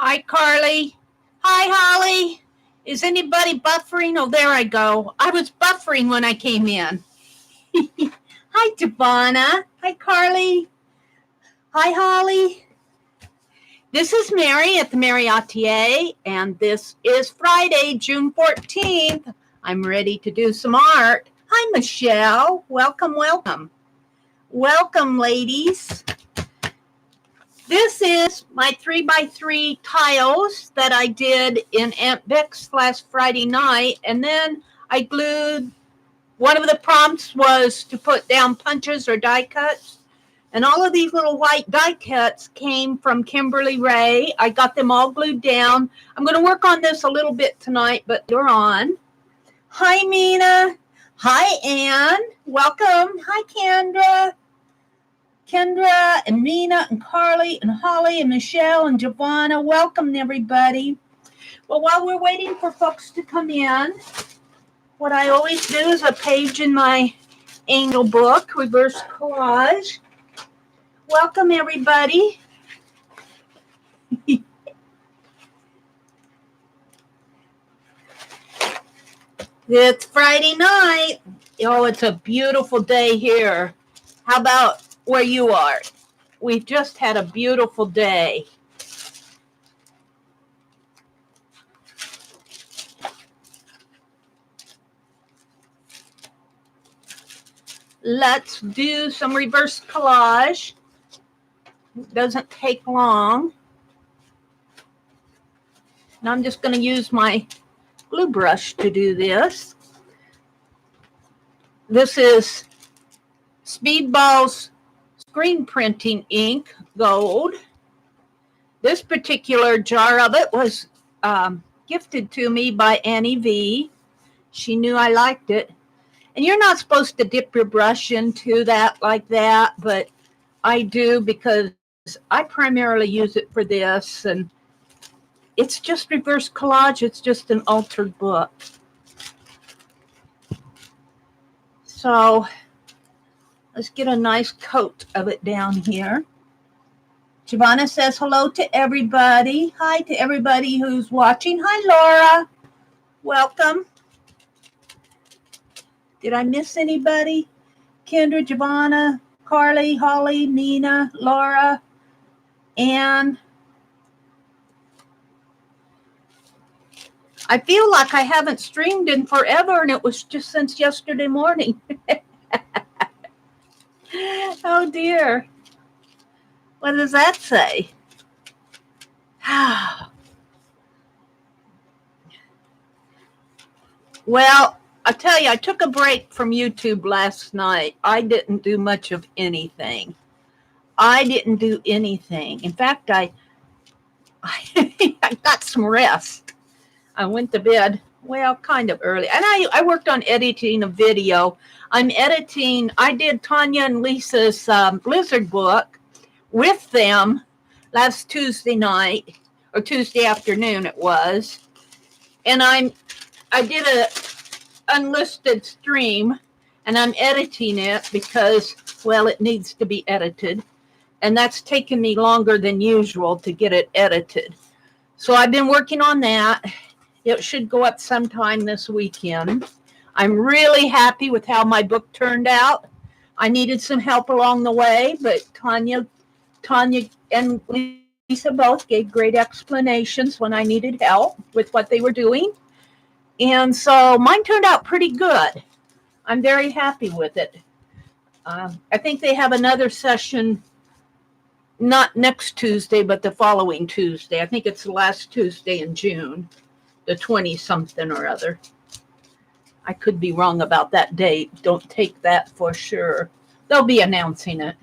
Hi, Carly. Hi, Holly. Is anybody buffering? Oh, there I go. I was buffering when I came in. Hi, Devonna. Hi, Carly. Hi, Holly. This is Mary at the.meri.atelier, and this is Friday, June 14th. I'm ready to do some art. Hi, Michelle. Welcome, welcome. Welcome, ladies. This is my 3x3 tiles that I did in Aunt Beck's last Friday night, and then I glued. One of the prompts was to put down punches or die cuts, and all of these little white die cuts came from Kimberly Ray. I got them all glued down. I'm going to work on this a little bit tonight, but you're on. Hi, Mina. Hi, Ann. Welcome. Hi, Kendra and Mina and Carly and Holly and Michelle and Giovanna. Welcome, everybody. Well, while we're waiting for folks to come in, what I always do is a page in my angle book, reverse collage. Welcome, everybody. It's Friday night. Oh, it's a beautiful day here. How about where you are? We've just had a beautiful day. Let's do some reverse collage. It doesn't take long. And I'm just going to use my glue brush to do this. This is Speedball's screen printing ink, gold. This particular jar of it was gifted to me by Annie V. She knew I liked it. And you're not supposed to dip your brush into that like that, but I do because I primarily use it for this, and it's just reverse collage. It's just an altered book. So let's get a nice coat of it down here. Giovanna says hello to everybody. Hi to everybody who's watching. Hi, Laura. Welcome. Did I miss anybody? Kendra, Giovanna, Carly, Holly, Nina, Laura, Ann. I feel like I haven't streamed in forever, and it was just since yesterday morning. Oh, dear. What does that say? Well, I tell you, I took a break from YouTube last night. I didn't do much of anything. In fact, I got some rest. I went to bed, well, kind of early. And I worked on editing a video. I did Tanya and Lisa's Blizzard book with them last Tuesday night, or Tuesday afternoon it was. And I did a unlisted stream, and I'm editing it because, well, it needs to be edited. And that's taken me longer than usual to get it edited. So I've been working on that. It should go up sometime this weekend. I'm really happy with how my book turned out. I needed some help along the way, but Tanya and Lisa both gave great explanations when I needed help with what they were doing. And so mine turned out pretty good. I'm very happy with it. I think they have another session, not next Tuesday, but the following Tuesday. I think it's the last Tuesday in June, the 20-something or other. I could be wrong about that date. Don't take that for sure. They'll be announcing it.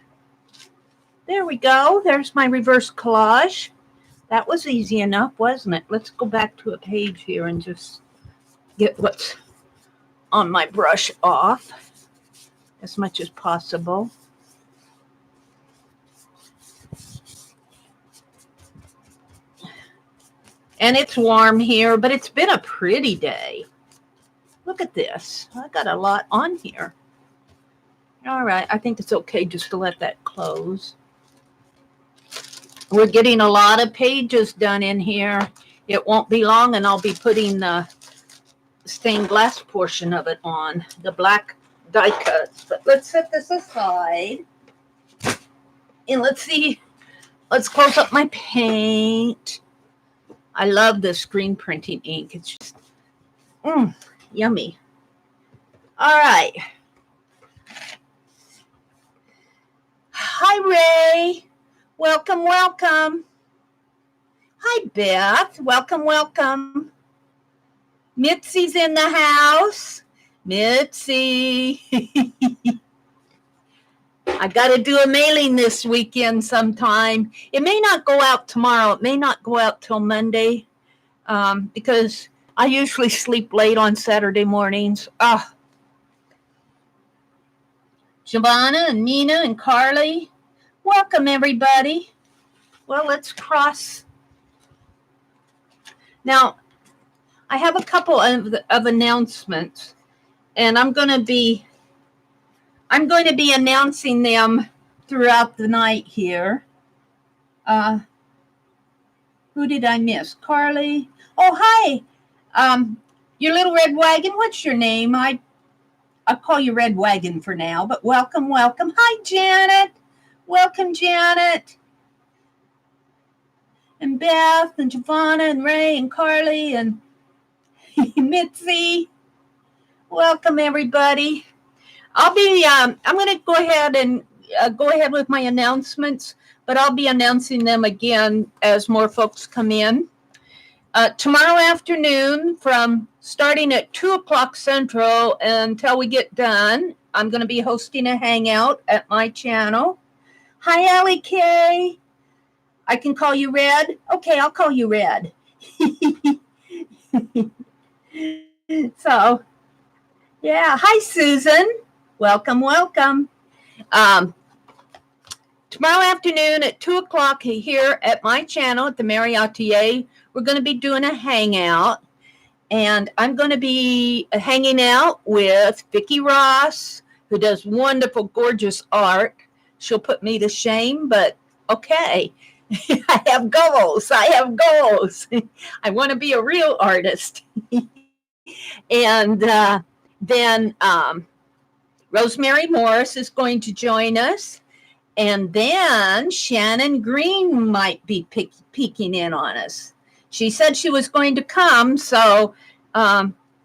There we go. There's my reverse collage. That was easy enough, wasn't it? Let's go back to a page here and just get what's on my brush off as much as possible. And it's warm here, but it's been a pretty day. Look at this. I got a lot on here. All right, I think it's okay just to let that close. We're getting a lot of pages done in here. It won't be long, and I'll be putting the stained glass portion of it on, the black die cuts. But let's set this aside. And let's see. Let's close up my paint. I love the screen printing ink. It's just yummy. All right. Hi, Ray. Welcome, welcome. Hi, Beth. Welcome, welcome. Mitzi's in the house. Mitzi. I got to do a mailing this weekend sometime. It may not go out tomorrow. It may not go out till Monday because I usually sleep late on Saturday mornings. Giovanna and Nina and Carly. Welcome, everybody. Well, let's cross. Now, I have a couple of announcements, and I'm going to be announcing them throughout the night here. Who did I miss? Carly. Oh, hi. Your little red wagon. What's your name? I'll call you Red Wagon for now, but welcome, welcome. Hi, Janet. Welcome, Janet. And Beth and Giovanna and Ray and Carly and Mitzi. Welcome, everybody. I'm going to go ahead with my announcements, but I'll be announcing them again as more folks come in. Tomorrow afternoon, from starting at 2 o'clock Central until we get done, I'm going to be hosting a hangout at my channel. Hi, Allie Kay. I can call you Red? Okay, I'll call you Red. So, yeah. Hi, Susan. Welcome, welcome. Tomorrow afternoon at 2 o'clock here at my channel at TheMeriAtelier, we're going to be doing a hangout. And I'm going to be hanging out with Vicki Ross, who does wonderful, gorgeous art. She'll put me to shame, but okay. I have goals. I want to be a real artist. And then Rosemary Morris is going to join us. And then Shannon Green might be peeking in on us. She said she was going to come. So,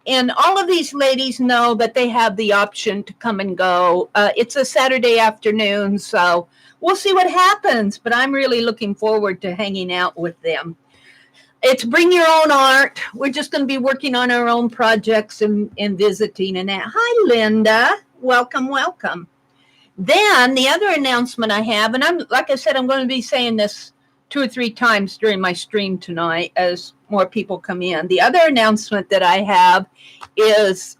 and all of these ladies know that they have the option to come and go. It's a Saturday afternoon, so we'll see what happens. But I'm really looking forward to hanging out with them. It's bring your own art. We're just going to be working on our own projects and visiting and that. Hi, Linda. Welcome, welcome. Then the other announcement I have, and like I said, I'm going to be saying this 2 or 3 times during my stream tonight as more people come in. The other announcement that I have is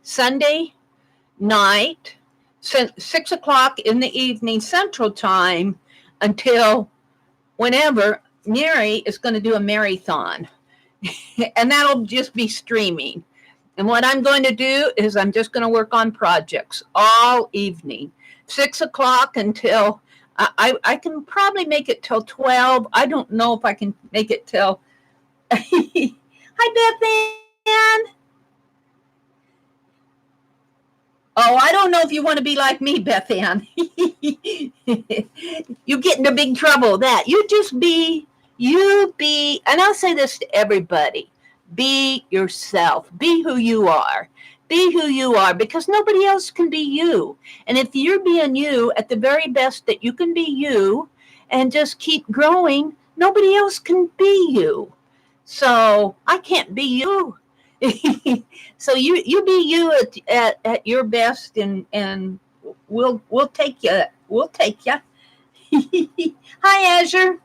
Sunday night, 6 o'clock in the evening Central Time until whenever, Mary is going to do a marathon. And that'll just be streaming. And what I'm going to do is I'm just going to work on projects all evening, 6 o'clock until I can probably make it till 12. I don't know if I can make it till. Hi, Beth Ann. Oh, I don't know if you want to be like me, Beth Ann. You get into big trouble. That you just be, and I'll say this to everybody. Be yourself. Be who you are. Be who you are, because nobody else can be you. And if you're being you at the very best that you can be you and just keep growing, nobody else can be you. So I can't be you. So you be you at your best, and we'll take you. We'll take you. Hi, Azure.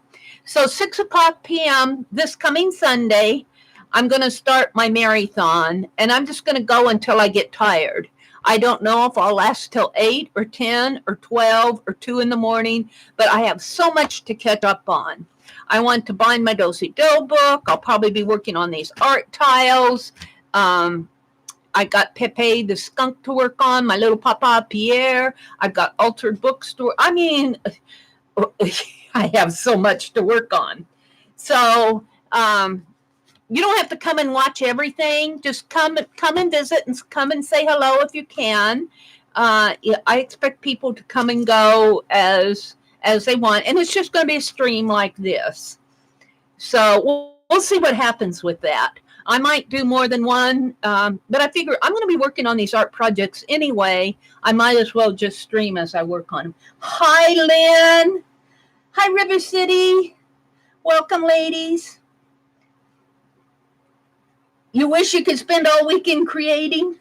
So 6 o'clock p.m. this coming Sunday, I'm going to start my marathon, and I'm just going to go until I get tired. I don't know if I'll last till 8 or 10 or 12 or 2 in the morning, but I have so much to catch up on. I want to bind my do-si-do book. I'll probably be working on these art tiles. I got Pepe the skunk to work on, my little Papa Pierre. I've got Altered Bookstore. I mean, I have so much to work on. So you don't have to come and watch everything. Just come and visit and come and say hello if you can. I expect people to come and go as they want, and it's just going to be a stream like this. So we'll see what happens with that. I might do more than one, but I figure I'm going to be working on these art projects anyway. I might as well just stream as I work on them. Hi, Lynn. Hi, River City. Welcome, ladies. You wish you could spend all weekend creating?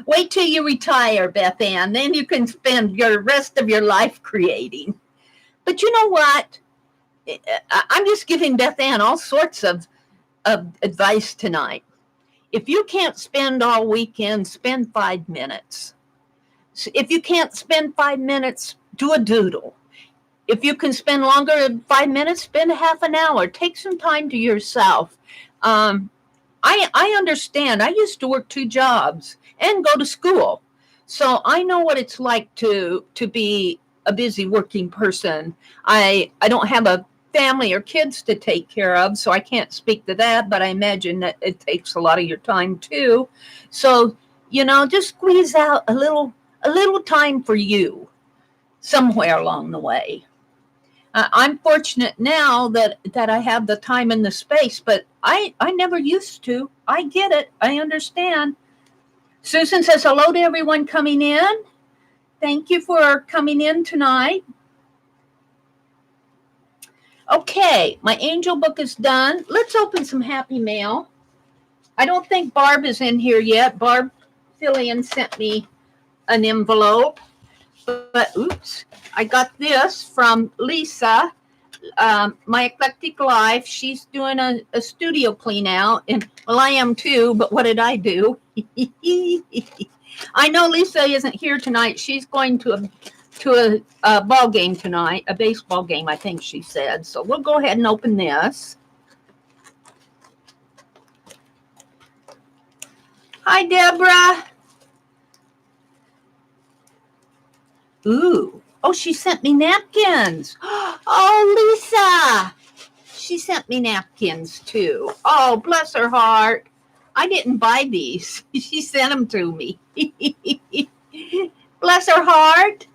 Wait till you retire, Beth Ann. Then you can spend your rest of your life creating. But you know what? I'm just giving Beth Ann all sorts of advice tonight. If you can't spend all weekend, spend 5 minutes. If you can't spend 5 minutes, do a doodle. If you can spend longer than 5 minutes, spend a half an hour. Take some time to yourself. I understand. I used to work 2 jobs and go to school. So I know what it's like to be a busy working person. I don't have a family or kids to take care of, so I can't speak to that, but I imagine that it takes a lot of your time too. So, just squeeze out a little time for you somewhere along the way. I'm fortunate now that I have the time and the space, but I never used to. I get it. I understand. Susan says hello to everyone coming in. Thank you for coming in tonight. Okay, my angel book is done. Let's open some happy mail. I don't think Barb is in here yet. Barb Fillion sent me an envelope. But oops, I got this from Lisa, My Eclectic Life. She's doing a studio clean out, and well, I am too, but what did I do? I know Lisa isn't here tonight. She's going to a ball game tonight, a baseball game, I think she said. So we'll go ahead and open this. Hi, Deborah. Ooh. Oh, she sent me napkins. Oh, Lisa. She sent me napkins too. Oh, bless her heart. I didn't buy these. She sent them to me. Bless her heart.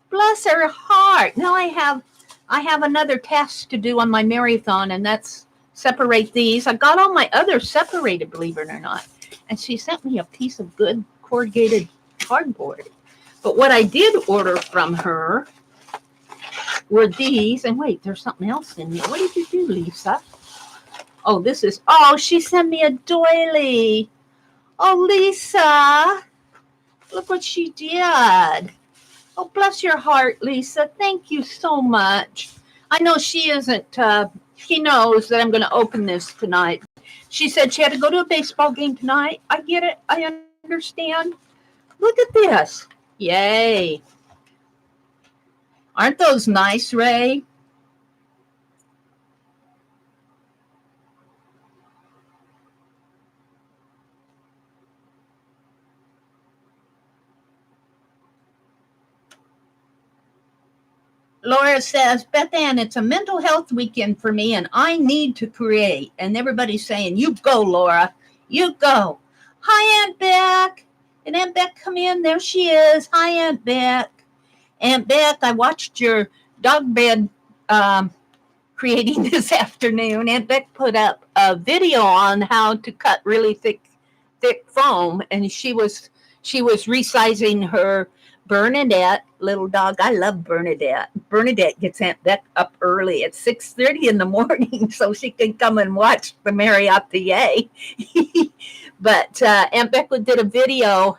Bless her heart. Now I have another task to do on my marathon, and that's separate these. I got all my others separated, believe it or not. And she sent me a piece of good corrugated cardboard. But what I did order from her were these. And wait, there's something else in here. What did you do, Lisa? Oh, she sent me a doily. Oh, Lisa. Look what she did. Oh, bless your heart, Lisa. Thank you so much. I know she isn't, she knows that I'm going to open this tonight. She said she had to go to a baseball game tonight. I get it. I understand. Look at this. Yay. Aren't those nice, Ray? Laura says, Beth Ann, it's a mental health weekend for me, and I need to create. And everybody's saying, you go, Laura. You go. Hi, Aunt Beck. Did Aunt Beck come in? There she is. Hi, Aunt Beck. Aunt Beck, I watched your dog bed creating this afternoon. Aunt Beck put up a video on how to cut really thick foam, and she was resizing her Bernadette little dog. I love Bernadette. Bernadette gets Aunt Beck up early at 6:30 in the morning so she can come and watch TheMeriAtelier. But Aunt Beck did a video,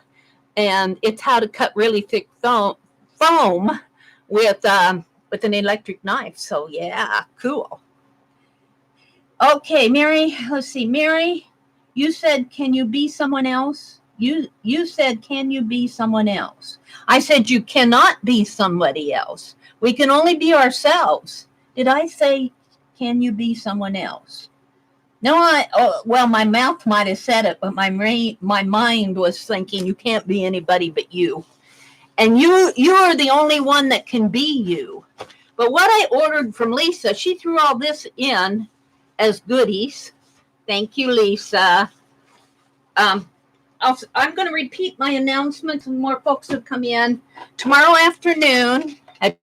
and it's how to cut really thick foam with an electric knife. So yeah, cool. Okay, Mary. Let's see, Mary. You said, "Can you be someone else?" You said, "Can you be someone else?" I said, "You cannot be somebody else. We can only be ourselves." Did I say, "Can you be someone else?" No, well, my mouth might have said it, but my mind was thinking, you can't be anybody but you. And you are the only one that can be you. But what I ordered from Lisa, she threw all this in as goodies. Thank you, Lisa. I'm going to repeat my announcements, and more folks will come in tomorrow afternoon at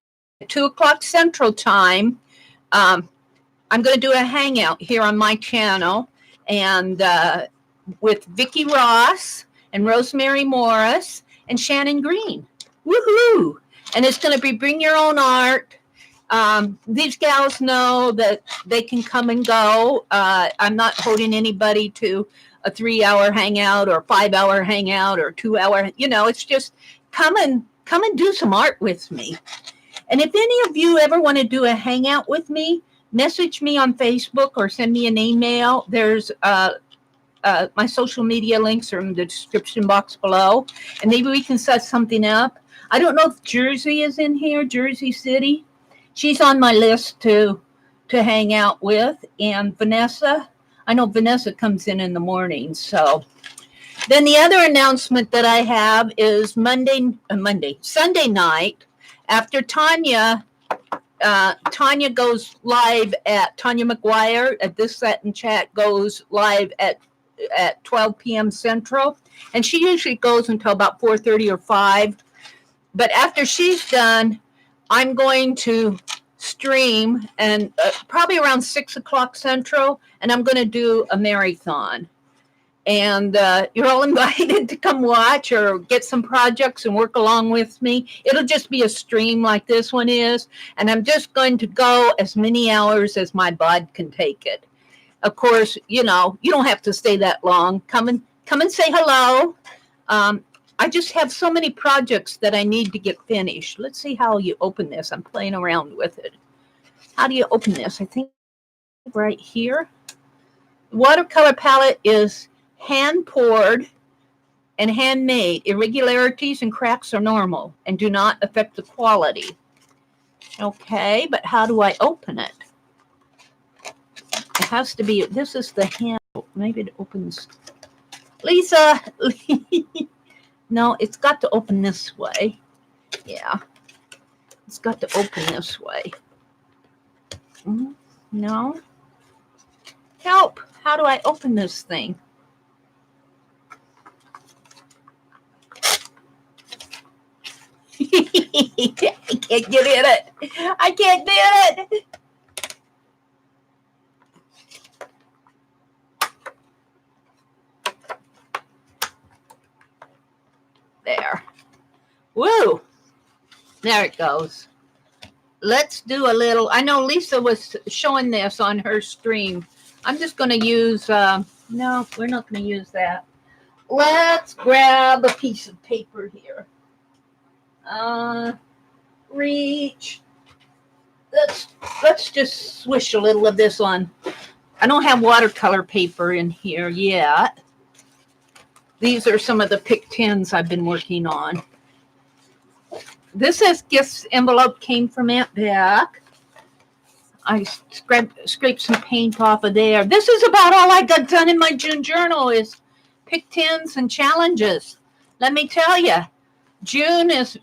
2:00 Central Time. I'm going to do a hangout here on my channel, and with Vicki Ross and Rosemary Morris and Shannon Green. Woohoo! And it's going to be bring your own art. These gals know that they can come and go. I'm not holding anybody to a 3-hour hangout or a 5-hour hangout or 2-hour. It's just come and do some art with me. And if any of you ever want to do a hangout with me, message me on Facebook or send me an email. There's my social media links are in the description box below, and maybe we can set something up. I don't know if Jersey is in here, Jersey City. She's on my list to hang out with, and Vanessa. I know Vanessa comes in the morning. So then the other announcement that I have is Sunday night after Tanya goes live at Tanya McGuire at This Set and Chat goes live at 12 p.m. Central, and she usually goes until about 4:30 or 5. But after she's done, I'm going to stream and probably around 6:00 Central, and I'm going to do a marathon. And you're all invited to come watch or get some projects and work along with me. It'll just be a stream like this one is, and I'm just going to go as many hours as my bod can take it. Of course, you don't have to stay that long. Come and say hello. I just have so many projects that I need to get finished. Let's see how you open this. I'm playing around with it. How do you open this? I think right here. The watercolor palette is hand poured and handmade. Irregularities and cracks are normal and do not affect the quality. Okay, but how do I open it? It has to be, this is the handle. Maybe it opens. Lisa, no, it's got to open this way. Yeah, it's got to open this way. No. Help, how do I open this thing? I can't get in it. I can't get it. There. Woo. There it goes. Let's do a little. I know Lisa was showing this on her stream. I'm just going to use, no, we're not going to use that. Let's grab a piece of paper here. Reach. Let's just swish a little of this on. I don't have watercolor paper in here yet. These are some of the pick tins I've been working on. This is gifts envelope came from Aunt Beck. I scraped some paint off of there. This is about all I got done in my June journal is pick tins and challenges. Let me tell you, June's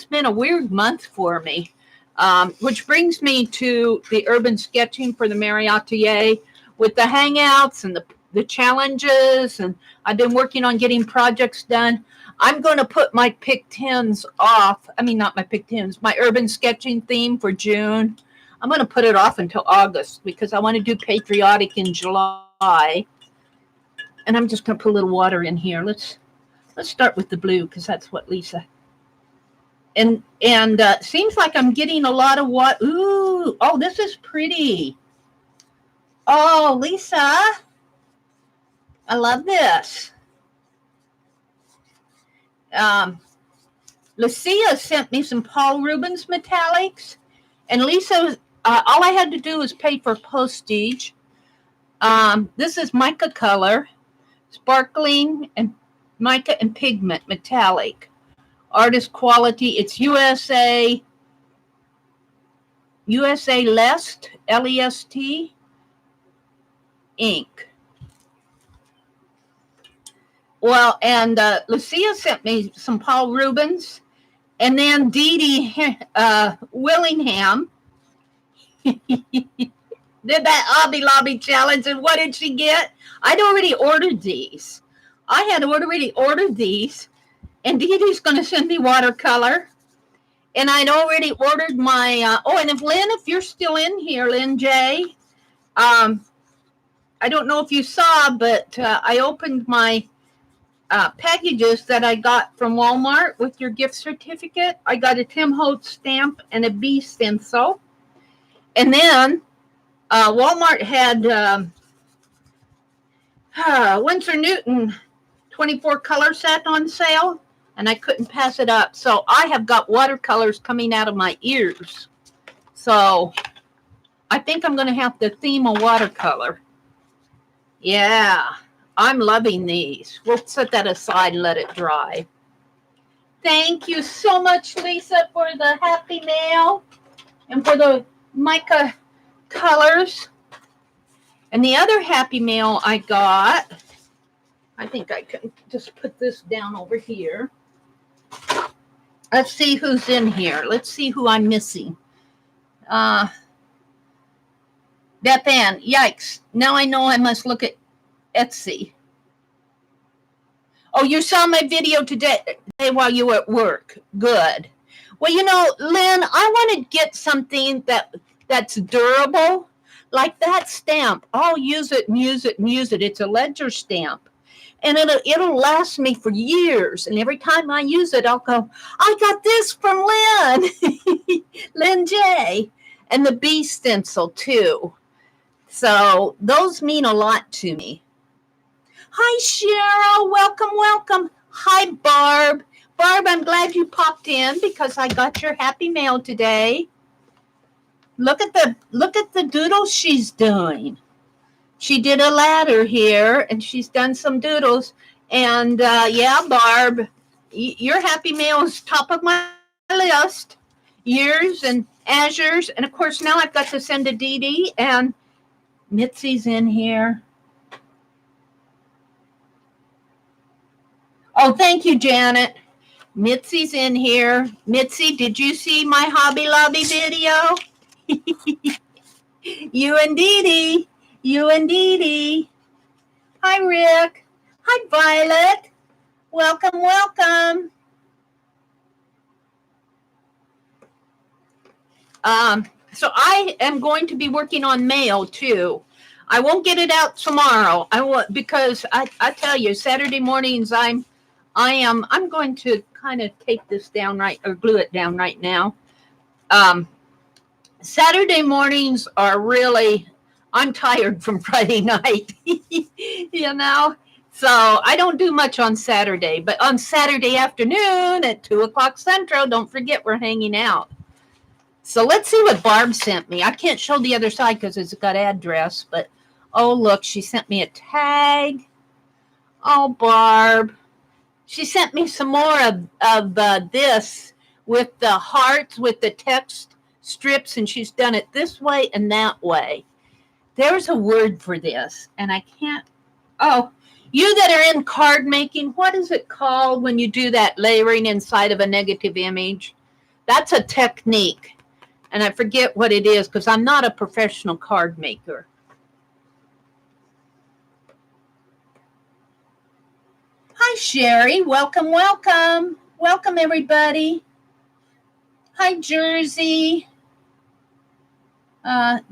been a weird month for me, which brings me to the urban sketching for the TheMeriAtelier with the hangouts and the challenges, and I've been working on getting projects done. I'm going to put my pick tins off. I mean, not my pick tins, my urban sketching theme for June. I'm going to put it off until August because I want to do patriotic in July. And I'm just going to put a little water in here. Let's start with the blue because that's what Lisa. And seems like I'm getting a lot of water. Ooh, oh, this is pretty. Oh, Lisa, I love this. Lucia sent me some Paul Rubens metallics, and Lisa, all I had to do was pay for postage. This is mica color, sparkling and mica and pigment metallic. Artist quality, it's USA Lest, L-E-S-T, ink. Well, and Lucia sent me some Paul Rubens, And then Dee Dee Willingham did that Hobby Lobby challenge. And what did she get? I'd already ordered these. I had already ordered these. And Dee Dee's going to send me watercolor. And I'd already ordered my, and if Lynn, if you're still in here, Lynn J., I don't know if you saw, but I opened my packages that I got from Walmart with your gift certificate. I got a Tim Holtz stamp and a bee stencil. And then Walmart had Winsor Newton 24 color set on sale, and I couldn't pass it up. So I have got watercolors coming out of my ears. So I think I'm going to have to theme a watercolor. Yeah, I'm loving these. We'll set that aside and let it dry. Thank you so much, Lisa, for the happy mail and for the mica colors. And the other happy mail I got, I think I can just put this down over here. Let's see who's in here. Let's see who I'm missing. Beth Ann, yikes. Now I know I must look at Etsy. Oh, you saw my video today while you were at work. Good. Well, you know, Lynn, I want to get something that's durable, like that stamp. I'll use it and use it and use it. It's a ledger stamp. And it'll last me for years. And every time I use it, I'll go, I got this from Lynn. Lynn J. And the bee stencil, too. So those mean a lot to me. Hi, Cheryl. Welcome, welcome. Hi, Barb. Barb, I'm glad you popped in because I got your happy mail today. Look at the doodles she's doing. She did a ladder here, and she's done some doodles. And yeah, Barb, your happy mail is top of my list. Yours and Azure's, and of course now I've got to send to Dee Dee, and Mitzi's in here. Oh, thank you, Janet. Mitzi's in here. Mitzi, did you see my Hobby Lobby video? You and Dee Dee. You and Dee Dee. Hi, Rick. Hi, Violet. Welcome, welcome. So I am going to be working on mail too. I won't get it out tomorrow. Because I tell you, Saturday mornings I'm going to kind of take this down right, or glue it down right now. Saturday mornings are really, I'm tired from Friday night, you know. So I don't do much on Saturday, but on Saturday afternoon at 2:00 Central, don't forget we're hanging out. So let's see what Barb sent me. I can't show the other side because it's got address, but oh, look, she sent me a tag. Oh, Barb. She sent me some more of this with the hearts, with the text strips, and she's done it this way and that way. There's a word for this, and I can't. Oh, you that are in card making, what is it called when you do that layering inside of a negative image? That's a technique. And I forget what it is because I'm not a professional card maker. Hi, Sherry. Welcome, welcome. Welcome, everybody. Hi, Jersey.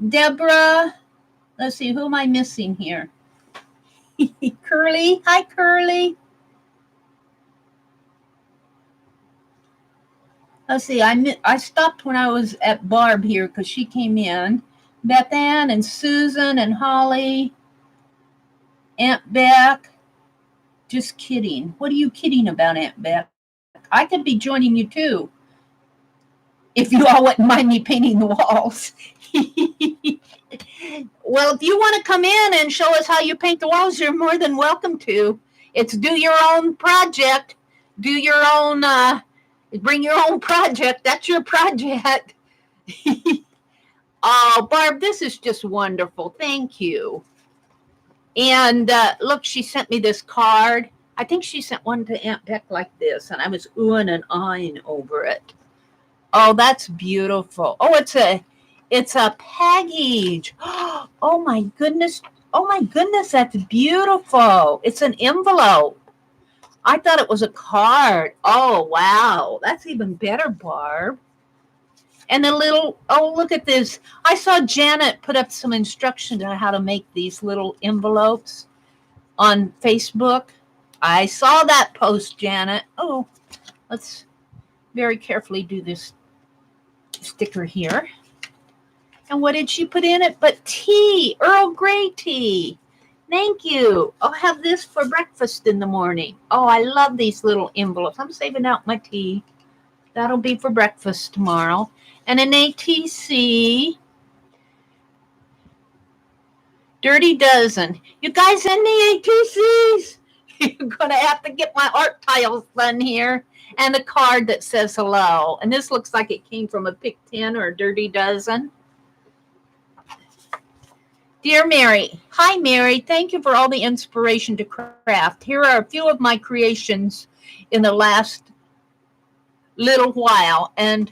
Deborah. Let's see, who am I missing here? Curly. Hi, Curly. Let's see, I stopped when I was at Barb here because she came in. Beth Ann and Susan and Holly. Aunt Beck. Just kidding. What are you kidding about, Aunt Beck? I could be joining you too. If you all wouldn't mind me painting the walls. Well, if you want to come in and show us how you paint the walls, you're more than welcome to. It's do your own project. Do your own, bring your own project. That's your project. Oh, Barb, this is just wonderful. Thank you. And look, she sent me this card. I think she sent one to Aunt Beck like this, and I was oohing and ahhing over it. Oh, that's beautiful. Oh, it's a package. Oh my goodness. Oh my goodness, that's beautiful. It's an envelope. I thought it was a card. Oh wow, that's even better, Barb. And a little, oh, look at this. I saw Janet put up some instructions on how to make these little envelopes on Facebook. I saw that post, Janet. Oh, let's very carefully do this sticker here. And what did she put in it? But tea, Earl Grey tea. Thank you. I'll have this for breakfast in the morning. Oh, I love these little envelopes. I'm saving out my tea. That'll be for breakfast tomorrow. And an ATC. Dirty Dozen. You guys in the ATCs? You're going to have to get my art tiles done here. And a card that says hello. And this looks like it came from a Pick 10 or a Dirty Dozen. Dear Mary, hi Mary, thank you for all the inspiration to craft. Here are a few of my creations in the last little while and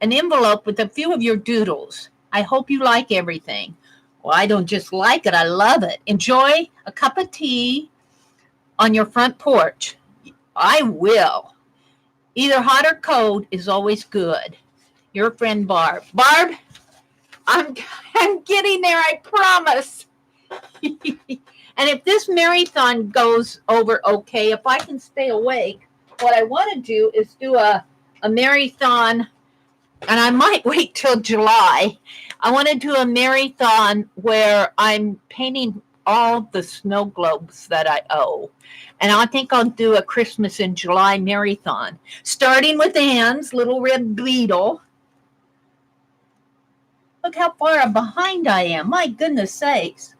an envelope with a few of your doodles. I hope you like everything. Well, I don't just like it, I love it. Enjoy a cup of tea on your front porch. I will. Either hot or cold is always good. Your friend Barb. Barb, I'm getting there, I promise. And if this marathon goes over okay, if I can stay awake, what I want to do is do a marathon, and I might wait till July. I want to do a marathon where I'm painting all the snow globes that I owe. And I think I'll do a Christmas in July marathon, starting with Anne's little red beetle. Look how far behind I am. My goodness sakes.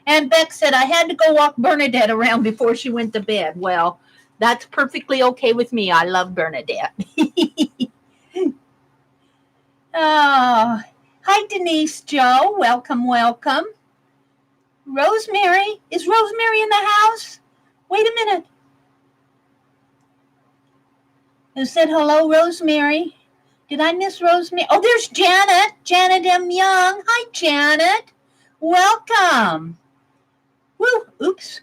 And Beck said I had to go walk Bernadette around before she went to bed. Well, that's perfectly okay with me. I love Bernadette. Oh, hi, Denise Joe. Welcome, welcome. Rosemary. Is Rosemary in the house? Wait a minute. Who said hello, Rosemary? Did I miss Rosemary? Oh, there's Janet. Janet M. Young. Hi, Janet. Welcome. Woo, oops.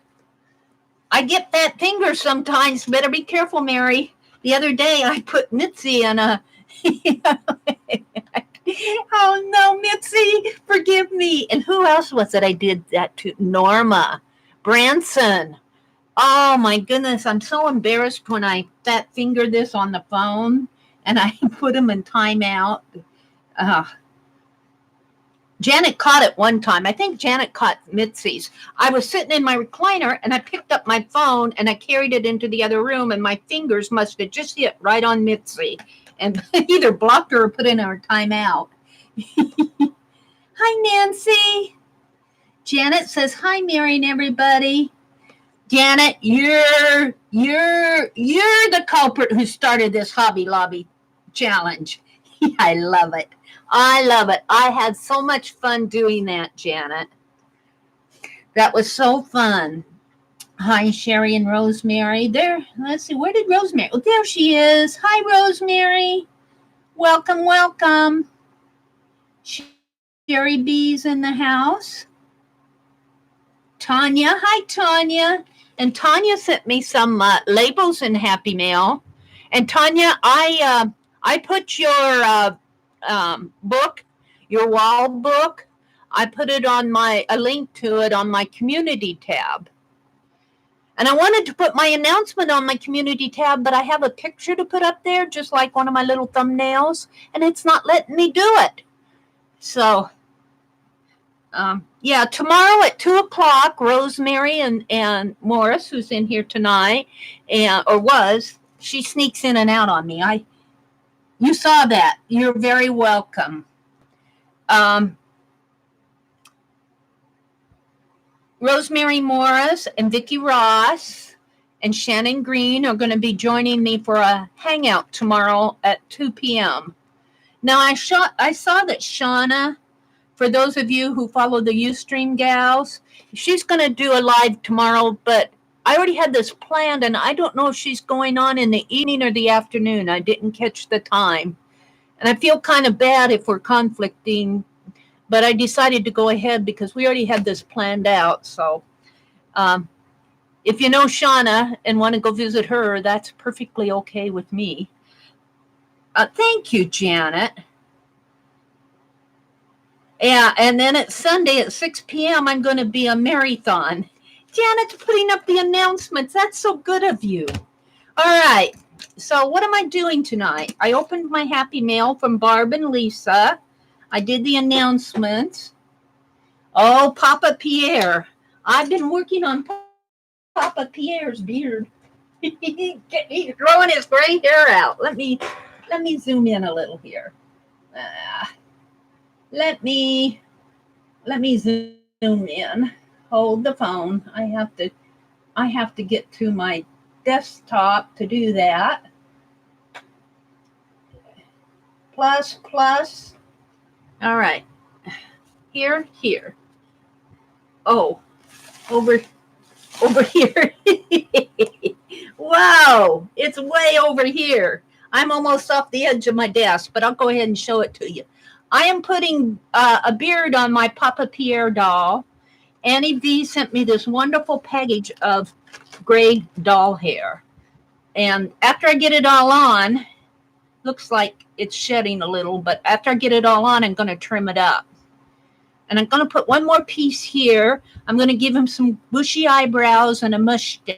I get fat fingers sometimes. Better be careful, Mary. The other day I put Mitzi in a... Oh, no, Mitzi, forgive me. And who else was it I did that to? Norma. Branson. Oh, my goodness. I'm so embarrassed when I fat finger this on the phone. And I put them in timeout. Janet caught it one time. I think Janet caught Mitzi's. I was sitting in my recliner, and I picked up my phone, and I carried it into the other room, and my fingers must have just hit right on Mitzi, and either blocked her or put in her timeout. Hi, Nancy. Janet says, hi, Mary and everybody. Janet, you're the culprit who started this Hobby Lobby challenge. I love it. I love it. I had so much fun doing that, Janet. That was so fun. Hi, Sherry and Rosemary. There, let's see, where did Rosemary? Oh, there she is. Hi, Rosemary. Welcome, welcome. Sherry B's in the house. Tanya. Hi, Tanya. And Tanya sent me some labels in Happy Mail. And Tanya, I put your book, your wall book, I put it on a link to it on my community tab. And I wanted to put my announcement on my community tab, but I have a picture to put up there, just like one of my little thumbnails, and it's not letting me do it. So, yeah, tomorrow at 2:00, Rosemary and Morris, who's in here tonight, she sneaks in and out on me. You saw that. You're very welcome. Rosemary Morris and Vicki Ross and Shannon Green are going to be joining me for a hangout tomorrow at 2 p.m. Now, I saw that Shauna, for those of you who follow the Ustream gals, she's going to do a live tomorrow, but I already had this planned, and I don't know if she's going on in the evening or the afternoon. I didn't catch the time. And I feel kind of bad if we're conflicting, but I decided to go ahead because we already had this planned out. So um, if you know Shauna and want to go visit her, that's perfectly okay with me. Thank you, Janet. Yeah, and then it's Sunday at 6 p.m. I'm going to be a marathon. Janet's putting up the announcements. That's so good of you. All right. So what am I doing tonight? I opened my happy mail from Barb and Lisa. I did the announcements. Oh, Papa Pierre. I've been working on Papa Pierre's beard. He's growing his gray hair out. Let me zoom in a little here. Let me zoom in. Hold the phone. I have to get to my desktop to do that. Plus. All right. Here. Oh, over here. Wow, it's way over here. I'm almost off the edge of my desk, but I'll go ahead and show it to you. I am putting a beard on my Papa Pierre doll. Annie V sent me this wonderful package of gray doll hair. And after I get it all on, looks like it's shedding a little, but after I get it all on, I'm going to trim it up. And I'm going to put one more piece here. I'm going to give him some bushy eyebrows and a mustache.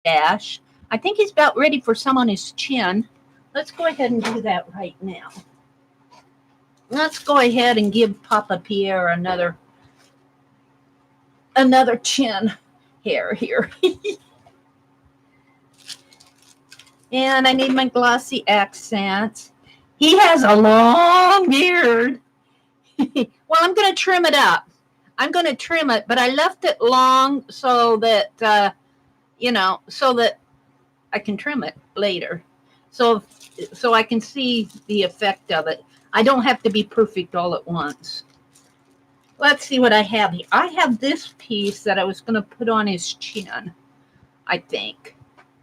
I think he's about ready for some on his chin. Let's go ahead and do that right now. Let's go ahead and give Papa Pierre another chin hair here. And I need my glossy accents. He has a long beard. Well, I'm going to trim it up. I'm going to trim it, but I left it long so that, so that I can trim it later. So I can see the effect of it. I don't have to be perfect all at once. Let's see what I have here. I have this piece that I was going to put on his chin, I think.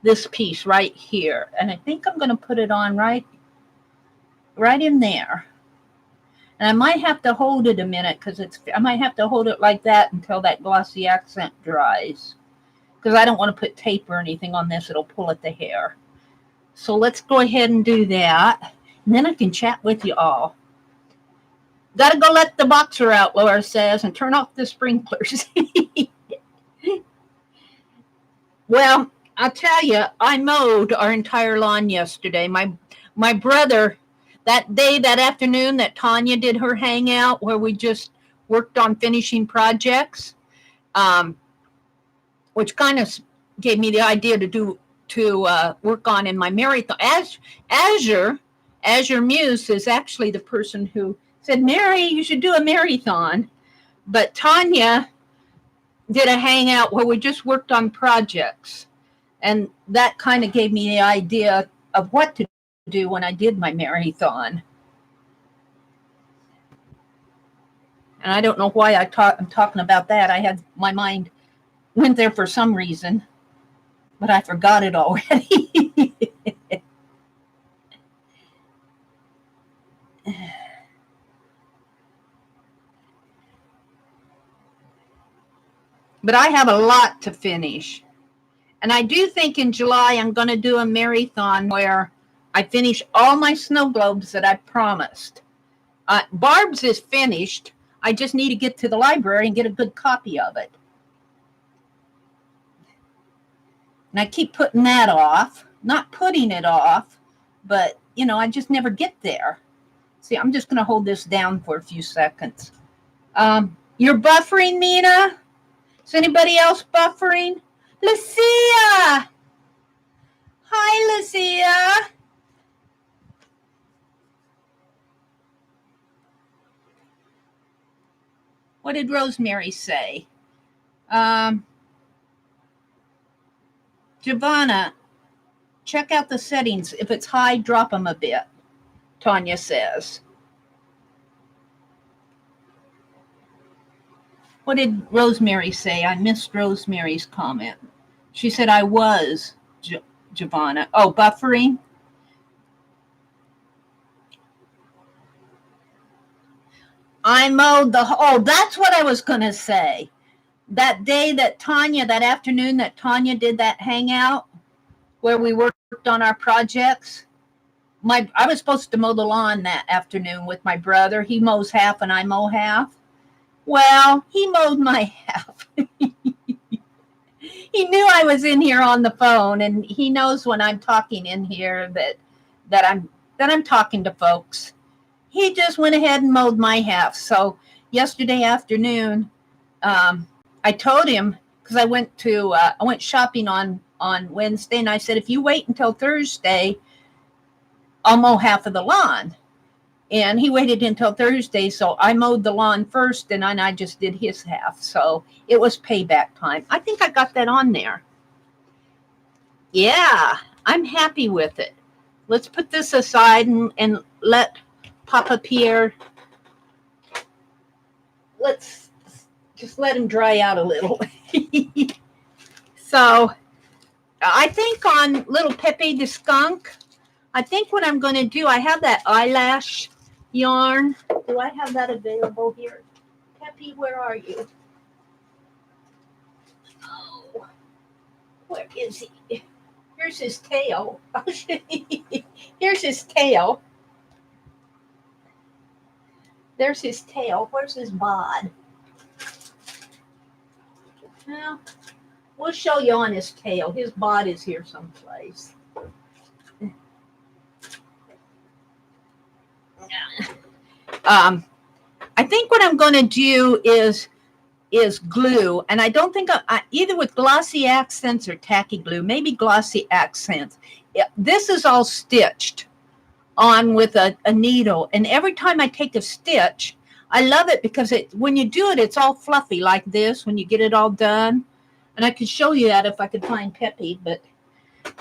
This piece right here. And I think I'm going to put it on right in there. And I might have to hold it a minute because I might have to hold it like that until that glossy accent dries. Because I don't want to put tape or anything on this. It'll pull at the hair. So let's go ahead and do that. And then I can chat with you all. Gotta go let the boxer out, Laura says, and turn off the sprinklers. Well, I'll tell you, I mowed our entire lawn yesterday. My brother, that afternoon that Tanya did her hangout where we just worked on finishing projects, which kind of gave me the idea to work on in my marathon. Azure Muse is actually the person who said, Mary, you should do a marathon. But Tanya did a hangout where we just worked on projects. And that kind of gave me the idea of what to do when I did my marathon. And I don't know why I'm talking about that. I had my mind went there for some reason, but I forgot it already. But I have a lot to finish. And I do think in July I'm going to do a marathon where I finish all my snow globes that I promised. Barb's is finished. I just need to get to the library and get a good copy of it. And I keep putting that off. Not putting it off, but, I just never get there. See, I'm just going to hold this down for a few seconds. You're buffering, Mina? Is anybody else buffering? Lucia! Hi, Lucia. What did Rosemary say? Giovanna, check out the settings. If it's high, drop them a bit, Tanya says. What did Rosemary say? I missed Rosemary's comment. She said I was, Giovanna. Oh, buffering. I mowed oh, that's what I was going to say. That day that that afternoon that Tanya did that hangout where we worked on our projects, I was supposed to mow the lawn that afternoon with my brother. He mows half and I mow half. Well, he mowed my half. He knew I was in here on the phone, and he knows when I'm talking in here that I'm talking to folks. He just went ahead and mowed my half. So yesterday afternoon, I told him, because I went shopping on Wednesday, and I said, if you wait until Thursday, I'll mow half of the lawn. And he waited until Thursday, so I mowed the lawn first, and then I just did his half. So it was payback time. I think I got that on there. Yeah, I'm happy with it. Let's put this aside and let Papa Pierre, let's just let him dry out a little. So I think on little Pepe the Skunk, I think what I'm going to do, I have that eyelash yarn. Do I have that available here? Pepe, where are you? Oh, where is he? Here's his tail. Here's his tail. There's his tail. Where's his bod? Well, we'll show you on his tail. His bod is here someplace. I think what I'm going to do is glue, and I don't think either with glossy accents or tacky glue, maybe glossy accents. This is all stitched on with a needle, and every time I take a stitch, I love it because when you do it, it's all fluffy like this when you get it all done. And I could show you that if I could find Pepe,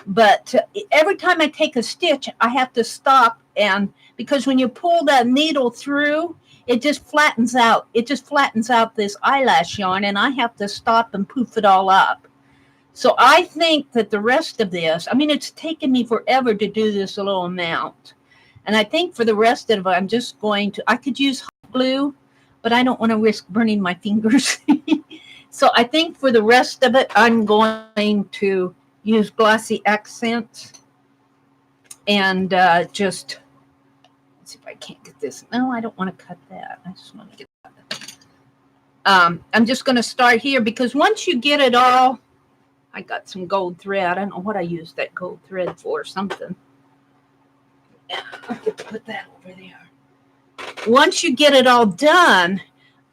but every time I take a stitch, I have to stop, and because when you pull that needle through, it just flattens out. It just flattens out this eyelash yarn, and I have to stop and poof it all up. So I think that the rest of this, I mean, it's taken me forever to do this little amount. And I think for the rest of it, I'm just going to, I could use hot glue, but I don't want to risk burning my fingers. So I think for the rest of it, I'm going to use glossy accents and just, let's see if I can't get this. No, I don't want to cut that. I just want to get that. I'm just going to start here because once you get it all, I got some gold thread. I don't know what I used that gold thread for, something. Yeah, I could put that over there. Once you get it all done,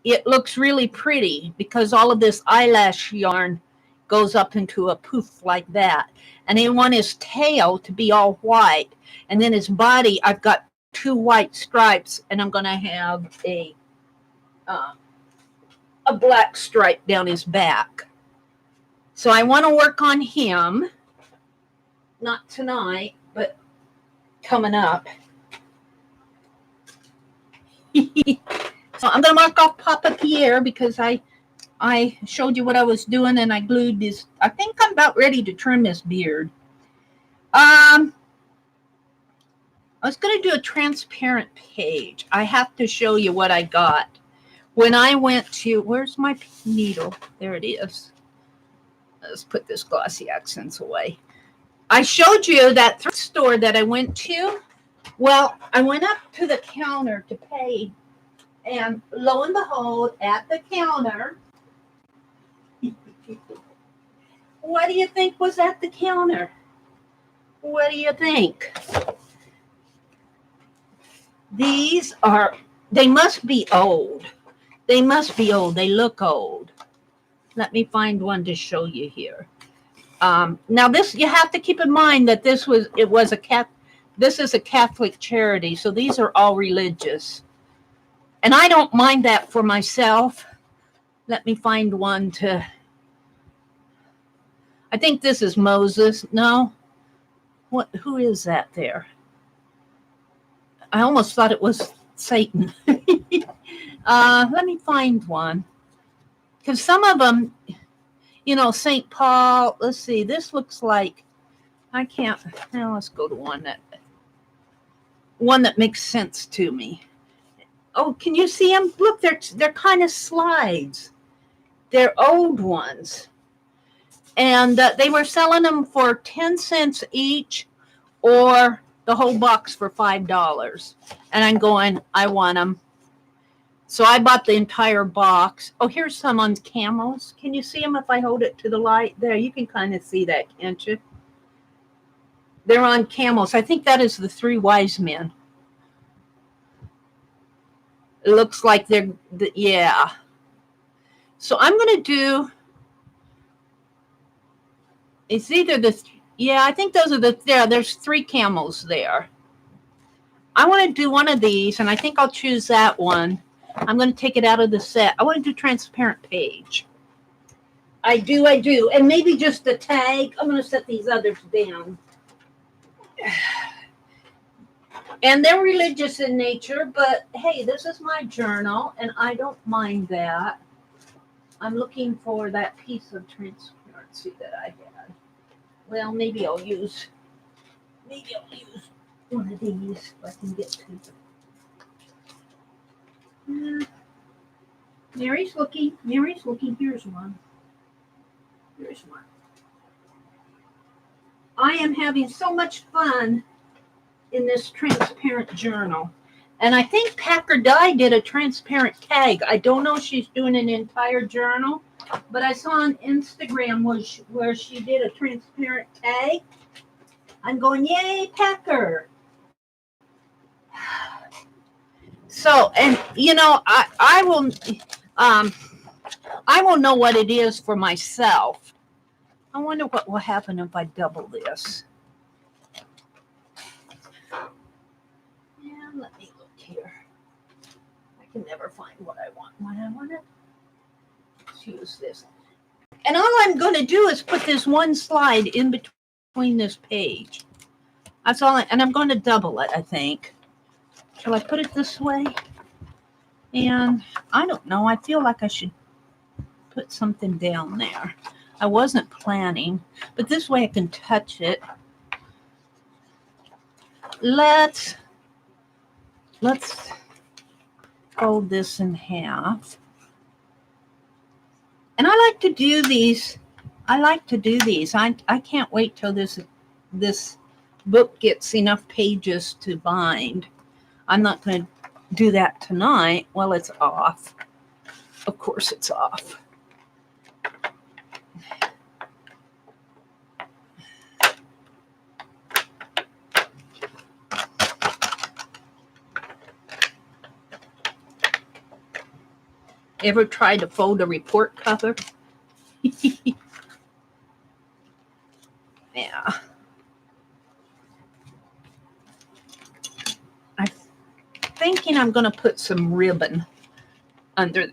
it looks really pretty because all of this eyelash yarn goes up into a poof like that. And I want his tail to be all white. And then his body, I've got 2 white stripes, and I'm going to have a black stripe down his back. So I want to work on him, not tonight, but coming up. So I'm going to mark off Papa Pierre because I showed you what I was doing, and I glued this. I think I'm about ready to trim this beard. I was going to do a transparent page. I have to show you what I got. When I went to, where's my needle? There it is. Let's put this glossy accents away. I showed you that thrift store that I went to. Well, I went up to the counter to pay, and lo and behold, at the counter, what do you think was at the counter? What do you think? These are, they must be old. They must be old. They look old. Let me find one to show you here. Now this, you have to keep in mind that this is a Catholic charity, so these are all religious. And I don't mind that for myself. Let me find one to, I think this is Moses. No? Who is that there? I almost thought it was Satan. Let me find one. Because some of them, you know, St. Paul. Let's see. This looks like, I can't, now let's go to one that makes sense to me. Oh, can you see them? Look, they're kind of slides. They're old ones. And they were selling them for 10 cents each or the whole box for $5. And I'm going, I want them. So I bought the entire box. Oh, here's some on camels. Can you see them if I hold it to the light? There, you can kind of see that, can't you? They're on camels. I think that is the 3 wise men. It looks like they're, yeah. So I'm going to do, it's either the, yeah, I think those are there's 3 camels there. I want to do one of these, and I think I'll choose that one. I'm going to take it out of the set. I want to do transparent page. I do. And maybe just a tag. I'm going to set these others down. And they're religious in nature, but hey, this is my journal, and I don't mind that. I'm looking for that piece of transparency that I had. Well, maybe I'll use one of these if I can get to them. Mary's looking. Here's one. I am having so much fun in this transparent journal. And I think Packer Dye did a transparent tag. I don't know if she's doing an entire journal, but I saw on Instagram where she did a transparent tag. I'm going, yay, Packer. So, and you know, I will know what it is for myself. I wonder what will happen if I double this. And let me look here. I can never find what I want. Let's use this. And all I'm going to do is put this one slide in between this page. That's all. And I'm going to double it, I think. Shall I put it this way? And I don't know. I feel like I should put something down there. I wasn't planning, but this way I can touch it. Let's fold this in half. And I like to do these. I can't wait till this book gets enough pages to bind. I'm not going to do that tonight. Well, it's off. Of course it's off. Ever tried to fold a report cover? Yeah. I'm thinking I'm going to put some ribbon under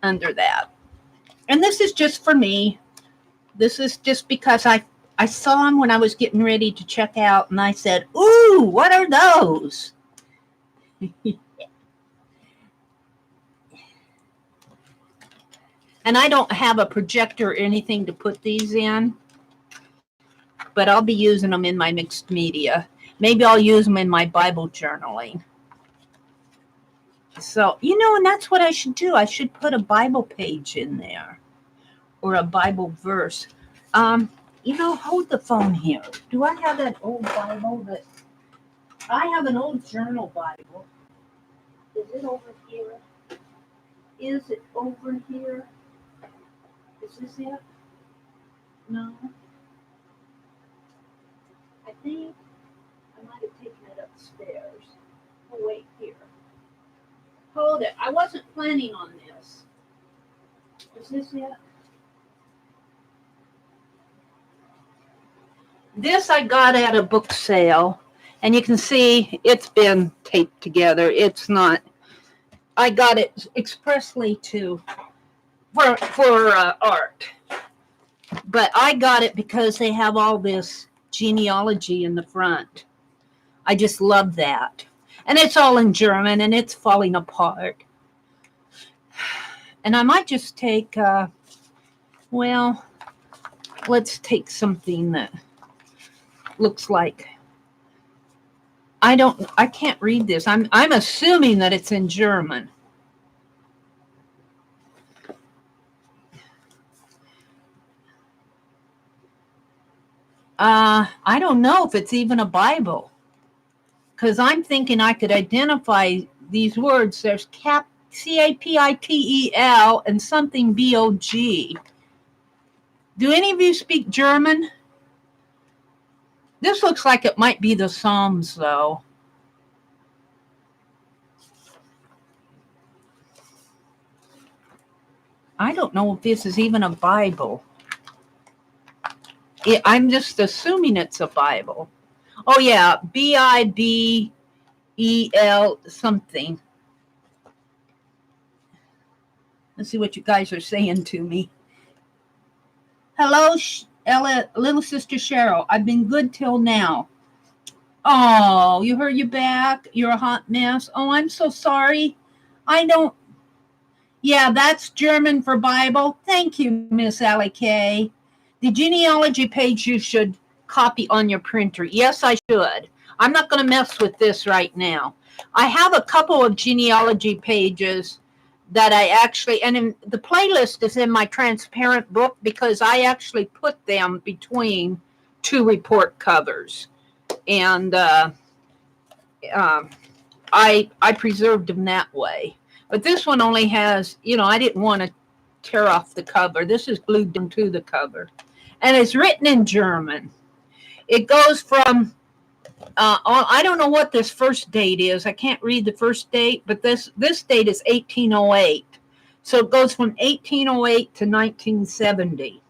that. And this is just for me. This is just because I saw them when I was getting ready to check out, and I said, ooh, what are those? And I don't have a projector or anything to put these in, but I'll be using them in my mixed media. Maybe I'll use them in my Bible journaling. So, you know, and that's what I should do. I should put a Bible page in there or a Bible verse. You know, hold the phone here. Do I have that old Bible I have an old journal Bible. Is it over here? Is it over here? Is this it? No. I think I might have taken it upstairs. Oh, wait, here. Hold it. I wasn't planning on this. Is this it? This I got at a book sale, and you can see it's been taped together. It's not. I got it expressly for art, but I got it because they have all this genealogy in the front. I just love that, and it's all in German, and it's falling apart. And I might just take, well, let's take something that looks like, I can't read this. I'm assuming that it's in German. I don't know if it's even a Bible, because I'm thinking I could identify these words. There's Capitel and something BOG. Do any of you speak German? This looks like it might be the Psalms, though. I don't know if this is even a Bible. I'm just assuming it's a Bible. Oh, yeah, Bibel something. Let's see what you guys are saying to me. Hello, little sister Cheryl. I've been good till now. Oh, you hurt your back? You're a hot mess. Oh, I'm so sorry. I don't. Yeah, that's German for Bible. Thank you, Miss Allie K. The genealogy page you should copy on your printer. Yes, I should. I'm not going to mess with this right now. I have a couple of genealogy pages that I actually, and the playlist is in my transparent book because I actually put them between two report covers. And I preserved them that way. But this one only has, I didn't want to tear off the cover. This is glued into the cover. And it's written in German. It goes from, I don't know what this first date is. I can't read the first date, but this date is 1808. So it goes from 1808 to 1970.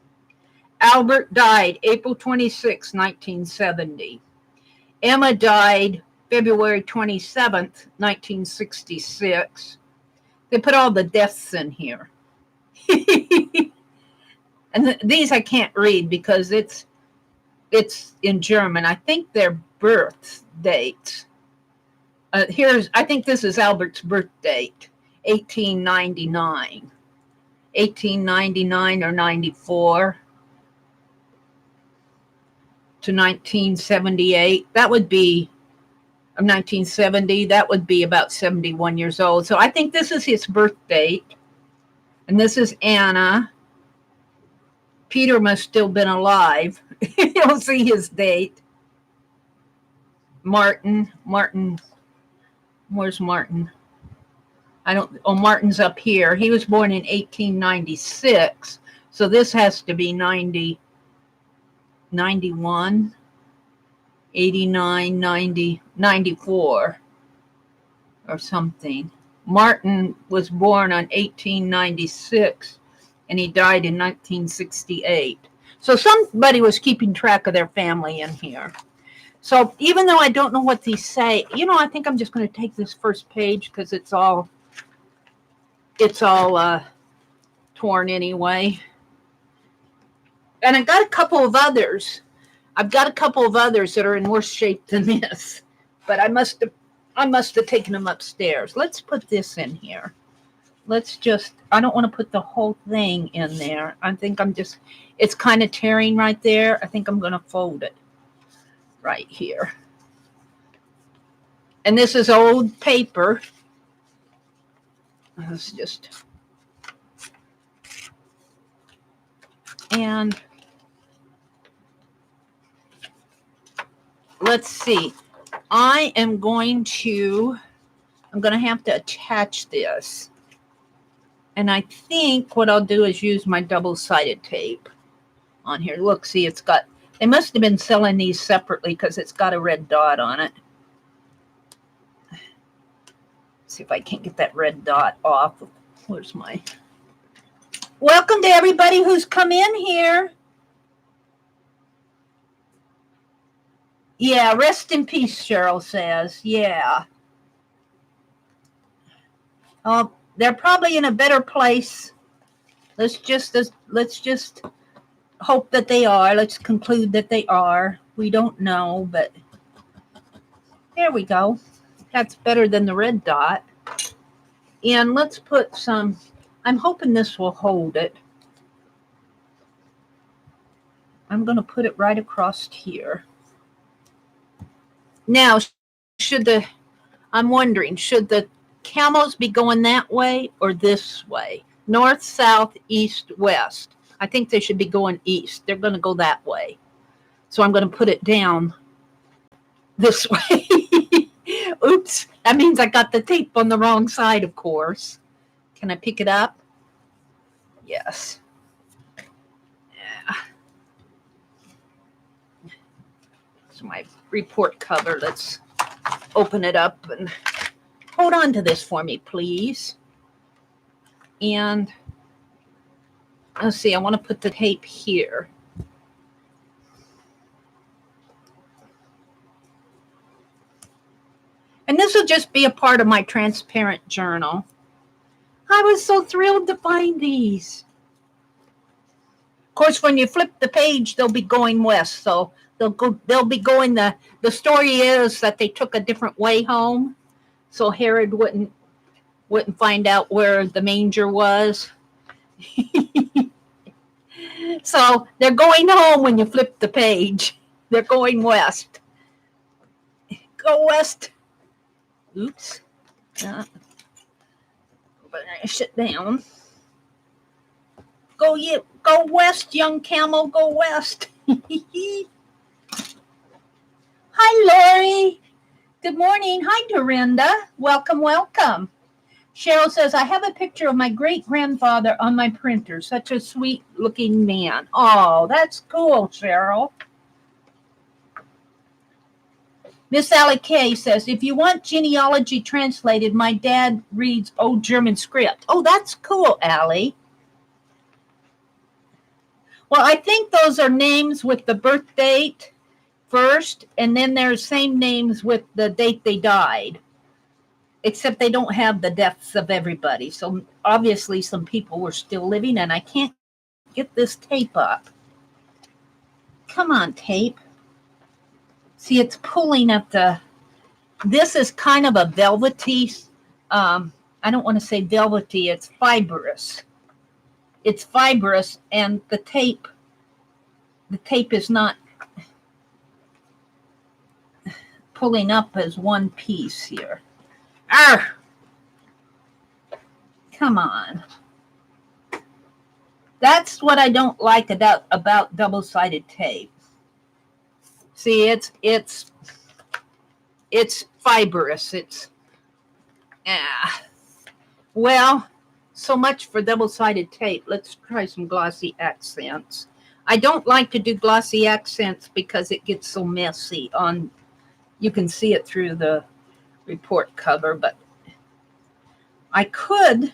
Albert died April 26, 1970. Emma died February 27th, 1966. They put all the deaths in here. And these I can't read because it's in German. I think they're birth dates. I think this is Albert's birth date, 1899. 1899 or 94 to 1978. That would be 1970. That would be about 71 years old. So I think this is his birth date. And this is Anna. Peter must still been alive. You'll see his date. Martin. Where's Martin? Martin's up here. He was born in 1896. So this has to be 90, 91, 89, 90, 94 or something. Martin was born on 1896 and he died in 1968. So somebody was keeping track of their family in here. So even though I don't know what these say, I think I'm just going to take this first page because it's all torn anyway. And I got a couple of others. I've got a couple of others that are in worse shape than this, but I must have taken them upstairs. Let's put this in here. I don't want to put the whole thing in there. I think it's kind of tearing right there. I think I'm going to fold it right here. And this is old paper. And let's see. I'm going to have to attach this. And I think what I'll do is use my double-sided tape on here. Look, see, they must have been selling these separately because it's got a red dot on it. Let's see if I can't get that red dot off. Where's my... Welcome to everybody who's come in here. Yeah, rest in peace, Cheryl says. Yeah. Oh, they're probably in a better place. Let's just hope that they are. Let's conclude that they are. We don't know, but there we go. That's better than the red dot. And let's put some, I'm hoping this will hold it. I'm going to put it right across here. Now, I'm wondering, should the camels be going that way or this way? North, south, east, west. I think they should be going east. They're going to go that way. So I'm going to put it down this way. Oops. That means I got the tape on the wrong side, of course. Can I pick it up? Yes. Yeah. So my report cover, let's open it up and hold on to this for me, please. And let's see, I want to put the tape here. And this will just be a part of my transparent journal. I was so thrilled to find these. Of course, when you flip the page, they'll be going west. So they'll be going, the story is that they took a different way home. So Herod wouldn't find out where the manger was. So they're going home when you flip the page. They're going west. Go west. Oops. Sit down. Go west, young camel. Go west. Hi, Lori. Good morning. Hi, Dorinda. Welcome, welcome. Cheryl says, I have a picture of my great-grandfather on my printer. Such a sweet-looking man. Oh, that's cool, Cheryl. Miss Allie Kay says, if you want genealogy translated, my dad reads old German script. Oh, that's cool, Allie. Well, I think those are names with the birth date first, and then there's same names with the date they died. Except they don't have the deaths of everybody. So obviously some people were still living, and I can't get this tape up. Come on, tape. See, it's pulling at this is kind of a velvety, I don't want to say velvety, it's fibrous. It's fibrous, and the tape is not pulling up as one piece here. Arr! Come on. That's what I don't like about double-sided tape. See, it's fibrous. Well, so much for double-sided tape. Let's try some glossy accents. I don't like to do glossy accents because it gets so messy on. You can see it through the report cover, but I could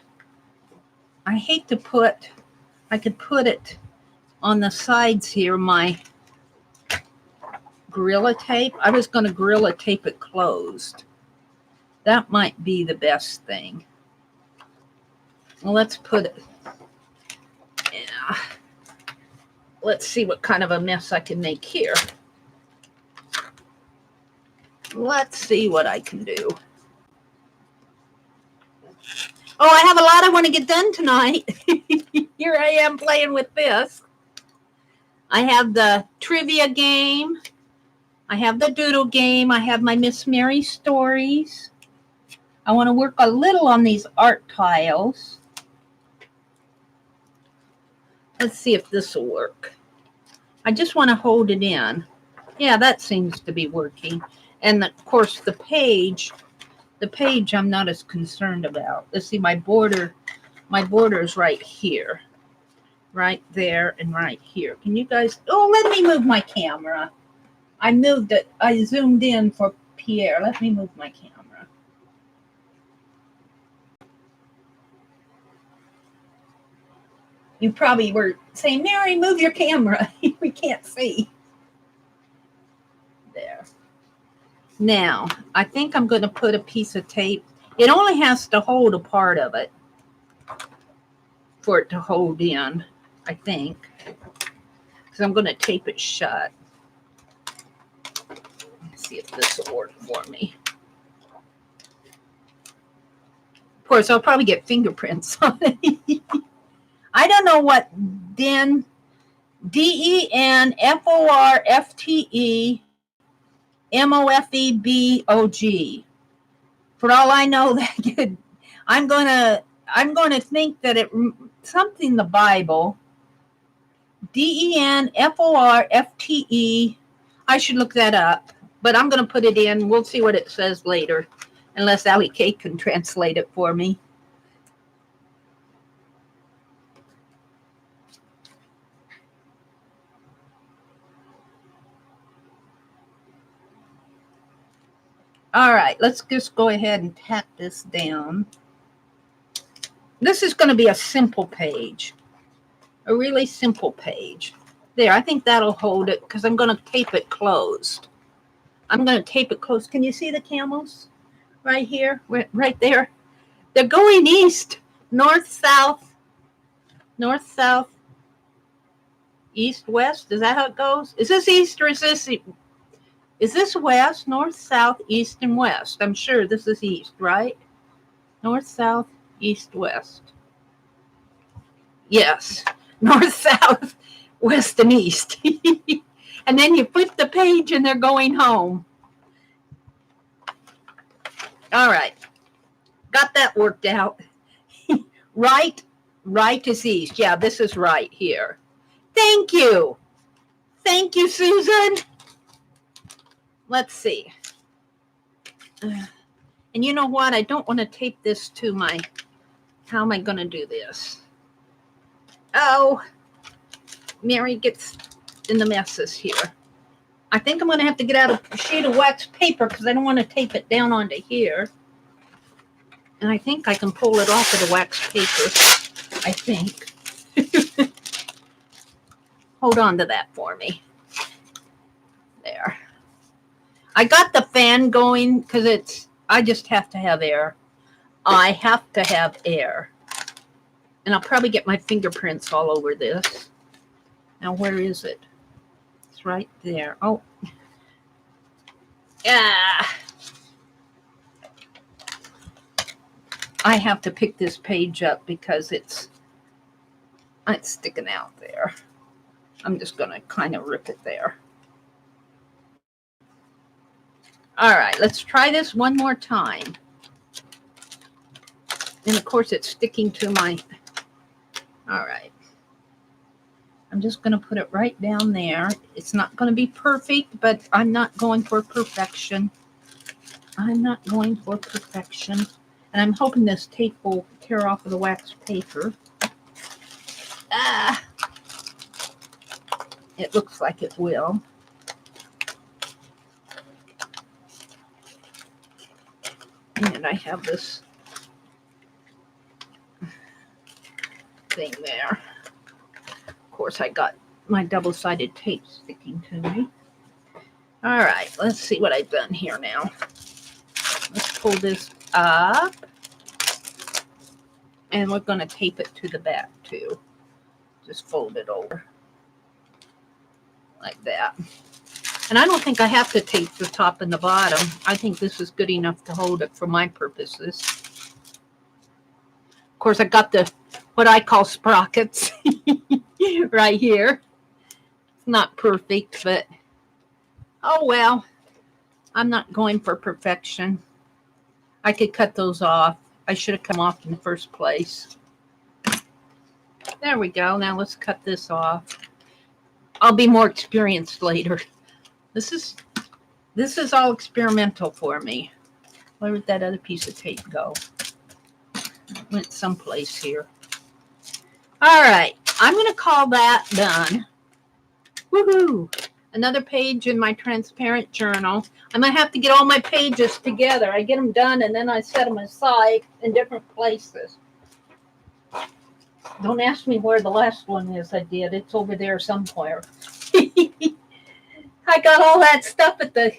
put it on the sides here, my Gorilla Tape. I was going to Gorilla Tape it closed. That might be the best thing. Well, let's put it, yeah. Let's see what kind of a mess I can make here. Let's see what I can do. Oh, I have a lot I want to get done tonight. Here I am playing with this. I have the trivia game. I have the doodle game. I have my Miss Mary stories. I want to work a little on these art tiles. Let's see if this will work. I just want to hold it in. Yeah, that seems to be working. And of course, the page I'm not as concerned about. Let's see, my border is right here. Right there and right here. Can you guys, oh, let me move my camera. I moved it. I zoomed in for Pierre. Let me move my camera. You probably were saying, Mary, move your camera. We can't see. There. Now, I think I'm going to put a piece of tape. It only has to hold a part of it for it to hold in, I think. Because I'm going to tape it shut. Let's see if this will work for me. Of course, I'll probably get fingerprints on it. I don't know what Den DENFORFTEMOFEBOG. For all I know, that I'm gonna think that it something the Bible. DENFORFTE. I should look that up, but I'm gonna put it in. We'll see what it says later, unless Allie K can translate it for me. All right, let's just go ahead and tap this down. This is going to be a simple page, a really simple page. There, I think that'll hold it because I'm going to tape it closed. I'm going to tape it closed. Can you see the camels right here, right there? They're going east, north, south, east, west. Is that how it goes? Is this east or is this west, north, south, east, and west? I'm sure this is east, right? North, south, east, west. Yes, north, south, west, and east. And then you flip the page and they're going home. All right, got that worked out. Right is east. Yeah, this is right here. Thank you, Susan. Let's see. And you know what? I don't want to tape this to my, how am I going to do this? Oh, Mary gets in the messes here. I think I'm going to have to get out a sheet of wax paper because I don't want to tape it down onto here. And I think I can pull it off of the wax paper. I think. Hold on to that for me. There. I got the fan going because I just have to have air. I have to have air. And I'll probably get my fingerprints all over this. Now, where is it? It's right there. Oh. Yeah. I have to pick this page up because it's sticking out there. I'm just going to kind of rip it there. All right, let's try this one more time. And of course, it's sticking to my, all right. I'm just going to put it right down there. It's not going to be perfect, but I'm not going for perfection. I'm And I'm hoping this tape will tear off of the wax paper. It looks like it will. And I have this thing there. Of course, I got my double-sided tape sticking to me. All right, let's see what I've done here now. Let's pull this up. And we're going to tape it to the back, too. Just fold it over. Like that. And I don't think I have to tape the top and the bottom. I think this is good enough to hold it for my purposes. Of course, I got what I call sprockets right here. It's not perfect, but oh well. I'm not going for perfection. I could cut those off. I should have come off in the first place. There we go. Now let's cut this off. I'll be more experienced later. This is all experimental for me. Where did that other piece of tape go? It went someplace here. All right. I'm going to call that done. Woohoo! Another page in my transparent journal. I'm going to have to get all my pages together. I get them done and then I set them aside in different places. Don't ask me where the last one is I did. It's over there somewhere. I got all that stuff at the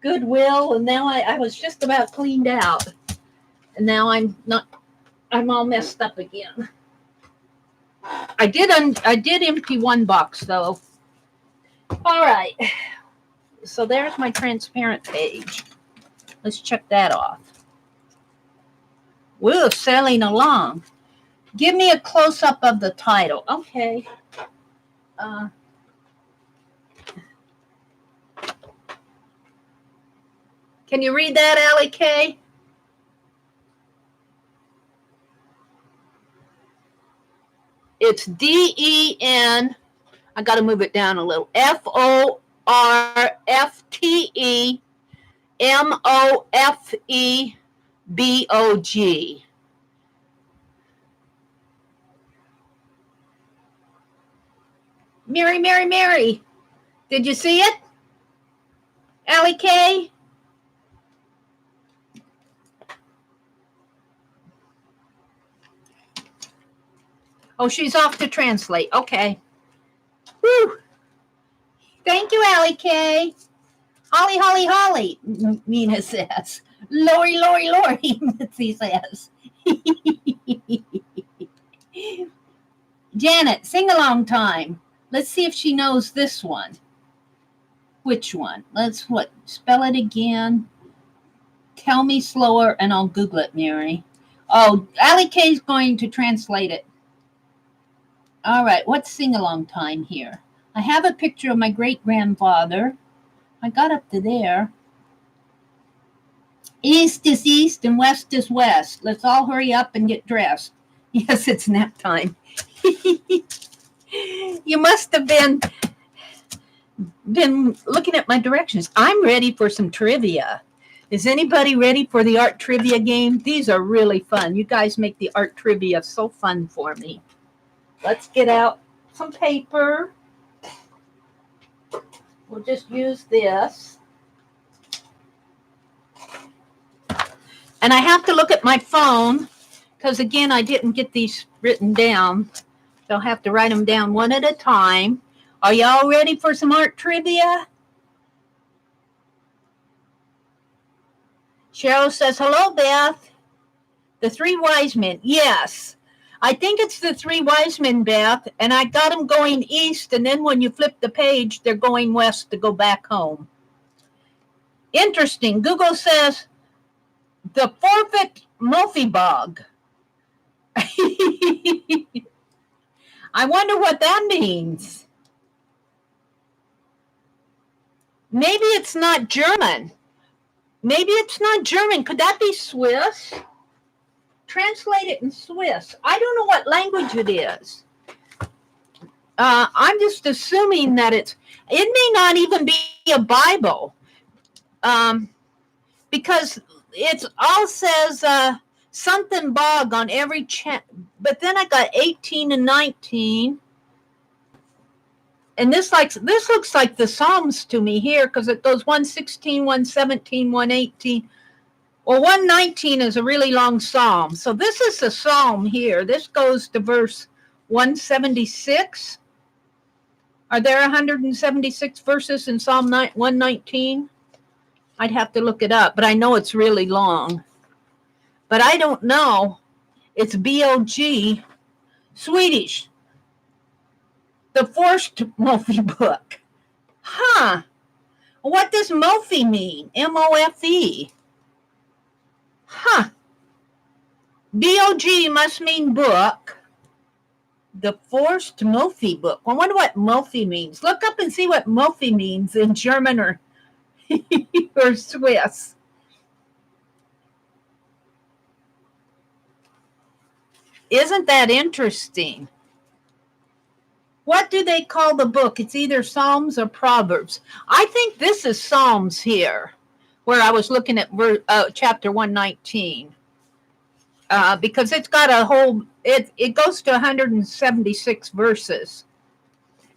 Goodwill, and now I was just about cleaned out. And now I'm all messed up again. I did empty one box, though. All right. So there's my transparent page. Let's check that off. We're sailing along. Give me a close-up of the title. Okay. Can you read that, Allie K? It's D-E-N. I got to move it down a little. F-O-R-F-T-E-M-O-F-E-B-O-G. Mary. Did you see it? Allie K? Oh, she's off to translate. Okay. Whew. Thank you, Allie K. Holly, Mina says. Lori, Mitzi says. Janet, sing along time. Let's see if she knows this one. Which one? Spell it again. Tell me slower and I'll Google it, Mary. Oh, Allie K's going to translate it. All right, what's sing along time here? I have a picture of my great-grandfather. I got up to there. East is east and west is west. Let's all hurry up and get dressed. Yes, it's nap time. You must have been looking at my directions. I'm ready for some trivia. Is anybody ready for the art trivia game? These are really fun. You guys make the art trivia so fun for me. Let's get out some paper. We'll just use this. And I have to look at my phone because, again, I didn't get these written down. So I'll have to write them down one at a time. Are y'all ready for some art trivia? Cheryl says, hello, Beth. The Three Wise Men. Yes. I think it's the Three Wise Men, Beth, and I got them going east, and then when you flip the page, they're going west to go back home. Interesting. Google says, the forfeit Mofi Bog. I wonder what that means. Maybe it's not German. Could that be Swiss? Translate it in Swiss. I don't know what language it is. I'm just assuming that it may not even be a Bible, because it all says something bog on every but then I got 18 and 19. And this looks like the Psalms to me here, because it goes 116, 117, 118. Well, 119 is a really long psalm. So this is a psalm here. This goes to verse 176. Are there 176 verses in Psalm 119? I'd have to look it up, but I know it's really long. But I don't know. It's B-O-G, Swedish. The Forced Mofi book. Huh. What does Mofi mean? M-O-F-E. Huh. B-O-G must mean book. The Forced Mofi book. I wonder what Mofi means. Look up and see what Mofi means in German or Swiss. Isn't that interesting? What do they call the book? It's either Psalms or Proverbs. I think this is Psalms here, where I was looking at chapter 119, because it's got a whole, it goes to 176 verses.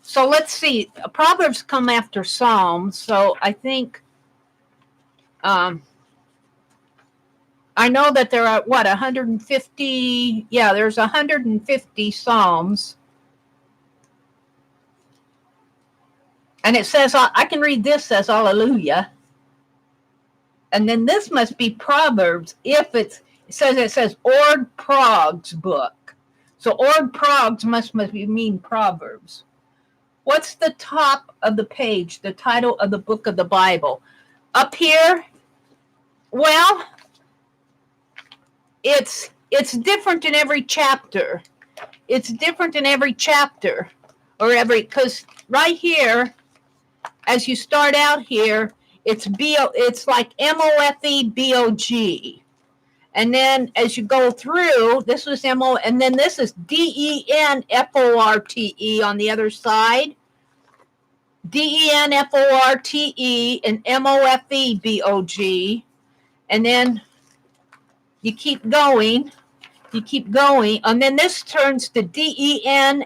So let's see. Proverbs come after Psalms, so I think, I know that there are, 150? Yeah, there's 150 Psalms. And it says, I can read this, says hallelujah. And then this must be Proverbs if it says Ord Prog's book. So Ord Prog's must mean Proverbs. What's the top of the page, the title of the book of the Bible? Up here, well, it's different in every chapter. or every, because right here, as you start out here, it's like MOFEBOG. And then as you go through, this was MO, and then this is DENFORTE on the other side. DENFORTE and MOFEBOG. And then you keep going, and then this turns to DENANBEN.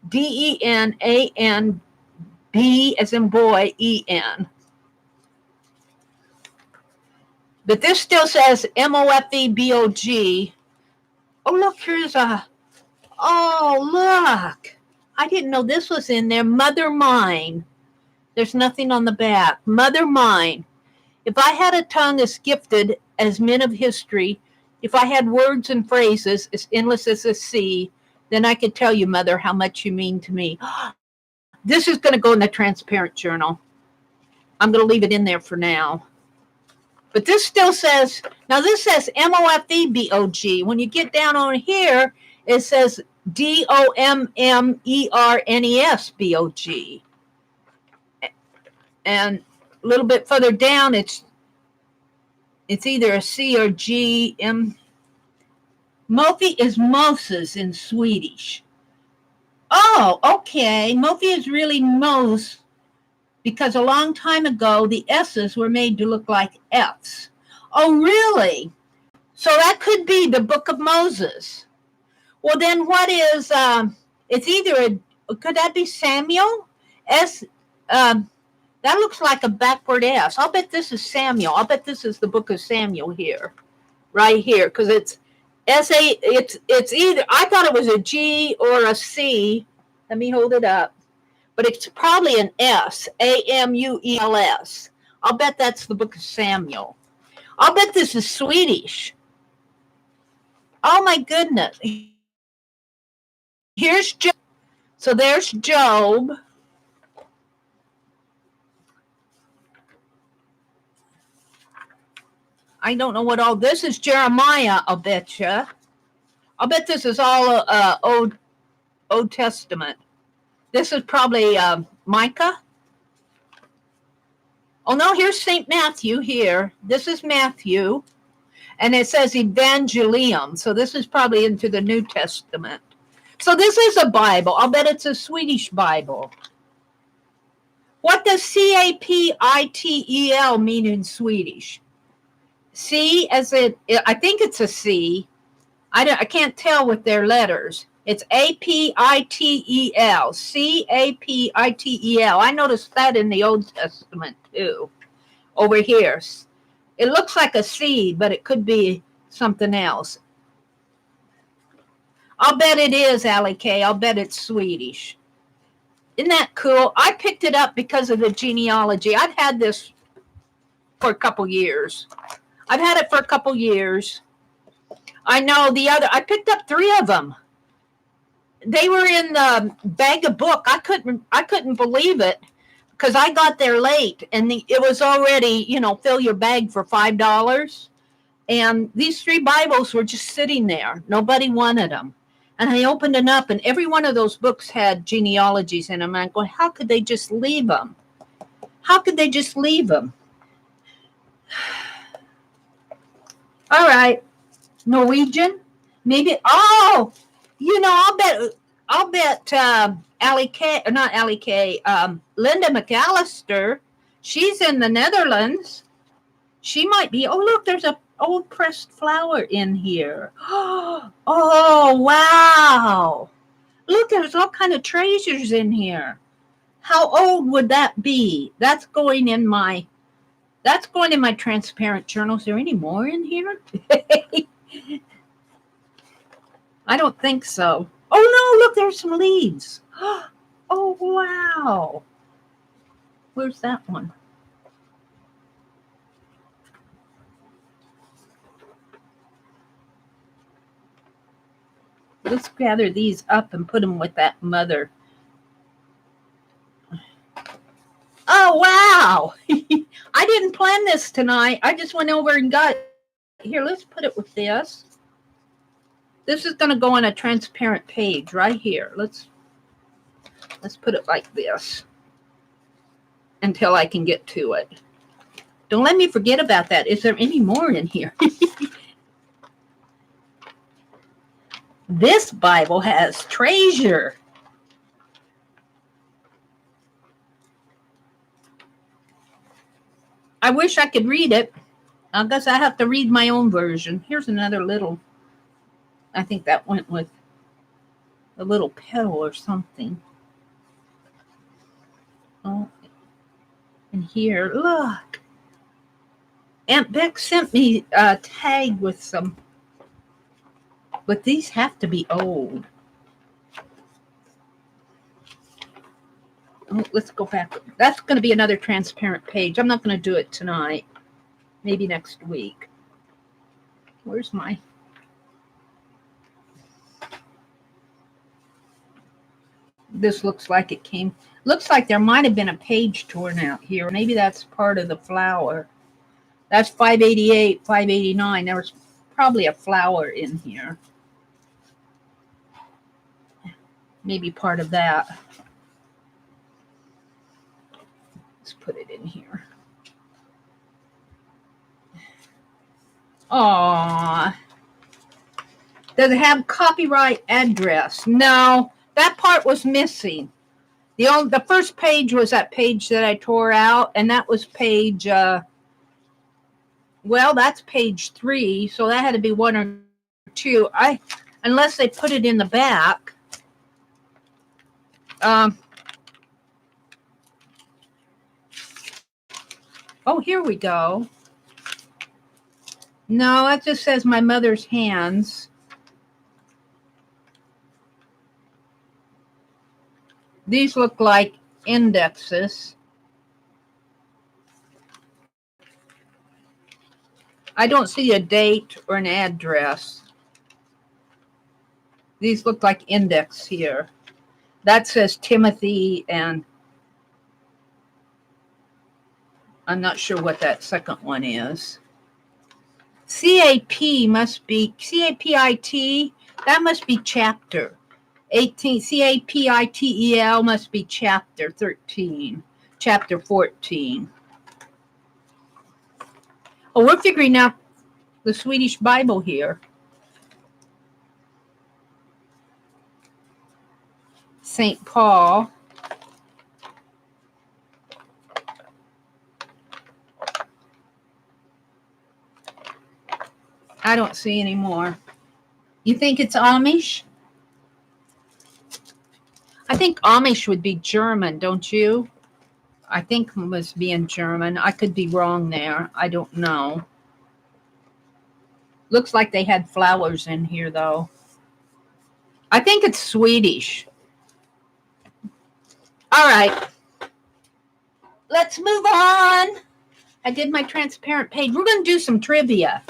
DENANB as in boy, EN. But this still says MOFEBOG. Oh, look, here's look. I didn't know this was in there. Mother Mine. There's nothing on the back. Mother Mine. If I had a tongue as gifted as men of history, if I had words and phrases as endless as the sea, then I could tell you, Mother, how much you mean to me. This is going to go in the transparent journal. I'm going to leave it in there for now. But this still says, now this says MOFEBOG. When you get down on here, it says DOMMERNESBOG. And a little bit further down, it's either a C or G. Mofi is Moses in Swedish. Oh, okay. Mofi is really Mos, because a long time ago, the S's were made to look like F's. Oh, really? So that could be the Book of Moses. Well, then what is, it's either could that be Samuel? That looks like a backward S. I'll bet this is Samuel. I'll bet this is the Book of Samuel here, right here, because it's it's either, I thought it was a G or a C. Let me hold it up. But it's probably an S, AMUELS. I'll bet that's the Book of Samuel. I'll bet this is Swedish. Oh, my goodness. Here's Job. So there's Job. I don't know what all this is. Jeremiah, I'll bet you. I'll bet this is all Old Testament. This is probably Micah. Oh, no, here's St. Matthew here. This is Matthew. And it says Evangelium. So this is probably into the New Testament. So this is a Bible. I'll bet it's a Swedish Bible. What does CAPITEL mean in Swedish? C as in, I think it's a C. I can't tell with their letters. It's APITEL, CAPITEL. I noticed that in the Old Testament too, over here. It looks like a C, but it could be something else. I'll bet it is, Allie K. I'll bet it's Swedish. Isn't that cool? I picked it up because of the genealogy. I've had this for a couple years. I've had it for a couple years. I know I picked up 3 of them. They were in the bag of book. I couldn't believe it because I got there late and it was already, fill your bag for $5. And these 3 Bibles were just sitting there. Nobody wanted them. And I opened it up and every one of those books had genealogies in them. And I'm going, how could they just leave them? How could they just leave them? All right. Norwegian? Maybe. Oh, I'll bet Allie K, not Allie K, Linda McAllister. She's in the Netherlands. She might be. Oh, look, there's a old pressed flower in here. Oh, wow. Look, there's all kind of treasures in here. How old would that be? That's going in my transparent journal. Is there any more in here? I don't think so. Oh, no, look, there's some leaves. Oh, wow. Where's that one? Let's gather these up and put them with that mother. Oh, wow. I didn't plan this tonight. I just went over and got, here, let's put it with this. This is going to go on a transparent page right here. Let's put it like this until I can get to it. Don't let me forget about that. Is there any more in here? This Bible has treasure. I wish I could read it. I guess I have to read my own version. Here's another little, I think that went with a little petal or something. Oh, and here, look. Aunt Beck sent me a tag with some, but these have to be old. Oh, let's go back. That's going to be another transparent page. I'm not going to do it tonight. Maybe next week. Where's my... This looks like it came... Looks like there might have been a page torn out here. Maybe that's part of the flower. That's 588, 589. There was probably a flower in here. Maybe part of that. Let's put it in here. Aww. Does it have copyright address? No, that part was missing. The first page was that page that I tore out, and that was page, well, that's page 3, so that had to be 1 or 2. Unless they put it in the back. Oh, here we go. No, it just says my mother's hands. These look like indexes. I don't see a date or an address. These look like index here. That says Timothy, and I'm not sure what that second one is. CAP must be, CAPIT, that must be chapter. 18, CAPITEL must be chapter 13, chapter 14. Oh, we're figuring out the Swedish Bible here. St. Paul. I don't see any more. You think it's Amish? I think Amish would be German, don't you? I think it must be in German. I could be wrong there. I don't know. Looks like they had flowers in here, though. I think it's Swedish. All right. Let's move on. I did my transparent page. We're going to do some trivia.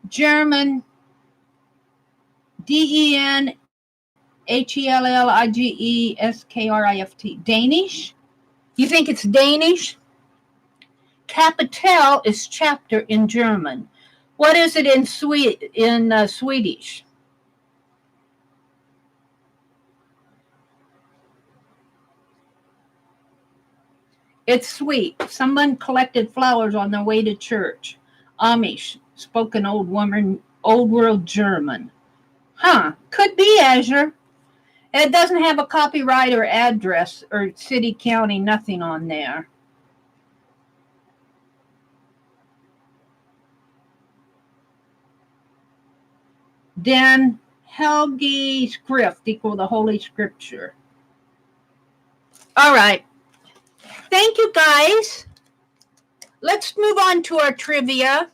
German, DENHELLIGESKRIFT. Danish? You think it's Danish? Kapitel is chapter in German. What is it in Swedish? It's sweet. Someone collected flowers on their way to church. Amish, spoken old world German. Huh, could be Azure. It doesn't have a copyright or address or city, county, nothing on there. Den Helgi Skrift equal the Holy Scripture. All right. Thank you, guys. Let's move on to our trivia.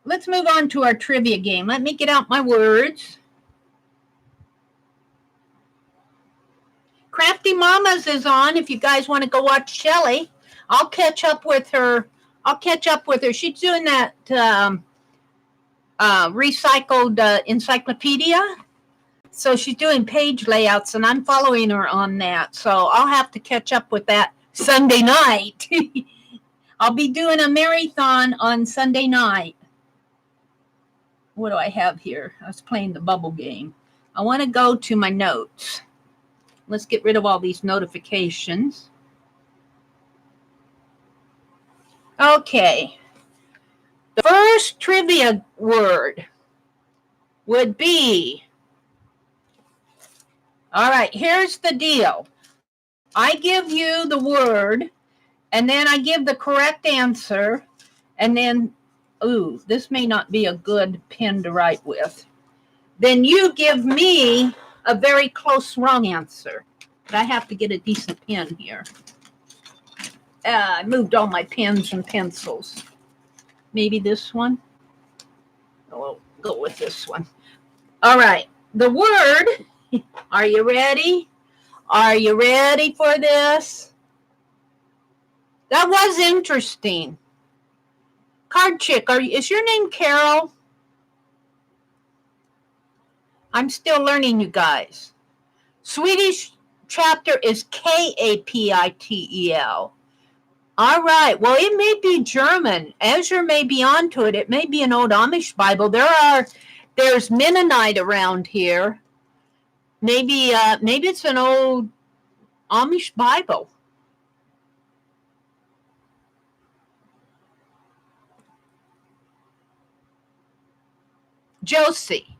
Let's move on to our trivia game. Let me get out my words. Crafty Mamas is on. If you guys want to go watch Shelly, I'll catch up with her. She's doing that recycled encyclopedia. So she's doing page layouts, and I'm following her on that. So I'll have to catch up with that Sunday night. I'll be doing a marathon on Sunday night. what do I have here? I was playing the bubble game. I want to go to my notes. Let's get rid of all these notifications. Okay. The first trivia word would be, all right, here's the deal. I give you the word, and then I give the correct answer, and then, ooh, this may not be a good pen to write with. Then you give me a very close wrong answer. But I have to get a decent pen here. I moved all my pens and pencils. Maybe this one? We'll go with this one. All right. The word, are you ready? Are you ready for this? That was interesting. Card Chick, is your name Carol? I'm still learning, you guys. Swedish chapter is Kapitel. All right. Well, it may be German. Azure may be onto it. It may be an old Amish Bible. There's Mennonite around here. Maybe it's an old Amish Bible. Josie.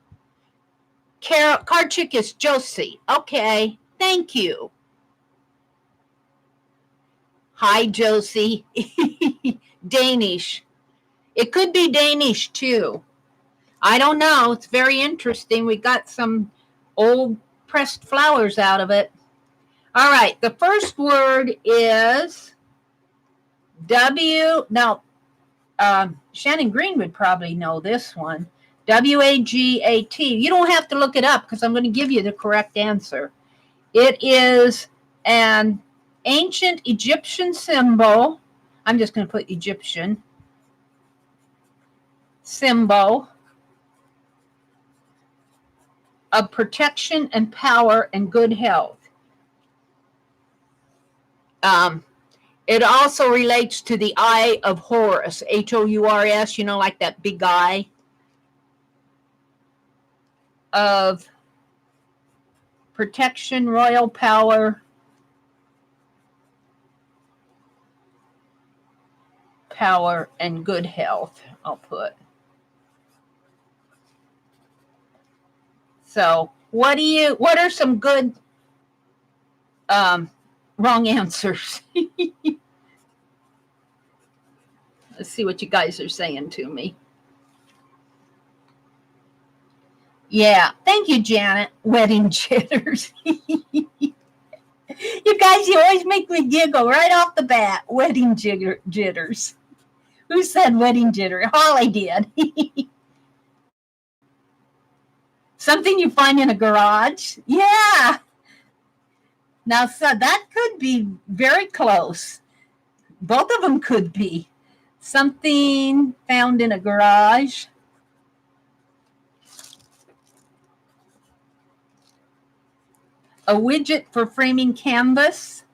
Karchik is Josie. Okay. Thank you. Hi, Josie. Danish. It could be Danish, too. I don't know. It's very interesting. We got some old pressed flowers out of it. All right. The first word is W. Now, Shannon Green would probably know this one. W-A-G-A-T. You don't have to look it up because I'm going to give you the correct answer. It is an ancient Egyptian symbol. I'm just going to put Egyptian symbol of protection and power and good health. It also relates to the Eye of Horus, H-O-U-R-S, like that big eye of protection, royal power, and good health, I'll put. So what are some good wrong answers? Let's see what you guys are saying to me. Yeah, thank you, Janet. Wedding jitters. You guys, you always make me giggle right off the bat. Wedding jitters. Who said wedding jitter? Holly did. Something you find in a garage? Yeah. Now, so that could be very close. Both of them could be. Something found in a garage. A widget for framing canvas.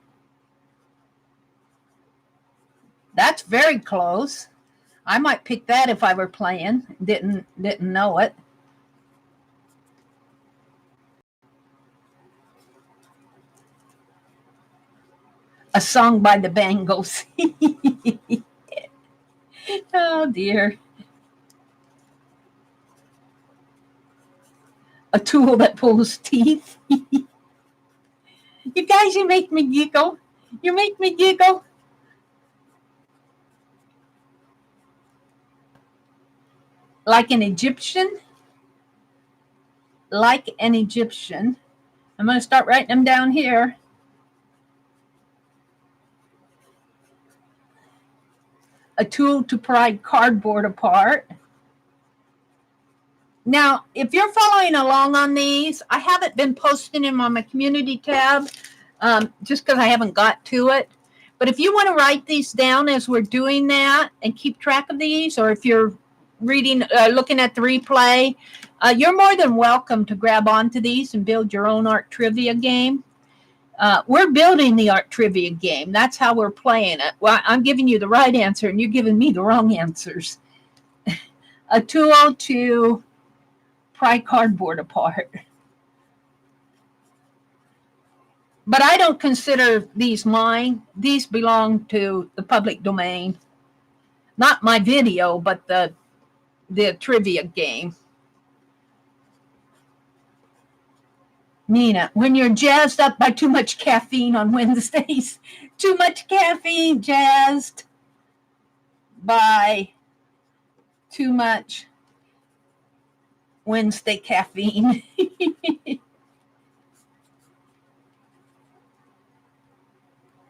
That's very close. I might pick that if I were playing. Didn't know it. A song by the Bangles. Oh, dear. A tool that pulls teeth. You guys, you make me giggle. You make me giggle. Like an Egyptian. Like an Egyptian. I'm going to start writing them down here. A tool to pry cardboard apart. Now, if you're following along on these, I haven't been posting them on my community tab just because I haven't got to it. But if you want to write these down as we're doing that and keep track of these, or if you're reading, looking at the replay, you're more than welcome to grab onto these and build your own art trivia game. We're building the art trivia game. That's how we're playing it. Well, I'm giving you the right answer and you're giving me the wrong answers. A tool to pry cardboard apart. But I don't consider these mine. These belong to the public domain. Not my video, but the trivia game. Nina, when you're jazzed up by too much caffeine on Wednesdays, too much caffeine, jazzed by too much Wednesday caffeine.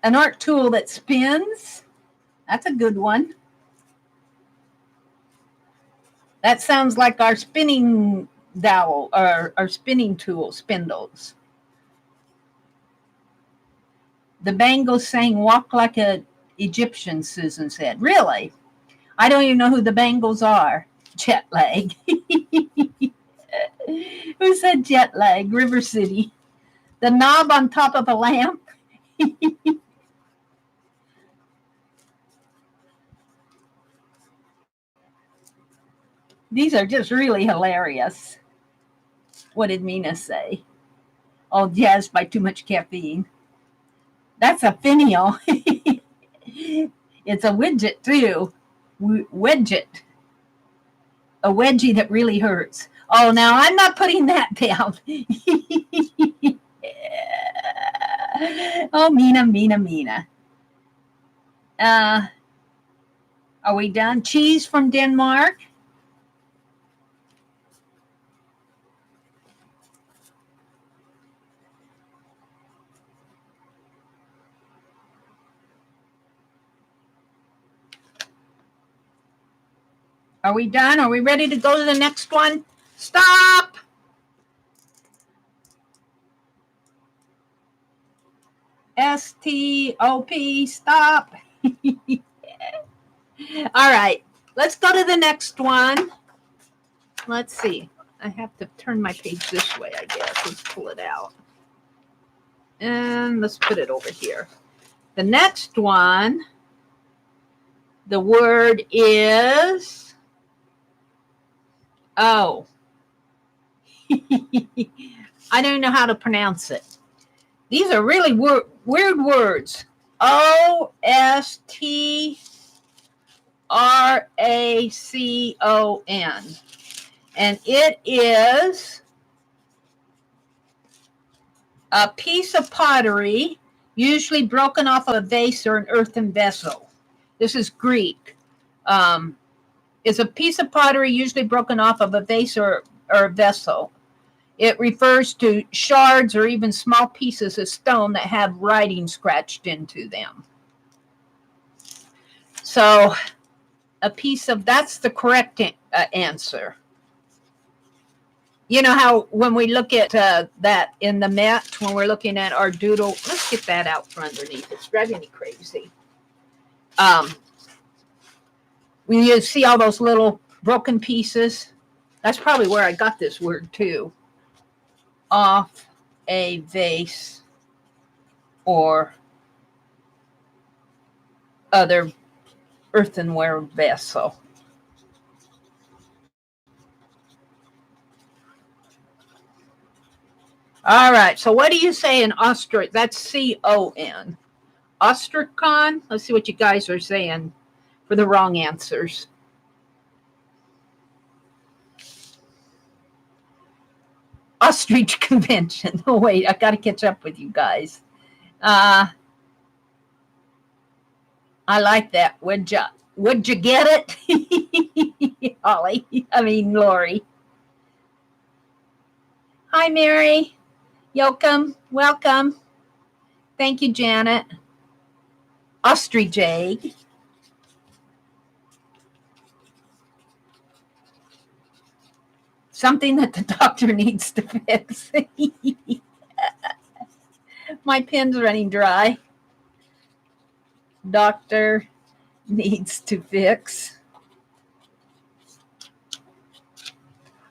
An art tool that spins. That's a good one. That sounds like our spinning dowel, or our spinning tool, spindles. The Bangles sang "Walk Like an Egyptian," Susan said. Really? I don't even know who the Bangles are. Jet lag. Who said jet lag? River City. The knob on top of a lamp. These are just really hilarious. What did Mina say? Oh, jazzed by too much caffeine. That's a finial. It's a widget too. Wedget. A wedgie that really hurts. Oh, now I'm not putting that down. Oh, Mina. Are we done? Cheese from Denmark. Are we done? Are we ready to go to the next one? Stop! S-T-O-P, stop. All right, let's go to the next one. Let's see. I have to turn my page this way, I guess. Let's pull it out. And let's put it over here. The next one, the word is... Oh, I don't know how to pronounce it. These are really weird words. O-S-T-R-A-C-O-N. And it is a piece of pottery, usually broken off of a vase or an earthen vessel. This is Greek. Is a piece of pottery usually broken off of a vase or a vessel. It refers to shards or even small pieces of stone that have writing scratched into them. So a piece of, that's the correct answer. You know how when we look at that in the Met, when we're looking at our doodle, let's get that out from underneath. It's driving me crazy. When you see all those little broken pieces, that's probably where I got this word too. Off a vase or other earthenware vessel. All right, so what do you say in ostrich? That's C-O-N. Ostricon? Let's see what you guys are saying for the wrong answers. Ostrich convention. Oh, wait, I got to catch up with you guys. I like that. Would you get it? Holly, Lori. Hi, Mary. Welcome. Thank you, Janet. Ostrich egg. Something that the doctor needs to fix. My pen's running dry. Doctor needs to fix.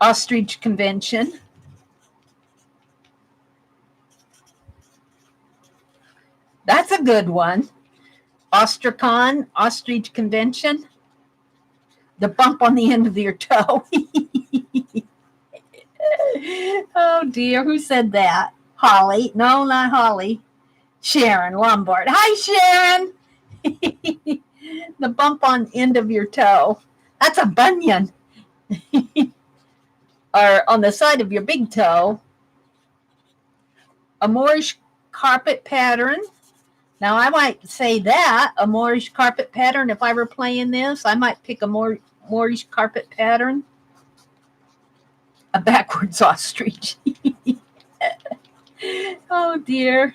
Ostrich convention. That's a good one. Ostricon, ostrich convention. The bump on the end of your toe. Oh dear, who said that? Holly? No, not Holly. Sharon Lombard. Hi, Sharon. The bump on end of your toe. That's a bunion. Or on the side of your big toe. A Moorish carpet pattern. Now, I might say that, a Moorish carpet pattern. If I were playing this, I might pick a Moorish carpet pattern. A backwards ostrich. Oh, dear.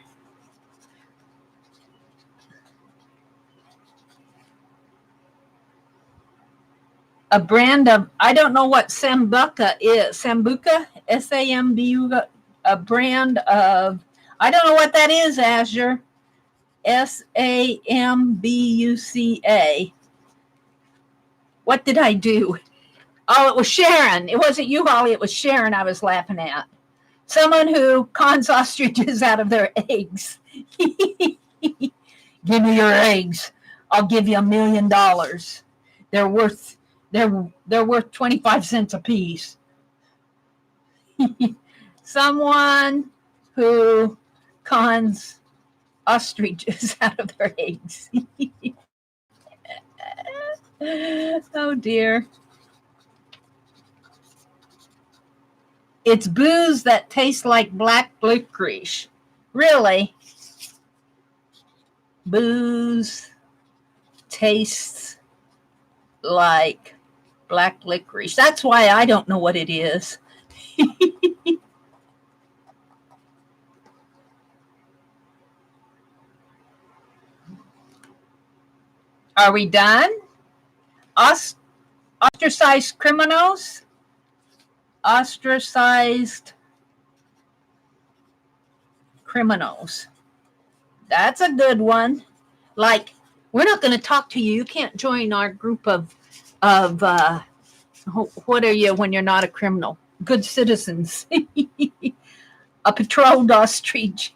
A brand of, I don't know what Sambuca is. Sambuca? S-A-M-B-U-C-A. A brand of, I don't know what that is, Azure. S-A-M-B-U-C-A. What did I do? Oh, it was Sharon. It wasn't you, Holly. It was Sharon I was laughing at. Someone who cons ostriches out of their eggs. Give me your eggs. I'll give you $1 million. They're worth 25 cents a piece. Someone who cons ostriches out of their eggs. Oh dear. It's booze that tastes like black licorice. Really? Booze tastes like black licorice. That's why I don't know what it is. Are we done? Ostracized criminals? Ostracized criminals. That's a good one. Like, we're not going to talk to you. You can't join our group of what are you when you're not a criminal? Good citizens. A patrolled ostrich.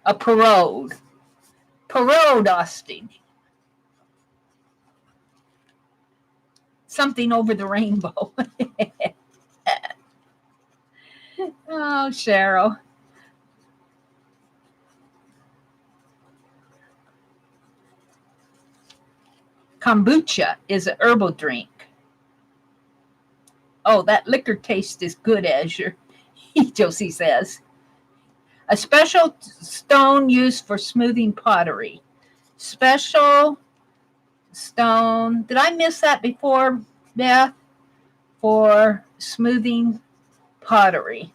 A paroled ostrich. Something over the rainbow. Oh, Cheryl. Kombucha is an herbal drink. Oh, that liquor taste is good, Azure. Josie says. A special stone used for smoothing pottery. Special stone. Did I miss that before, Beth? For smoothing pottery.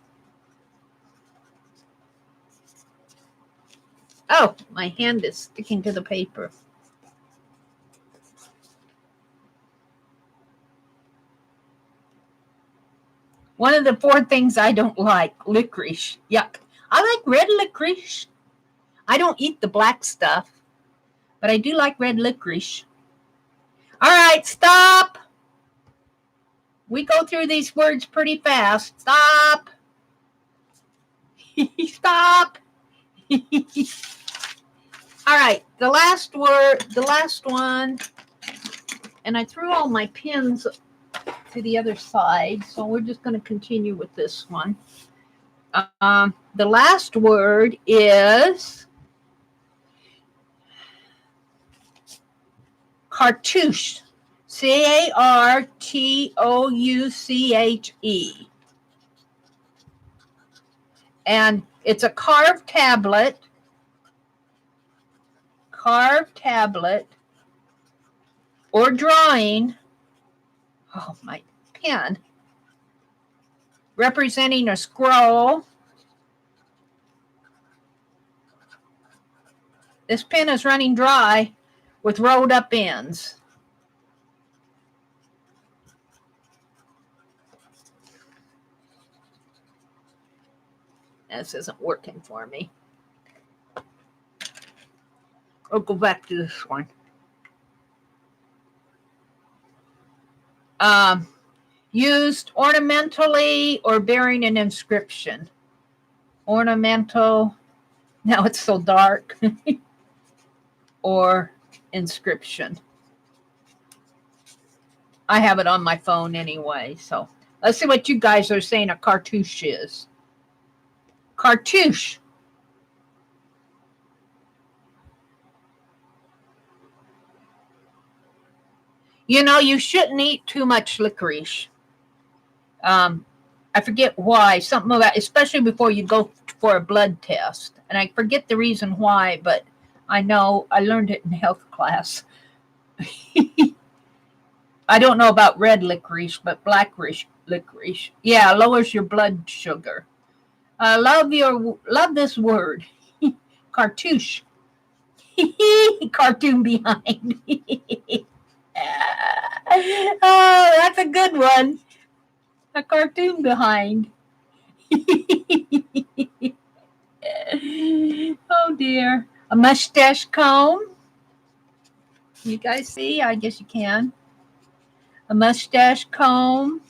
Oh, my hand is sticking to the paper. One of the 4 things I don't like, licorice. Yuck. I like red licorice. I don't eat the black stuff, but I do like red licorice. All right, stop. We go through these words pretty fast. Stop. Stop. All right, the last one, and I threw all my pins to the other side, so we're just going to continue with this one. The last word is cartouche. C-A-R-T-O-U-C-H-E. And it's a carved tablet or drawing. Oh, my pen. Representing a scroll. This pen is running dry with rolled up ends. This isn't working for me. I'll go back to this one. Used ornamentally or bearing an inscription. Ornamental. Now it's so dark. Or inscription. I have it on my phone anyway. So let's see what you guys are saying a cartouche is. Cartouche. You know, you shouldn't eat too much licorice. I forget why. Something about, especially before you go for a blood test. And I forget the reason why, but I know I learned it in health class. I don't know about red licorice, but black licorice. Yeah, lowers your blood sugar. Love this word. Cartouche. Cartoon behind. Oh, that's a good one. A cartoon behind. Oh dear. A mustache comb. You guys see? I guess you can. A mustache comb.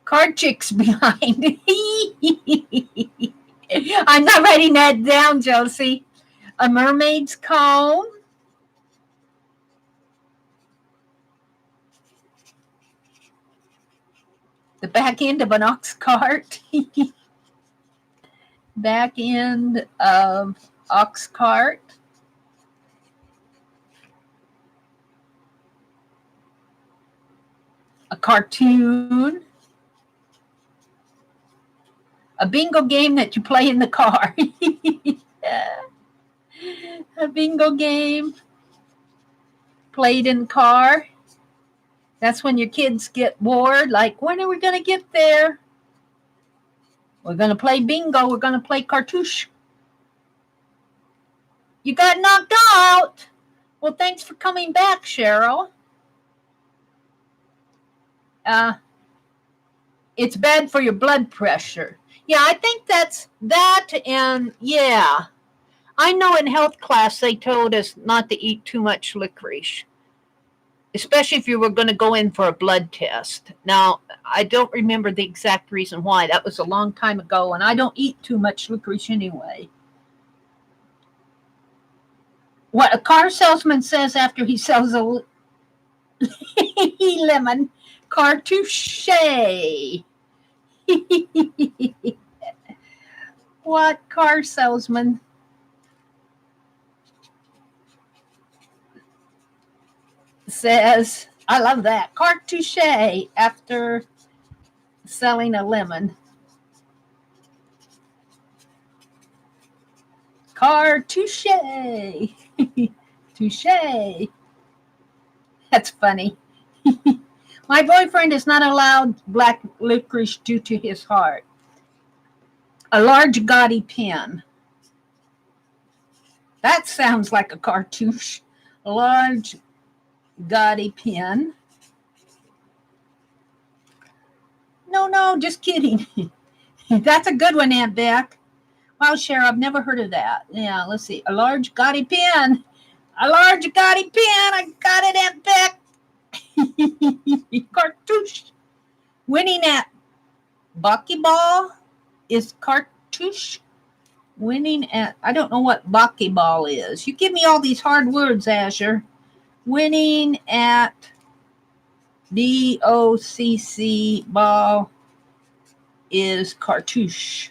Card chicks behind. I'm not writing that down, Josie. A mermaid's comb. The back end of an ox cart. Back end of ox cart. A cartoon. A bingo game that you play in the car. A bingo game played in the car. That's when your kids get bored. Like, when are we going to get there? We're going to play bingo. We're going to play cartouche. You got knocked out. Well, thanks for coming back, Cheryl. It's bad for your blood pressure. Yeah, I think that's that. And yeah, I know in health class they told us not to eat too much licorice, especially if you were going to go in for a blood test. Now, I don't remember the exact reason why. That was a long time ago, and I don't eat too much licorice anyway. What a car salesman says after he sells a lemon, cartouche. What car salesman says, I love that, cartouche after selling a lemon. Cartouche. Touche. That's funny. My boyfriend is not allowed black licorice due to his heart. A large gaudy pen. That sounds like a cartouche. A large gaudy pen. No, just kidding. That's a good one, Aunt Beck. Wow, Cheryl, I've never heard of that. Yeah, let's see. A large gaudy pen. A large gaudy pen. I got it, Aunt Beck. Cartouche. Winning at buckyball is cartouche. Winning at, I don't know what buckyball is. You give me all these hard words, Azure. Winning at DOCC ball is cartouche.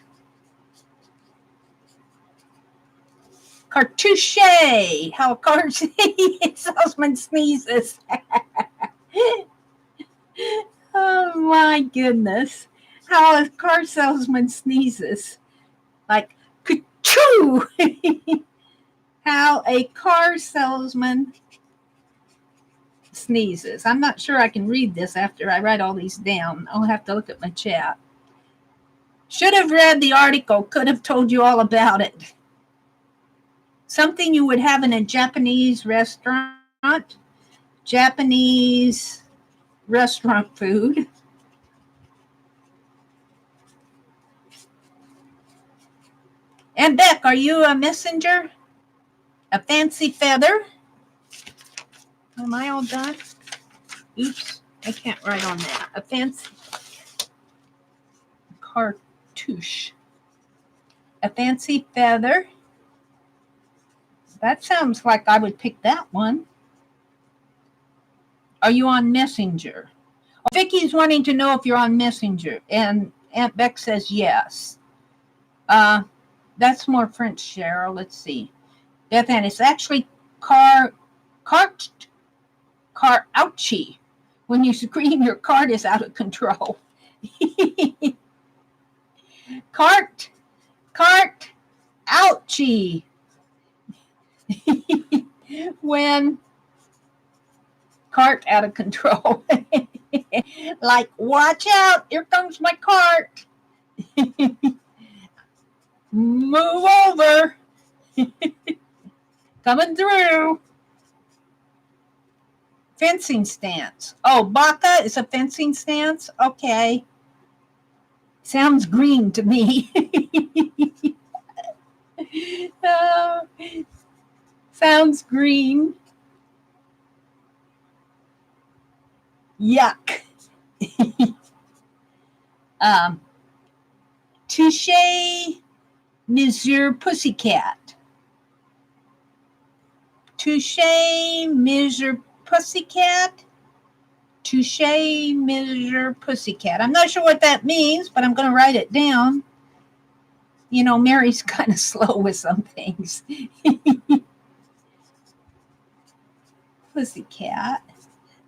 Cartouche. How a car salesman sneezes. Oh my goodness. How a car salesman sneezes. Like, ka-choo! How a car salesman sneezes. I'm not sure I can read this after I write all these down. I'll have to look at my chat. Should have read the article. Could have told you all about it. Something you would have in a Japanese restaurant. Japanese restaurant food. And Beck, are you a messenger? A fancy feather? Am I all done? Oops, I can't write on that. A fancy cartouche. A fancy feather. That sounds like I would pick that one. Are you on Messenger? Oh, Vicky's wanting to know if you're on Messenger, and Aunt Beck says yes. That's more French, Cheryl. Let's see. Beth Ann, it's actually ouchie. When you scream, your cart is out of control. cart, ouchie. When cart out of control. Like, watch out, here comes my cart. Move over. Coming through. Fencing stance. Oh, baka is a fencing stance? Okay. Sounds green to me. Sounds green. Yuck. Touche, Monsieur Pussycat. Touche, Monsieur Pussycat. Touche, Monsieur Pussycat. I'm not sure what that means, but I'm going to write it down. You know, Mary's kind of slow with some things. Pussycat.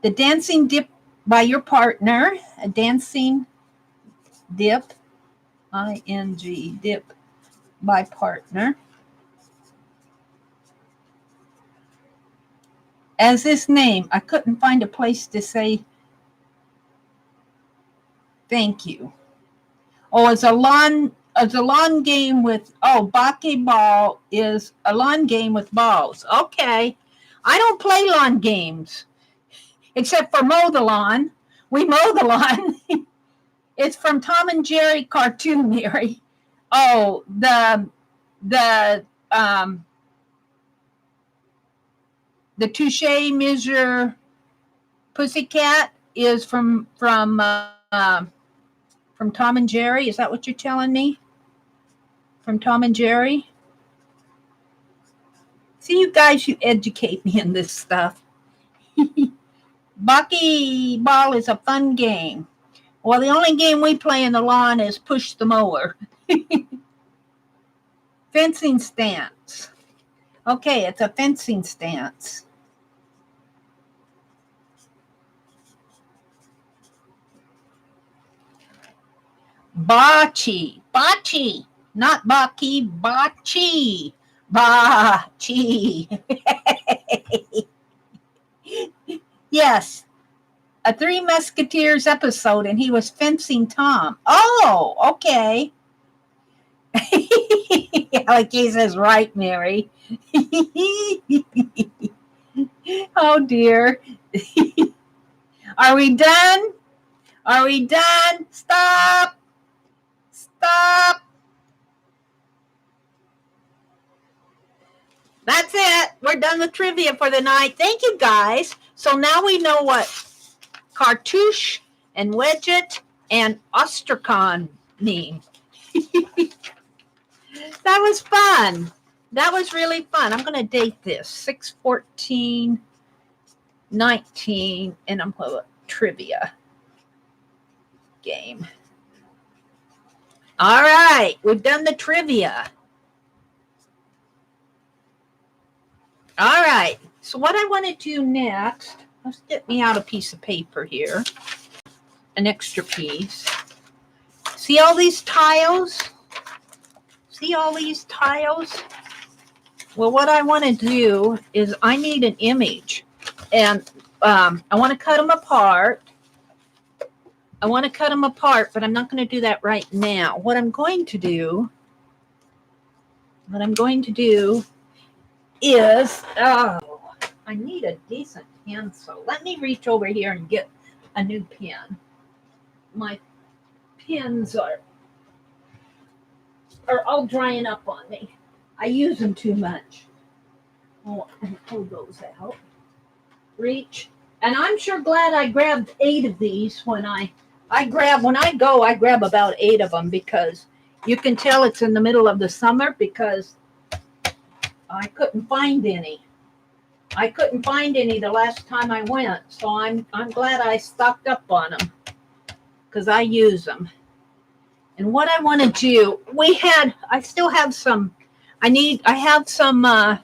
The dancing dip by your partner. A dancing dip. I-N-G, dip by partner. As this name, I couldn't find a place to say thank you. Oh, it's a lawn game with, bake ball is a lawn game with balls. Okay. I don't play lawn games, except for mow the lawn. We mow the lawn. It's from Tom and Jerry cartoon, Mary. Oh, the Touche Monsieur Pussycat is from Tom and Jerry. Is that what you're telling me? From Tom and Jerry? See, you guys, you educate me in this stuff. Bucky ball is a fun game. Well, the only game we play in the lawn is push the mower. Fencing stance. Okay, it's a fencing stance. Bocce, not baki, bocce, bocce. Yes, a Three Musketeers episode, and he was fencing Tom. Oh, okay. Like he says, right, Mary. Oh, dear. Are we done? Are we done? Stop. That's it. We're done with trivia for the night. Thank you, guys. So now we know what cartouche and wedget and ostrakhan mean. That was fun. That was really fun. I'm going to date this 6/14/19, and I'm going to trivia game. All right, we've done the trivia. All right, so what I want to do next, let's get me out a piece of paper here, an extra piece. See all these tiles? See all these tiles? Well, what I want to do is I need an image, and I want to cut them apart. But I'm not going to do that right now. What I'm going to do is, I need a decent pencil. Let me reach over here and get a new pen. My pens are all drying up on me. I use them too much. Oh, and pull those out. Reach. And I'm sure glad I grabbed 8 of these when I grab about 8 of them, because you can tell it's in the middle of the summer because I couldn't find any. I couldn't find any the last time I went, so I'm glad I stocked up on them because I use them. And what I want to do, I still have some. I have some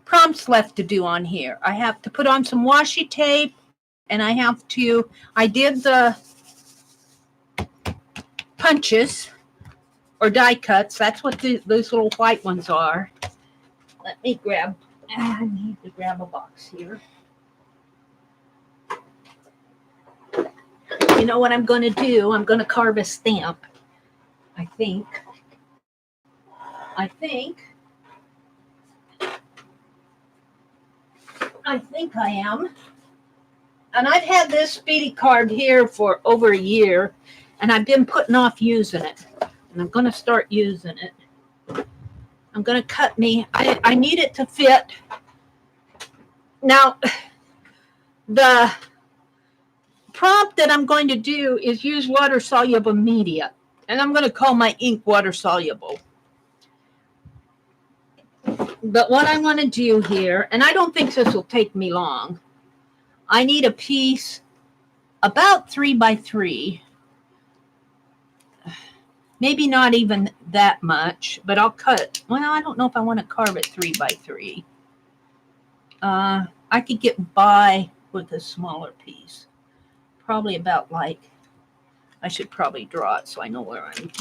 prompts left to do on here. I have to put on some washi tape, and I did the punches or die cuts. That's what those little white ones are. Let me I need to grab a box here. You know what I'm going to do? I'm going to carve a stamp. I think I am. And I've had this speedy card here for over a year, and I've been putting off using it. And I'm going to start using it. I'm going to cut I need it to fit. Now, the prompt that I'm going to do is use water-soluble media. And I'm going to call my ink water-soluble. But what I want to do here, and I don't think this will take me long, I need a piece about 3 by 3. Maybe not even that much, but I'll cut. Well, I don't know if I want to carve it 3 by 3. I could get by with a smaller piece. Probably about I should probably draw it so I know where I'm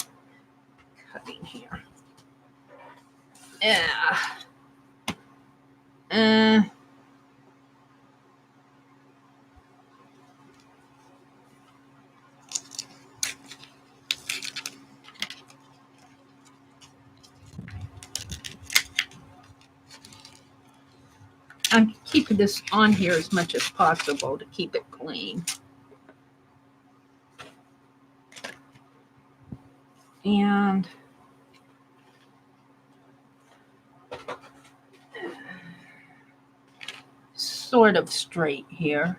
cutting here. Yeah. I'm keeping this on here as much as possible to keep it clean. And sort of straight here.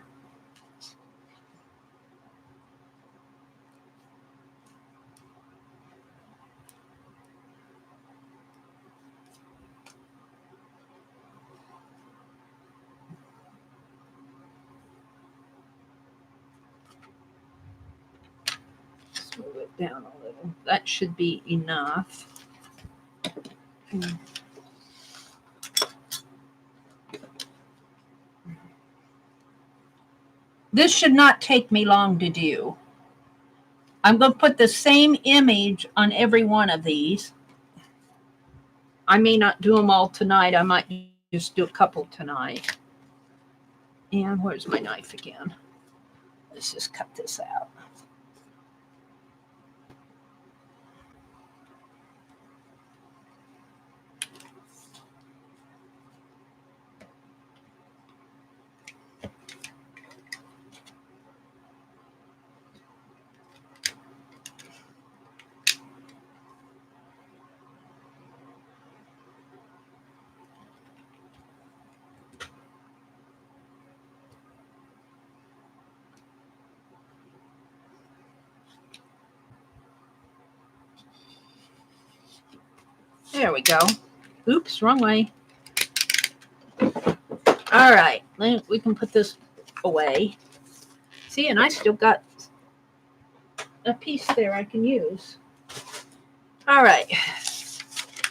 Move it down a little. That should be enough. This should not take me long to do. I'm going to put the same image on every one of these. I may not do them all tonight. I might just do a couple tonight. And where's my knife again? Let's just cut this out. There we go. Oops, wrong way. All right, we can put this away. See, and I still got a piece there I can use. All right,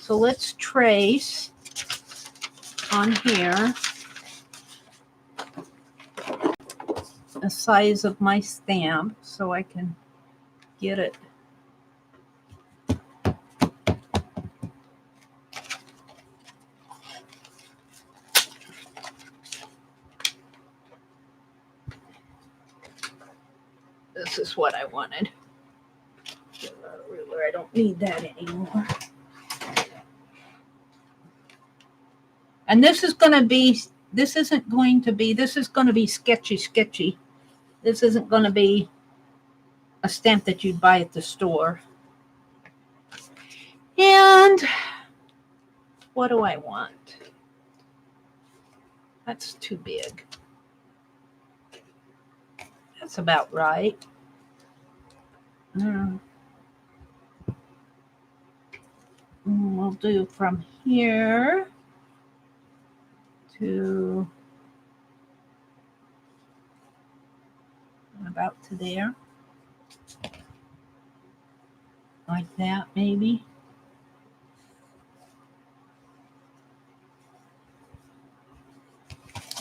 so let's trace on here the size of my stamp so I can get it. This is what I wanted. Ruler, I don't need that anymore. And this is going to be, this is going to be sketchy. This isn't going to be a stamp that you'd buy at the store. And what do I want? That's too big. That's about right. we'll do from here to about to there. Like that, maybe.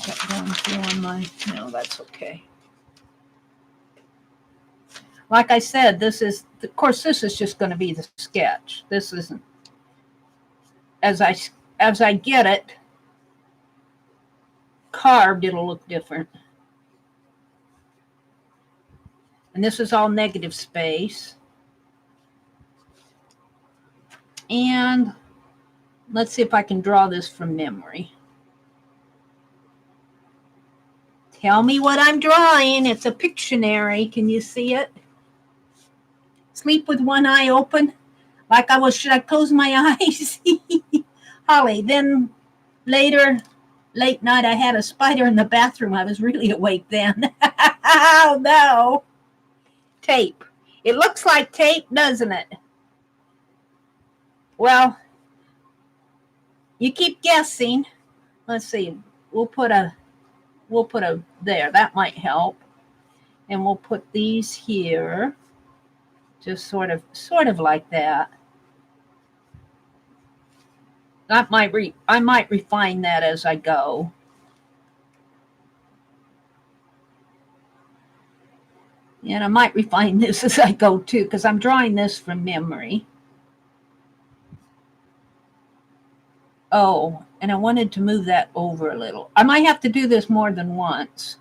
Get down through on my, no, that's okay. Like I said, this is, of course, this is just going to be the sketch. This isn't, as I get it carved, it'll look different. And this is all negative space. And let's see if I can draw this from memory. Tell me what I'm drawing. It's a Pictionary. Can you see it? Sleep with one eye open. Like I was, should I close my eyes? Holly, then later, late night, I had a spider in the bathroom. I was really awake then. Oh, no. Tape. It looks like tape, doesn't it? Well, you keep guessing. Let's see. We'll put a there. That might help. And we'll put these here. Just sort of like that. I might refine that as I go. And I might refine this as I go too, because I'm drawing this from memory. Oh, and I wanted to move that over a little. I might have to do this more than once.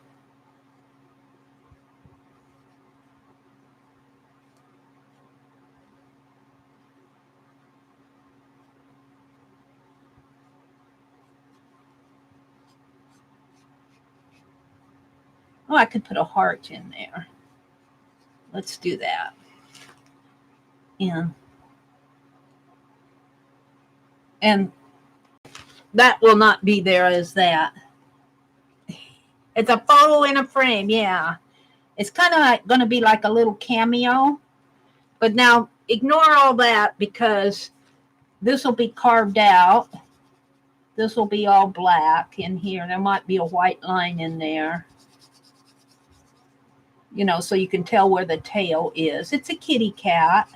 Oh, I could put a heart in there. Let's do that. And that will not be there as that. It's a photo in a frame, yeah. It's kind of like going to be like a little cameo. But now ignore all that because this will be carved out. This will be all black in here. There might be a white line in there. You know, so you can tell where the tail is. It's a kitty cat.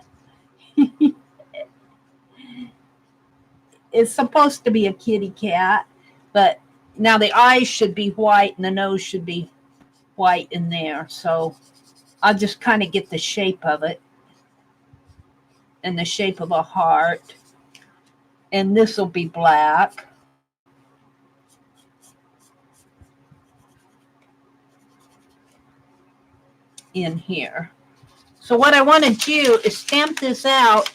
It's supposed to be a kitty cat, but now the eyes should be white and the nose should be white in there. So I'll just kind of get the shape of it and the shape of a heart. And this will be black. In here. So what I want to do is stamp this out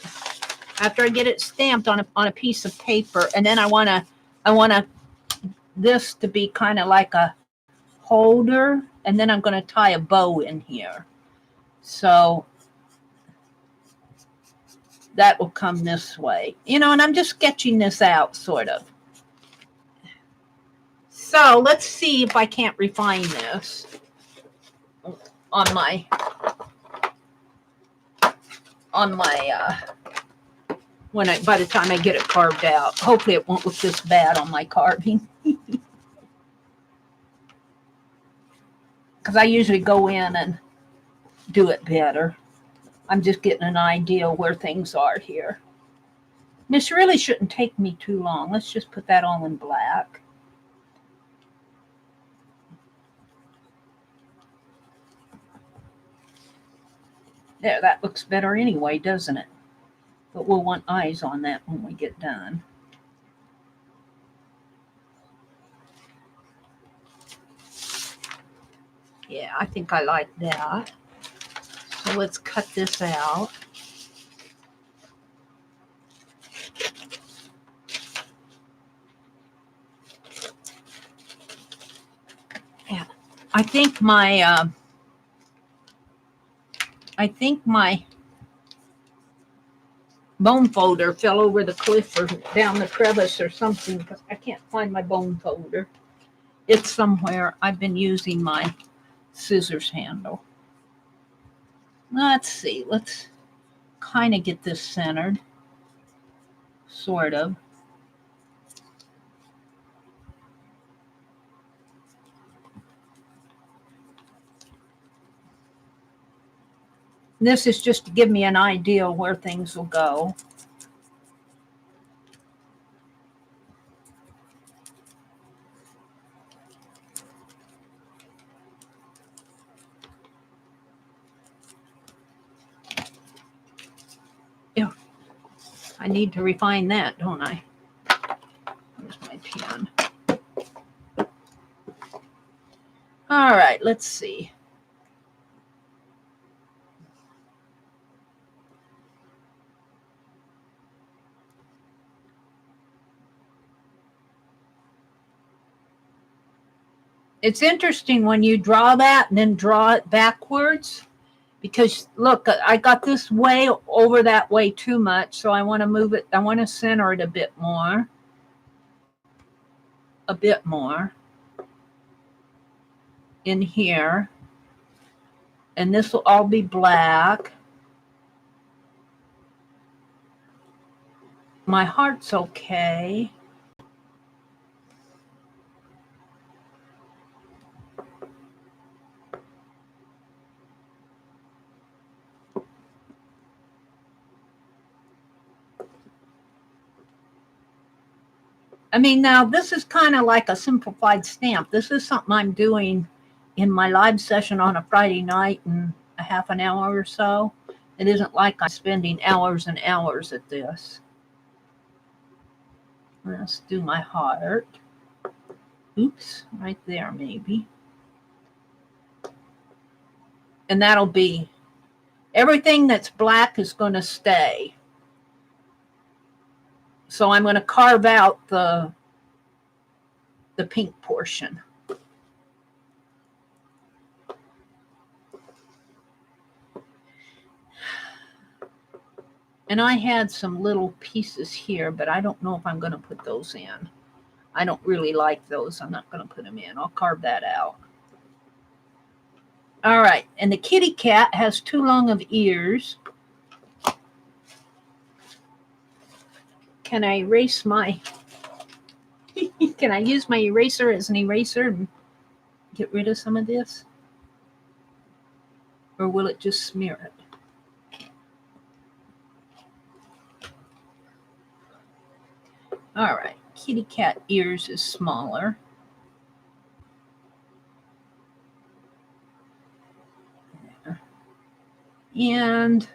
after I get it stamped on a piece of paper, and then I want this to be kind of like a holder, and then I'm going to tie a bow in here. So that will come this way, you know, and I'm just sketching this out sort of. So let's see if I can't refine this on my by the time I get it carved out. Hopefully it won't look this bad on my carving. Because I usually go in and do it better. I'm just getting an idea where things are here. This really shouldn't take me too long. Let's just put that all in black. There, that looks better anyway, doesn't it? But we'll want eyes on that when we get done. Yeah, I think I like that. So let's cut this out. Yeah, I think my bone folder fell over the cliff or down the crevice or something because I can't find my bone folder. It's somewhere. I've been using my scissors handle. Let's see. Let's kind of get this centered. sort of. This is just to give me an idea where things will go. Yeah, I need to refine that, don't I? Where's my pen? All right, let's see. It's interesting when you draw that and then draw it backwards, because look, I got this way over that way too much, so I want to move it. I want to center it a bit more. In here, and this will all be black. My heart's okay. I mean, now this is kind of like a simplified stamp. This is something I'm doing in my live session on a Friday night in a half an hour or so. It isn't like I'm spending hours and hours at this. Let's do my heart. Oops, right there maybe. And that'll be, everything that's black is going to stay. So I'm going to carve out the pink portion. And I had some little pieces here, but I don't know if I'm going to put those in. I don't really like those. I'm not going to put them in. I'll carve that out. All right. And the kitty cat has too long of ears. Can I erase my... Can I use my eraser as an eraser and get rid of some of this? Or will it just smear it? All right, kitty cat ears is smaller. There. And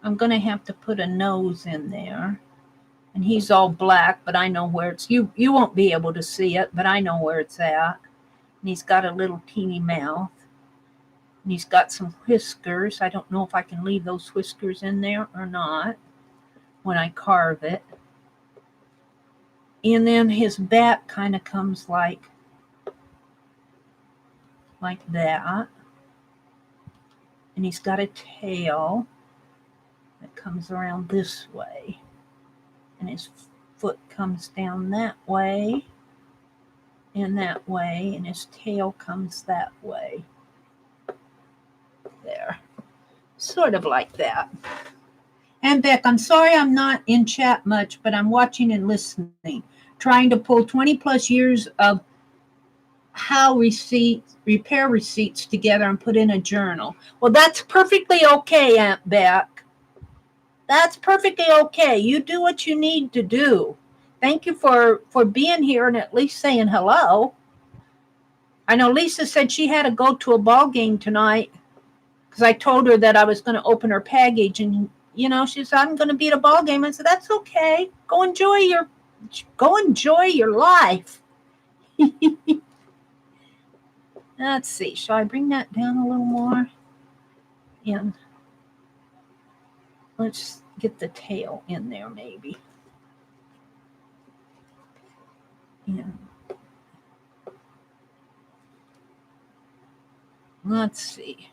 I'm going to have to put a nose in there. And he's all black, but I know where it's... You won't be able to see it, but I know where it's at. And he's got a little teeny mouth. And he's got some whiskers. I don't know if I can leave those whiskers in there or not when I carve it. And then his back kind of comes like that. And he's got a tail that comes around this way. And his foot comes down that way and that way. And his tail comes that way. There. Sort of like that. And Beck, I'm sorry I'm not in chat much, but I'm watching and listening. Trying to pull 20 plus years of repair receipts together and put in a journal. Well, that's perfectly okay, Aunt Beck. That's perfectly okay. You do what you need to do. Thank you for being here and at least saying hello. I know Lisa said she had to go to a ball game tonight because I told her that I was going to open her package, and she said, I'm going to be at a ball game. I said, that's okay. Go enjoy your life. Let's see. Shall I bring that down a little more? And let's get the tail in there maybe. Yeah. Let's see.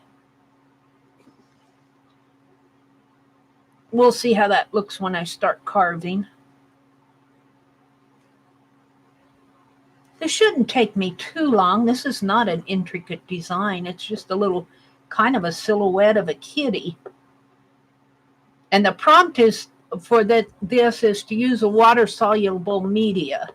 We'll see how that looks when I start carving. This shouldn't take me too long. This is not an intricate design. It's just a little kind of a silhouette of a kitty. And the prompt is for this is to use a water-soluble media.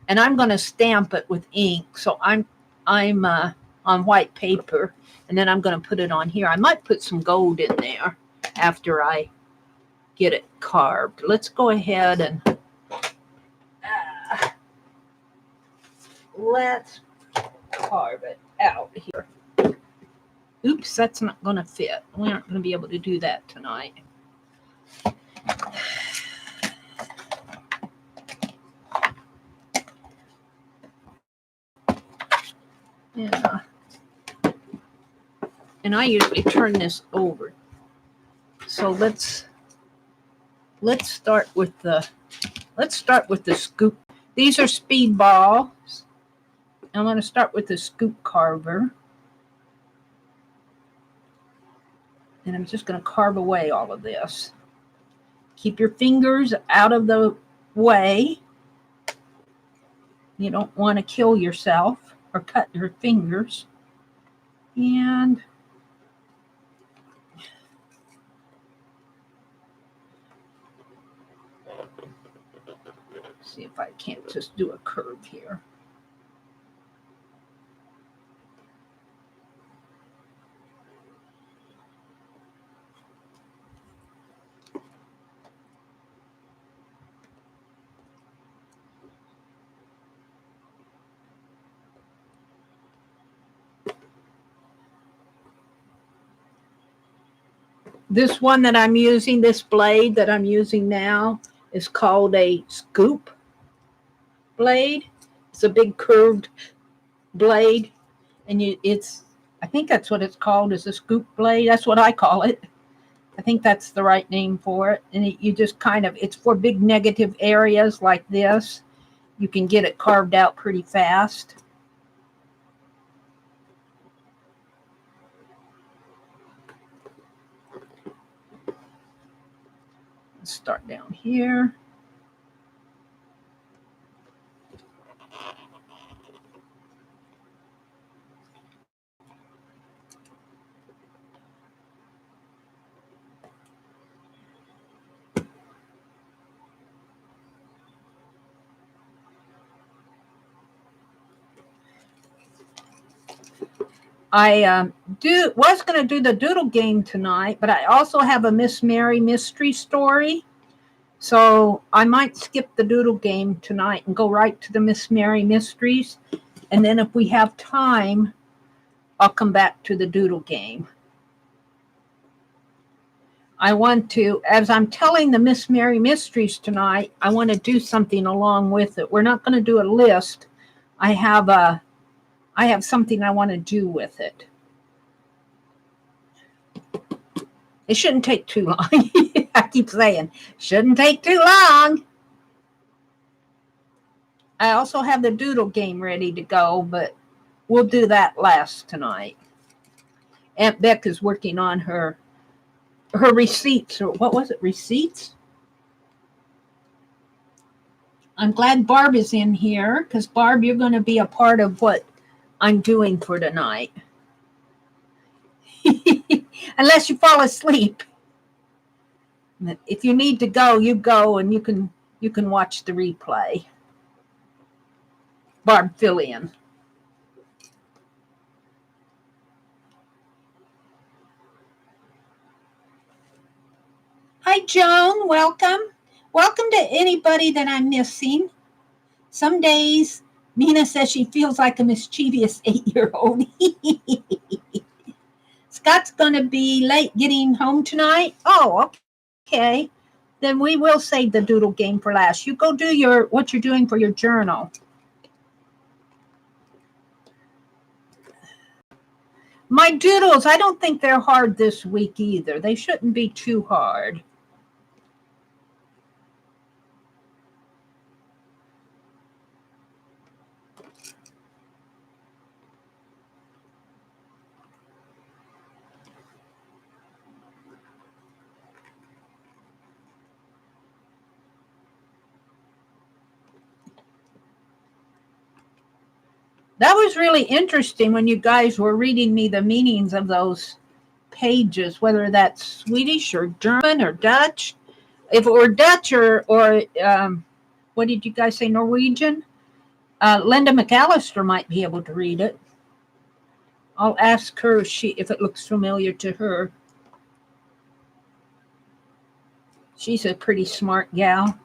And I'm going to stamp it with ink. So I'm on white paper, and then I'm going to put it on here. I might put some gold in there after I get it carved. Let's go ahead and let's carve it out here. Oops, that's not going to fit. We aren't going to be able to do that tonight. Yeah. And I usually turn this over. So let's start with the scoop. These are speed balls. I'm going to start with the scoop carver. And I'm just going to carve away all of this. Keep your fingers out of the way. You don't want to kill yourself or cut your fingers. And see if I can't just do a curve here. This one that I'm using, this blade that I'm using now, is called a scoop blade. It's a big curved blade, and I think that's what it's called, is a scoop blade. That's what I call it. I think that's the right name for it. And you just it's for big negative areas like this. You can get it carved out pretty fast. Let's start down here. I was going to do the doodle game tonight, but I also have a Miss Mary mystery story. So I might skip the doodle game tonight and go right to the Miss Mary mysteries. And then if we have time, I'll come back to the doodle game. I want to, as I'm telling the Miss Mary mysteries tonight, I want to do something along with it. We're not going to do a list. I have something I want to do with it. It shouldn't take too long. I keep saying, shouldn't take too long. I also have the doodle game ready to go, but we'll do that last tonight. Aunt Beck is working on her receipts, or what was it, receipts? I'm glad Barb is in here, because Barb, you're going to be a part of what I'm doing for tonight. Unless you fall asleep. If you need to go, you go, and you can watch the replay. Barb, fill in. Hi, Joan. Welcome. Welcome to anybody that I'm missing. Some days, Mina says she feels like a mischievous 8-year-old. Scott's going to be late getting home tonight. Oh, okay. Then we will save the doodle game for last. You go do what you're doing for your journal. My doodles, I don't think they're hard this week either. They shouldn't be too hard. That was really interesting when you guys were reading me the meanings of those pages, whether that's Swedish or German or Dutch. If it were Dutch or what did you guys say, Norwegian? Linda McAllister might be able to read it. I'll ask her if it looks familiar to her. She's a pretty smart gal.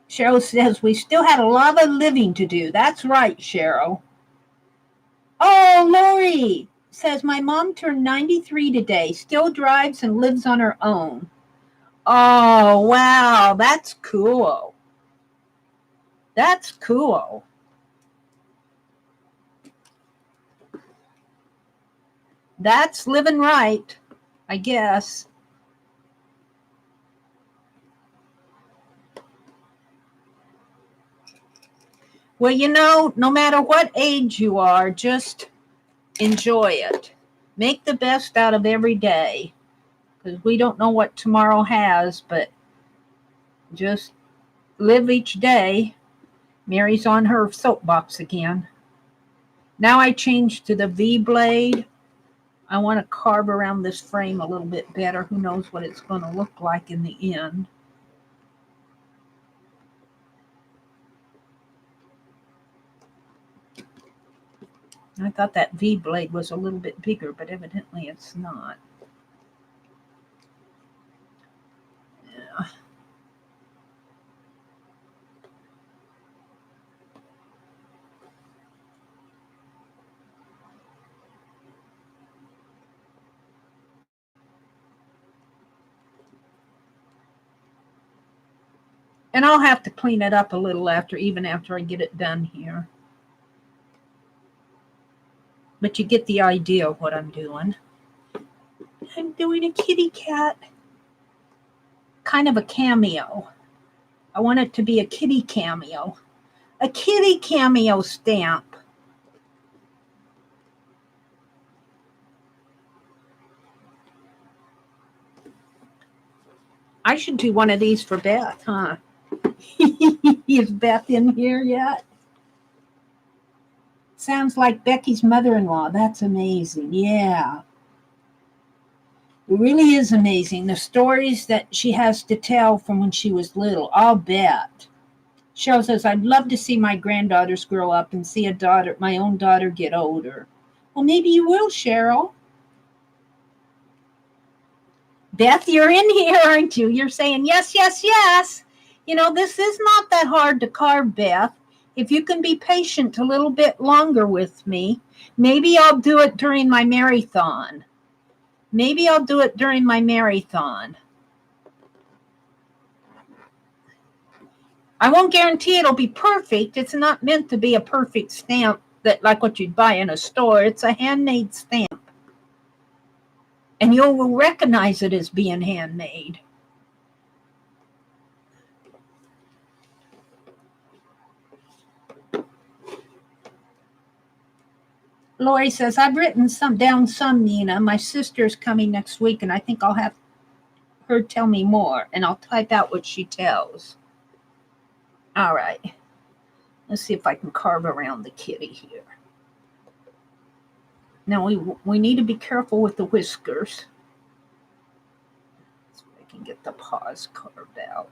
Cheryl says, we still had a lot of living to do. That's right, Cheryl. Oh, Lori says, my mom turned 93 today, still drives and lives on her own. Oh, wow. That's cool. That's cool. That's living right, I guess. Well, no matter what age you are, just enjoy it. Make the best out of every day, because we don't know what tomorrow has, but just live each day. Mary's on her soapbox again. Now I changed to the V blade. I want to carve around this frame a little bit better. Who knows what it's going to look like in the end. I thought that V blade was a little bit bigger, but evidently it's not. Yeah. And I'll have to clean it up a little even after I get it done here. But you get the idea of what I'm doing. I'm doing a kitty cat. Kind of a cameo. I want it to be a kitty cameo. A kitty cameo stamp. I should do one of these for Beth, huh? Is Beth in here yet? Sounds like Becky's mother-in-law. That's amazing. Yeah. It really is amazing. The stories that she has to tell from when she was little. I'll bet. Cheryl says, I'd love to see my granddaughters grow up and see my own daughter get older. Well, maybe you will, Cheryl. Beth, you're in here, aren't you? You're saying yes, yes, yes. This is not that hard to carve, Beth. If you can be patient a little bit longer with me, maybe I'll do it during my marathon. I won't guarantee it'll be perfect. It's not meant to be a perfect stamp that like what you'd buy in a store. It's a handmade stamp. And you will recognize it as being handmade. Lori says, I've written down some, Nina. My sister's coming next week, and I think I'll have her tell me more, and I'll type out what she tells. All right. Let's see if I can carve around the kitty here. Now, we need to be careful with the whiskers. So I can get the paws carved out.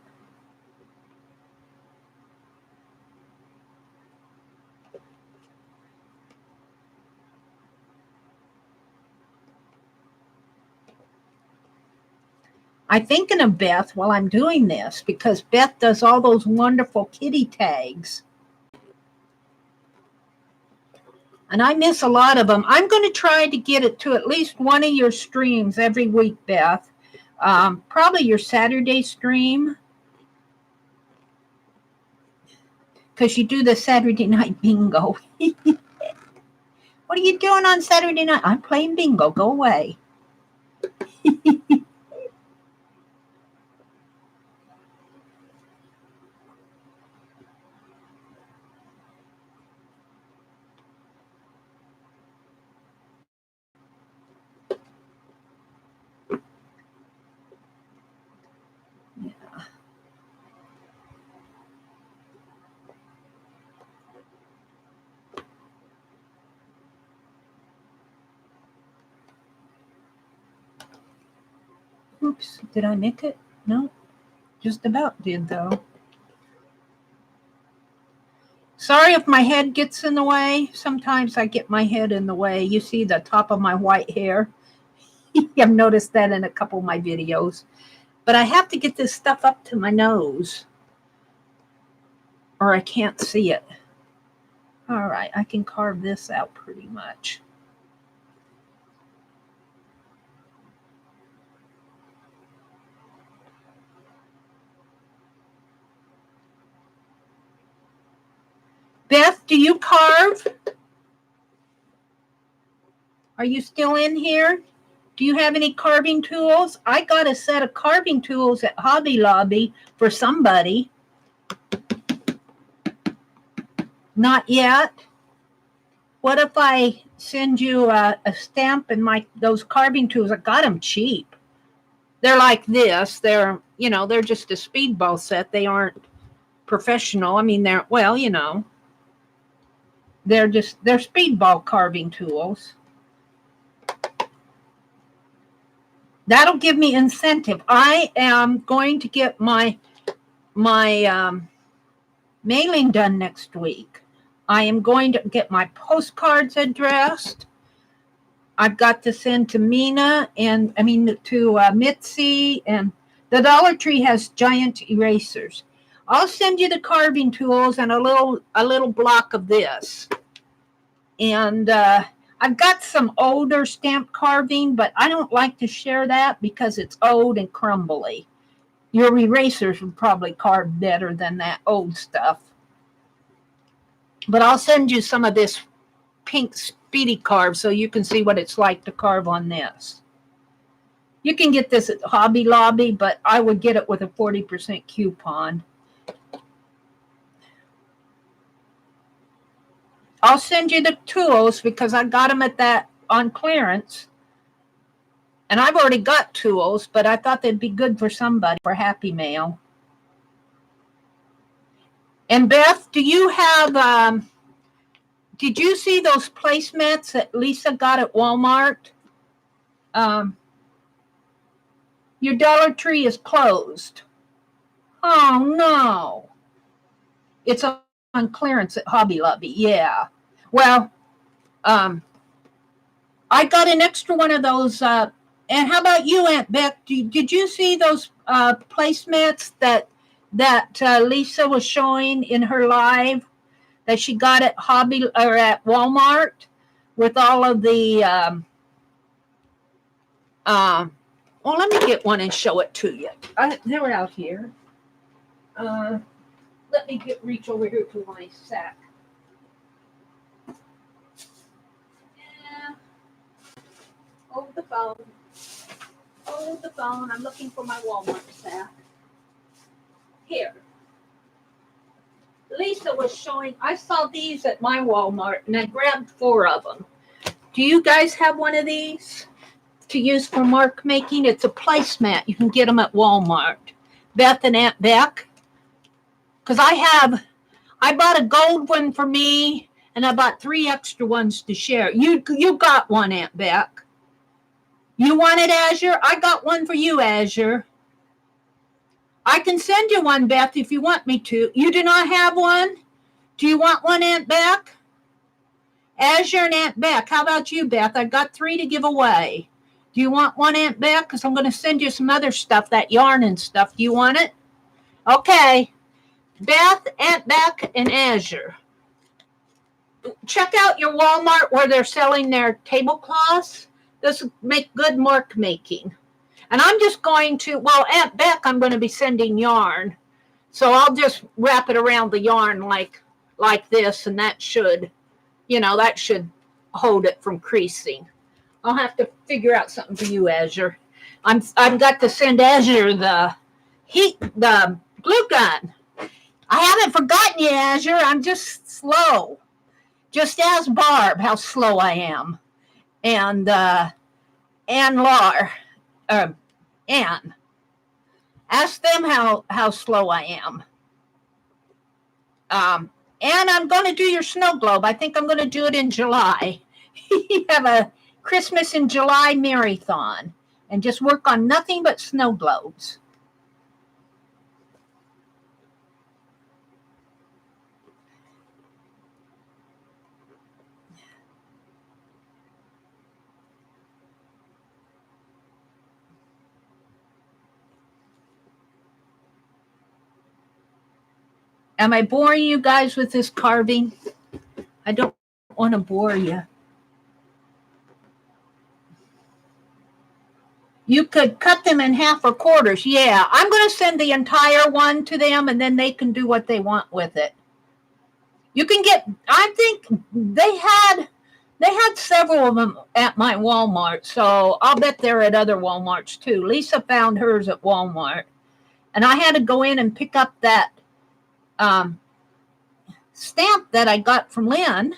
I'm thinking of Beth while I'm doing this because Beth does all those wonderful kitty tags. And I miss a lot of them. I'm going to try to get it to at least one of your streams every week, Beth. Probably your Saturday stream. Because you do the Saturday night bingo. What are you doing on Saturday night? I'm playing bingo. Go away. Yeah. Did I make it? No, just about did though. Sorry if my head gets in the way. Sometimes I get my head in the way. You see the top of my white hair. I've noticed that in a couple of my videos. But I have to get this stuff up to my nose or I can't see it. All right, I can carve this out pretty much. Beth, do you carve? Are you still in here? Do you have any carving tools? I got a set of carving tools at Hobby Lobby for somebody. Not yet. What if I send you a stamp and those carving tools? I got them cheap. They're like this. They're just a speedball set. They aren't professional. I mean, they're speedball carving tools. That'll give me incentive. I am going to get my mailing done next week. I am going to get my postcards addressed. I've got to send to Mina to Mitzi, and the Dollar Tree has giant erasers. I'll send you the carving tools and a little block of this. And I've got some older stamp carving, but I don't like to share that because it's old and crumbly. Your erasers would probably carve better than that old stuff. But I'll send you some of this pink Speedy carve so you can see what it's like to carve on this. You can get this at Hobby Lobby, but I would get it with a 40% coupon. I'll send you the tools because I got them on clearance. And I've already got tools, but I thought they'd be good for somebody for Happy Mail. And Beth, do you have, did you see those placemats that Lisa got at Walmart? Your Dollar Tree is closed. Oh, no. It's on clearance at Hobby Lobby. Yeah. Well, I got an extra one of those. And how about you, Aunt Beck? Did you see those placemats that Lisa was showing in her live that she got at at Walmart with all of the? Well, let me get one and show it to you. They were out here. Let me reach over here to my sack. Yeah. Hold the phone. Hold the phone. I'm looking for my Walmart sack. Here. Lisa was showing, I saw these at my Walmart and I grabbed 4 of them. Do you guys have one of these to use for mark making? It's a placemat. You can get them at Walmart. Beth and Aunt Beck. Because I bought a gold one for me, and I bought 3 extra ones to share. You got one, Aunt Beck. You want it, Azure? I got one for you, Azure. I can send you one, Beth, if you want me to. You do not have one? Do you want one, Aunt Beck? Azure and Aunt Beck. How about you, Beth? I've got 3 to give away. Do you want one, Aunt Beck? Because I'm going to send you some other stuff, that yarn and stuff. Do you want it? Okay. Beth, Aunt Beck, and Azure. Check out your Walmart where they're selling their tablecloths. This will make good mark making. And I'm just going to, Aunt Beck, I'm going to be sending yarn. So I'll just wrap it around the yarn like this, and that should hold it from creasing. I'll have to figure out something for you, Azure. I've got to send Azure the glue gun. I haven't forgotten you, Azure. I'm just slow. Just ask Barb how slow I am. And Ann. Ask them how slow I am. And I'm going to do your snow globe. I think I'm going to do it in July. You have a Christmas in July marathon. and just work on nothing but snow globes. Am I boring you guys with this carving? I don't want to bore you. You could cut them in half or quarters. Yeah, I'm going to send the entire one to them, and then they can do what they want with it. You can get, I think they had several of them at my Walmart, so I'll bet they're at other Walmarts too. Lisa found hers at Walmart, and I had to go in and pick up that stamp that I got from Lynn.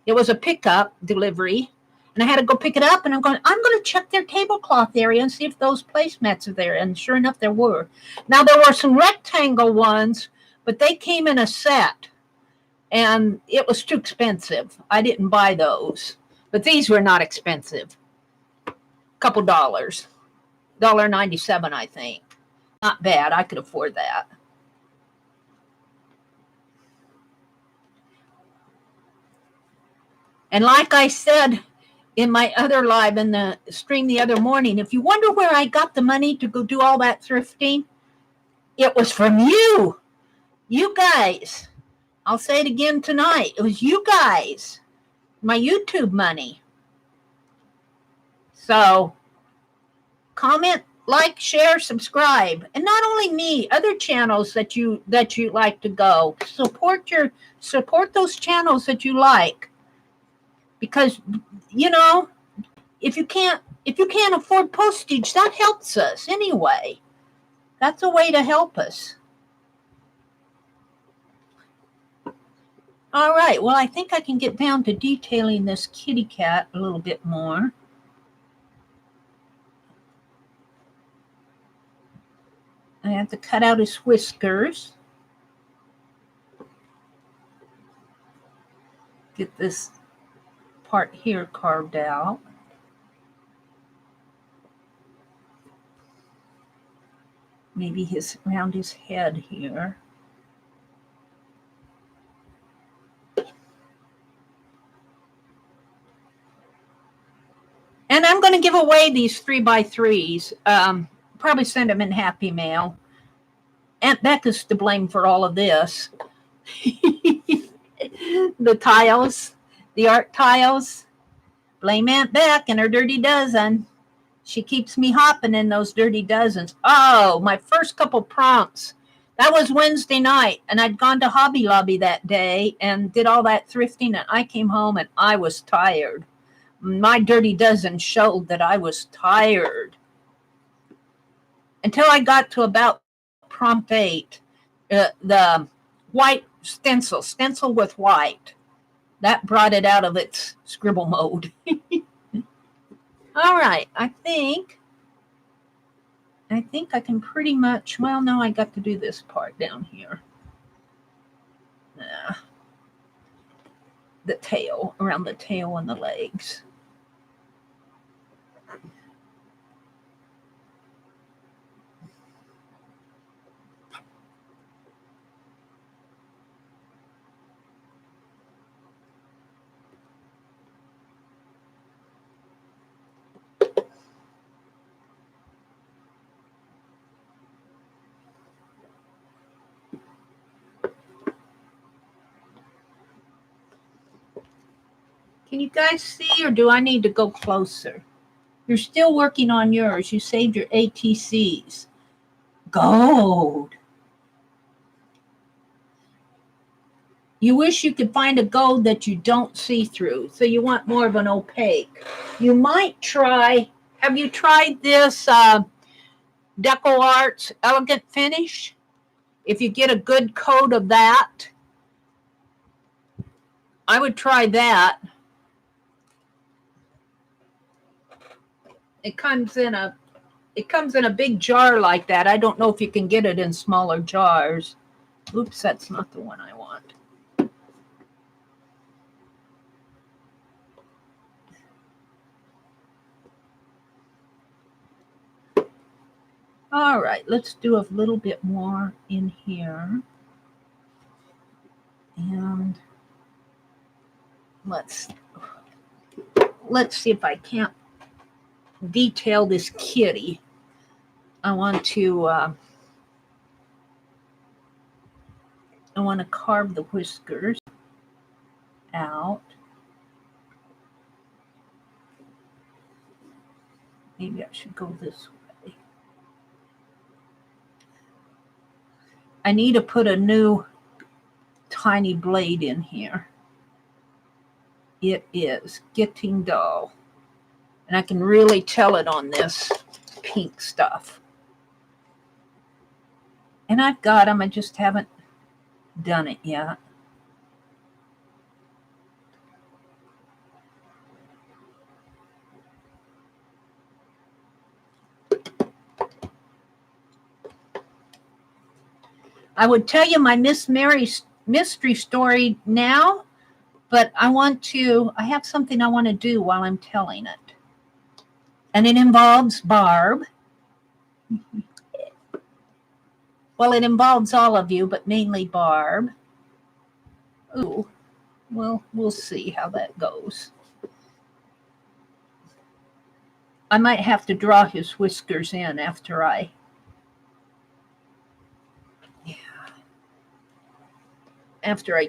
It was a pickup delivery, and I had to go pick it up, and I'm going to check their tablecloth area and see if those placemats are there, and sure enough, there were. Now, there were some rectangle ones, but they came in a set, and it was too expensive. I didn't buy those, but these were not expensive. A couple dollars. $1.97, I think. Not bad. I could afford that. And like I said in my other live in the stream the other morning, if you wonder where I got the money to go do all that thrifting, it was from you. You guys. I'll say it again tonight. It was you guys. My YouTube money. So comment, like, share, subscribe. And not only me, other channels that you like to go. Support those channels that you like. Because, you know, if you can't afford postage, that helps us anyway. That's a way to help us. All right. Well, I think I can get down to detailing this kitty cat a little bit more. I have to cut out his whiskers. Get this part here carved out. Maybe around his head here. And I'm going to give away these 3x3s. Probably send them in Happy Mail. Aunt Becca's to blame for all of this. The tiles, the art tiles. Blame Aunt Beck and her dirty dozen. She keeps me hopping in those dirty dozens. Oh, my first couple prompts. That was Wednesday night, and I'd gone to Hobby Lobby that day and did all that thrifting, and I came home and I was tired. My dirty dozen showed that I was tired. Until I got to about prompt 8, the white stencil with white. That brought it out of its scribble mode. All right, I think I can pretty much, well, no, I got to do this part down here. The tail, around the tail and the legs. Can you guys see, or do I need to go closer? You're still working on yours. You saved your ATCs. Gold. You wish you could find a gold that you don't see through, so you want more of an opaque. You might try, have you tried this Deco Arts Elegant Finish? If you get a good coat of that, I would try that. It comes in a big jar like that. I don't know if you can get it in smaller jars. Oops, that's not the one I want. All right, let's do a little bit more in here. And let's see if I can't detail this kitty. I want to carve the whiskers out. Maybe I should go this way. I need to put a new tiny blade in here. It is getting dull. And I can really tell it on this pink stuff. And I've got them, I just haven't done it yet. I would tell you my Miss Mary's mystery story now, but I have something I want to do while I'm telling it. And it involves Barb. Well, it involves all of you, but mainly Barb. Ooh, well, we'll see how that goes. I might have to draw his whiskers in after I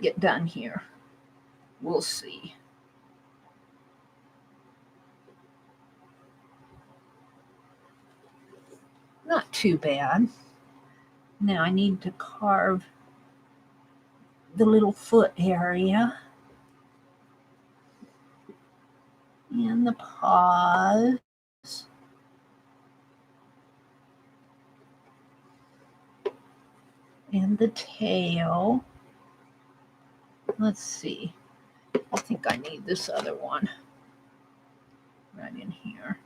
get done here. We'll see. Not too bad. Now I need to carve the little foot area and the paws. And the tail. Let's see. I think I need this other one right in here.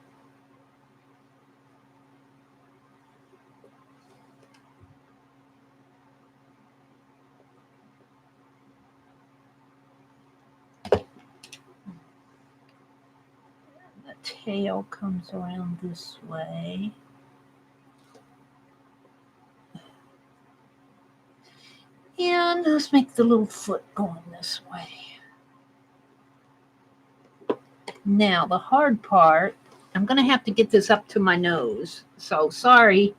The tail comes around this way. And let's make the little foot going this way. Now, the hard part, I'm going to have to get this up to my nose. So, sorry.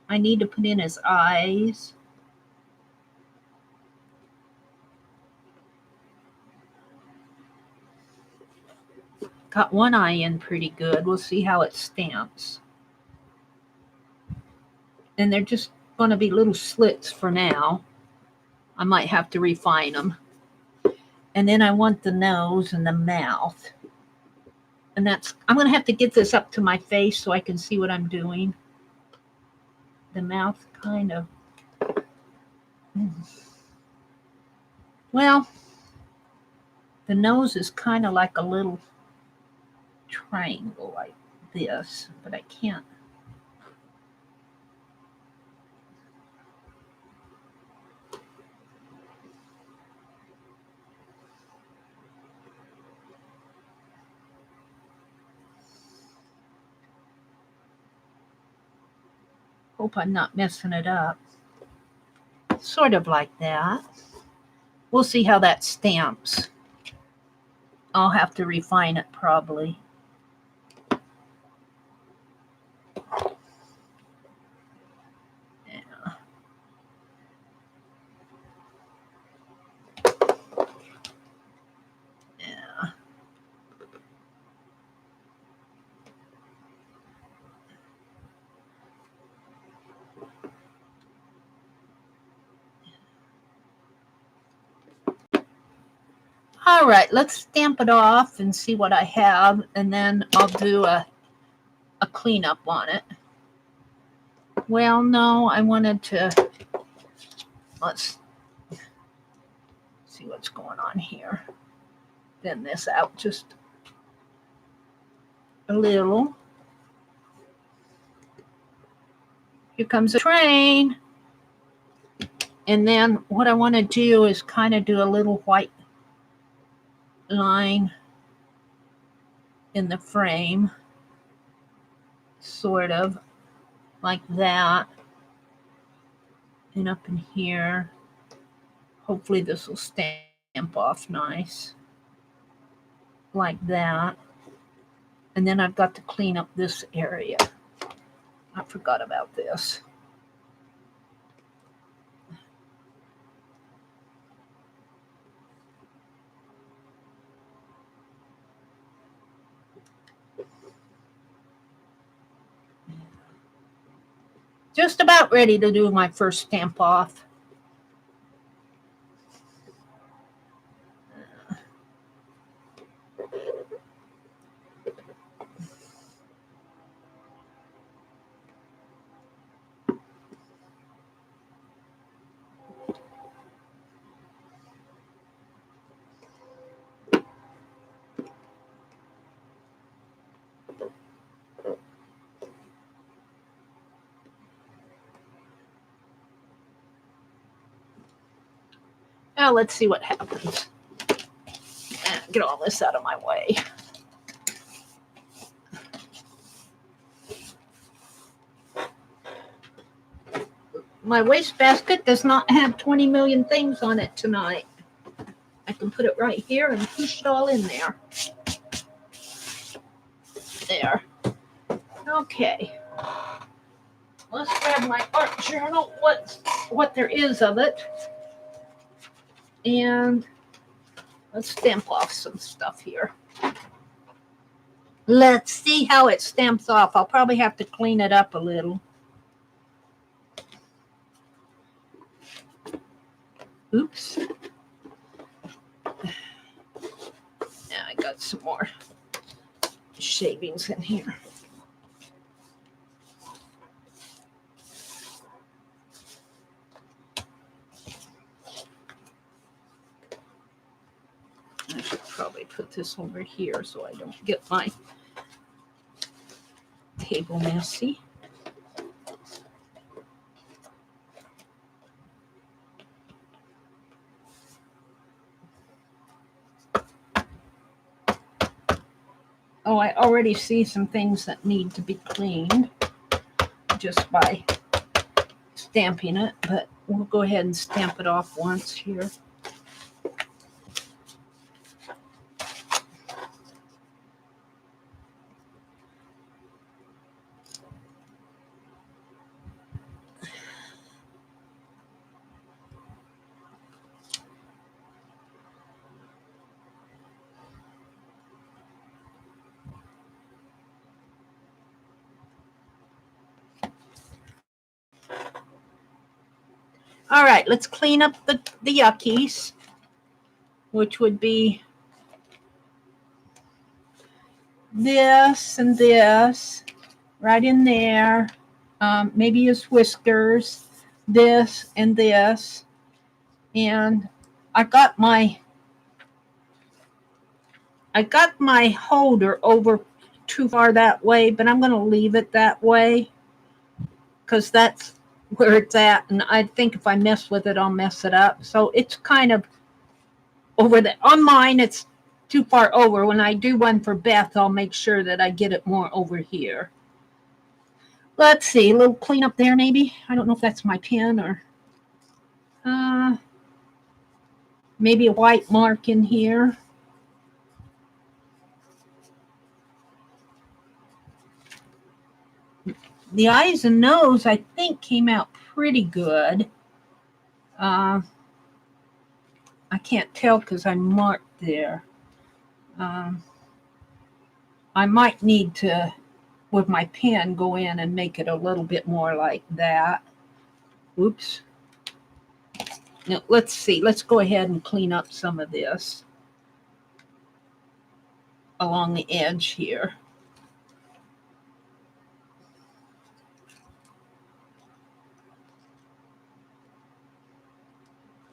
I need to put in his eyes. Got one eye in pretty good. We'll see how it stamps. And they're just going to be little slits for now. I might have to refine them. And then I want the nose and the mouth. And I'm going to have to get this up to my face so I can see what I'm doing. The mouth kind of. Well, the nose is kind of like a little triangle like this, but I can't. Hope I'm not messing it up. Sort of like that. We'll see how that stamps. I'll have to refine it probably. Yeah. Yeah. All right, let's stamp it off and see what I have, and then I'll do a cleanup on it. Well, no, I wanted to, let's see what's going on here. Thin this out just a little. Here comes a train. And then what I want to do is kind of do a little white line in the frame, sort of. like that. And up in here, hopefully this will stamp off nice, like that. And then I've got to clean up this area. I forgot about this. Just about ready to do my first stamp off. Now let's see what happens. Get all this out of my way. My wastebasket does not have 20 million things on it tonight. I can put it right here and push it all in there. There. Okay. Let's grab my art journal, what there is of it. And let's stamp off some stuff here. Let's see how it stamps off. I'll probably have to clean it up a little. Oops. Now I got some more shavings in here. I should probably put this over here so I don't get my table messy. Oh, I already see some things that need to be cleaned just by stamping it, but we'll go ahead and stamp it off once here. All right, let's clean up the yuckies, which would be this and this right in there. Maybe his whiskers, this and this. And I got my holder over too far that way, but I'm going to leave it that way because that's where it's at. And I think if I mess with it, I'll mess it up. So it's kind of over there. On mine, it's too far over. When I do one for Beth, I'll make sure that I get it more over here. Let's see, a little cleanup there maybe. I don't know if that's my pen or maybe a white mark in here. The eyes and nose, I think, came out pretty good. I can't tell because I marked there. I might need to, with my pen, go in and make it a little bit more like that. Oops. Now, let's see. Let's go ahead and clean up some of this along the edge here.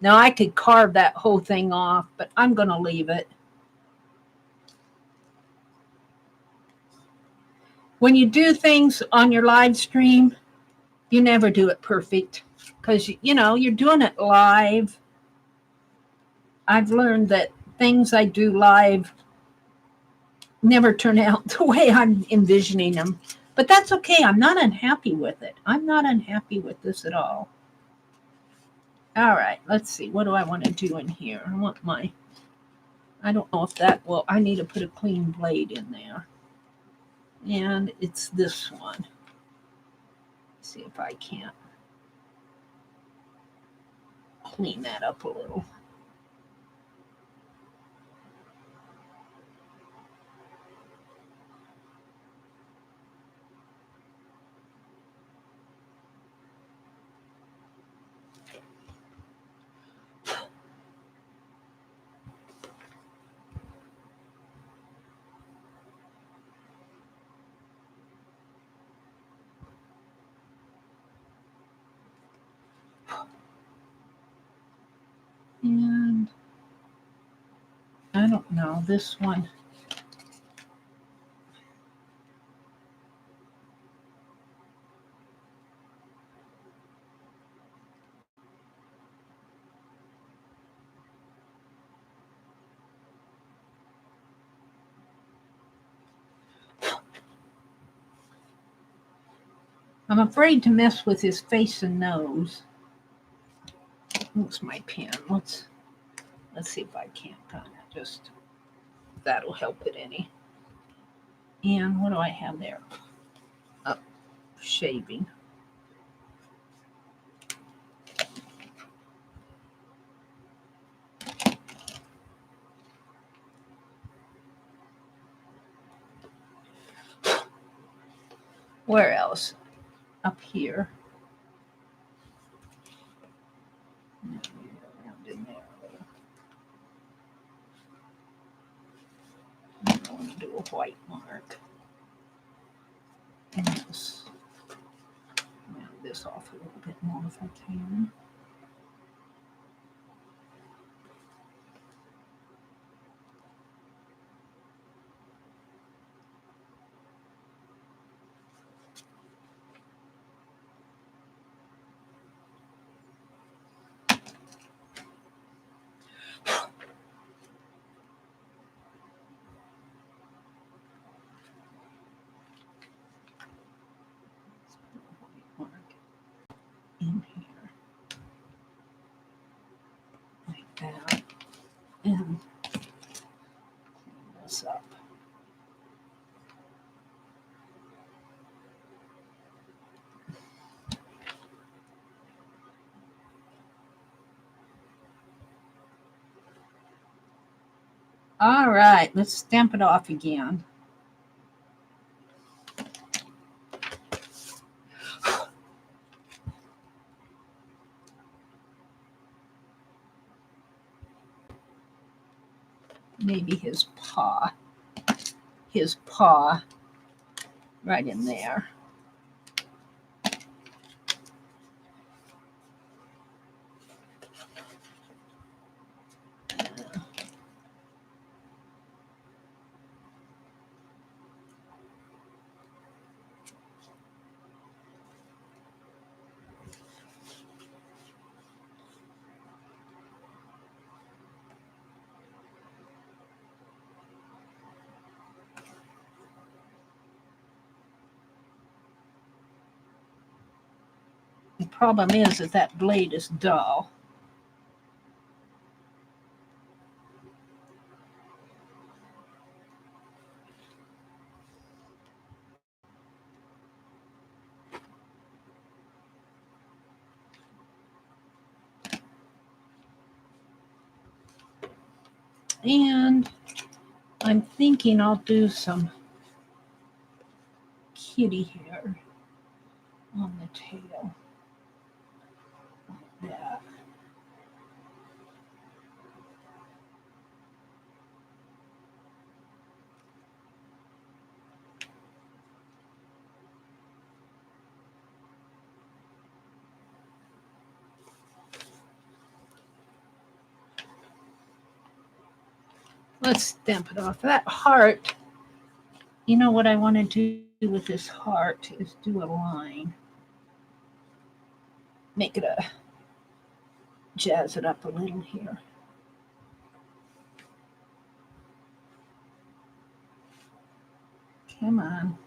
Now, I could carve that whole thing off, but I'm going to leave it. When you do things on your live stream, you never do it perfect because, you know, you're doing it live. I've learned that things I do live never turn out the way I'm envisioning them. But that's okay. I'm not unhappy with it. I'm not unhappy with this at all. All right, let's see. What do I want to do in here? I want my, I don't know if that will, I need to put a clean blade in there. And it's this one. Let's see if I can't clean that up a little. And I don't know, this one. I'm afraid to mess with his face and nose. Where's my pen? Let's see if I can't kind of just, that'll help it any. And what do I have there? Oh, shaving. Where else? Up here. Around in there. I want to do a white mark. And just round this off a little bit more if I can. Mark in here like that, and clean this up. All right, let's stamp it off again. Maybe his paw right in there. The problem is that blade is dull. And I'm thinking I'll do some kitty hair on the tail. Like that. Let's stamp it off. That heart, you know what I want to do with this heart is do a line. Make it jazz it up a little here. Come on.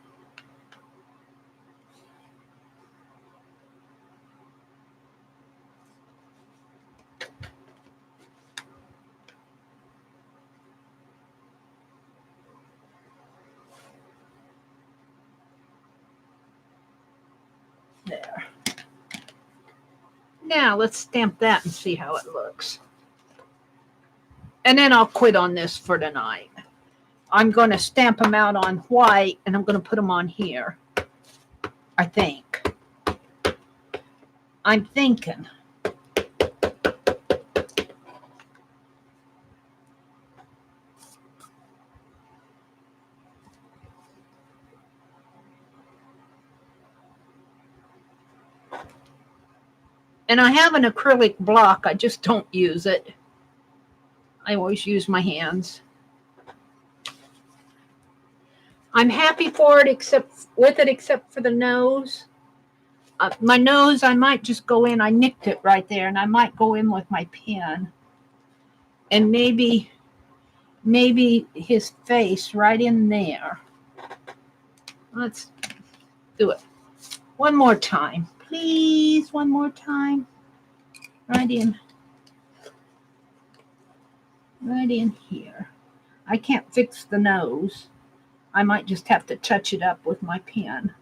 Now let's stamp that and see how it looks. And then I'll quit on this for tonight. I'm going to stamp them out on white, and I'm going to put them on here. I think. I'm thinking. And I have an acrylic block. I just don't use it. I always use my hands. I'm happy for it, except for the nose. My nose, I might just go in. I nicked it right there, and I might go in with my pen. And maybe his face right in there. Let's do it. One more time. Please, one more time. Right in here. I can't fix the nose. I might just have to touch it up with my pen.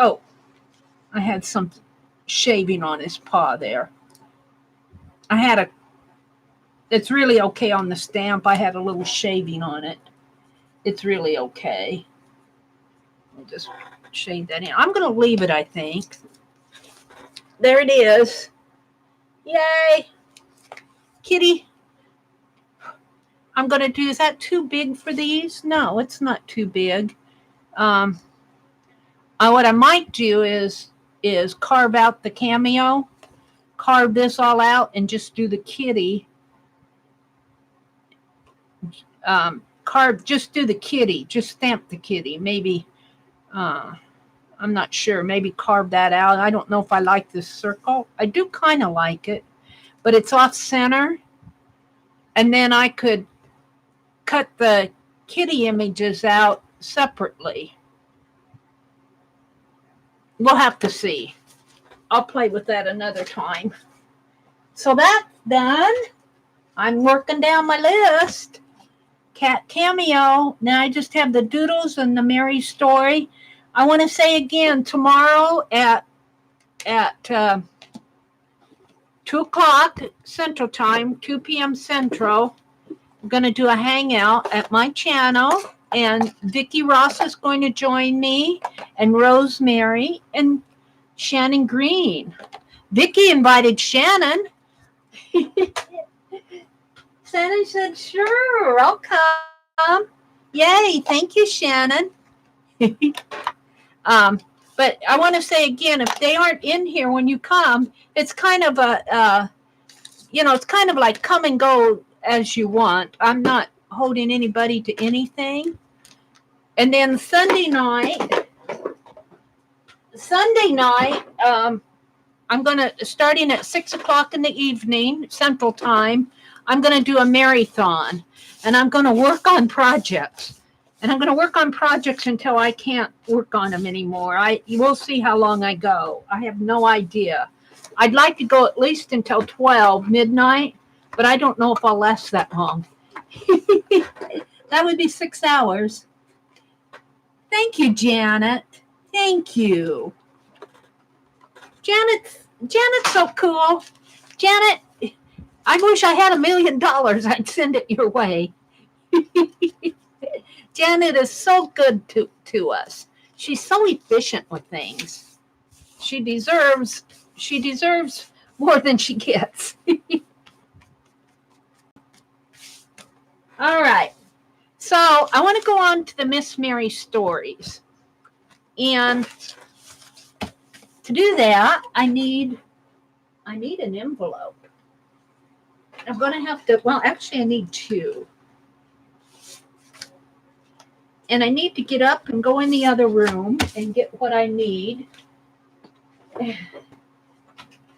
Oh, I had some shaving on his paw there. It's really okay on the stamp. I had a little shaving on it. It's really okay. I'll just shade that in. I'm going to leave it, I think. There it is. Yay. Kitty. I'm going to do, is that too big for these? No, it's not too big. What I might do is carve out the cameo, carve this all out, and just do the kitty. Just do the kitty, just stamp the kitty. Maybe, I'm not sure, maybe carve that out. I don't know if I like this circle. I do kind of like it, but it's off center. And then I could cut the kitty images out separately. We'll have to see. I'll play with that another time. So that's done. I'm working down my list. Cat cameo. Now I just have the doodles and the Mary story. I want to say again, tomorrow at 2 o'clock Central Time, 2 p.m. Central, I'm going to do a hangout at my channel. And Vicki Ross is going to join me, and Rosemary and Shannon Green. Vicki invited Shannon. Shannon said, sure, I'll come. Yay, thank you, Shannon. But I want to say again, if they aren't in here when you come, it's kind of it's kind of like come and go as you want. I'm not holding anybody to anything. And then Sunday night, I'm going to, starting at 6 o'clock in the evening, Central Time, I'm going to do a marathon. And I'm going to work on projects. And I'm going to work on projects until I can't work on them anymore. We'll see how long I go. I have no idea. I'd like to go at least until 12 midnight, but I don't know if I'll last that long. That would be 6 hours. Thank you, Janet. Thank you. Janet's so cool. Janet, I wish I had $1 million. I'd send it your way. Janet is so good to us. She's so efficient with things. She deserves more than she gets. All right. So I want to go on to the Miss Meri stories. And to do that, I need an envelope. I'm going to have to, well, actually I need two. And I need to get up and go in the other room and get what I need.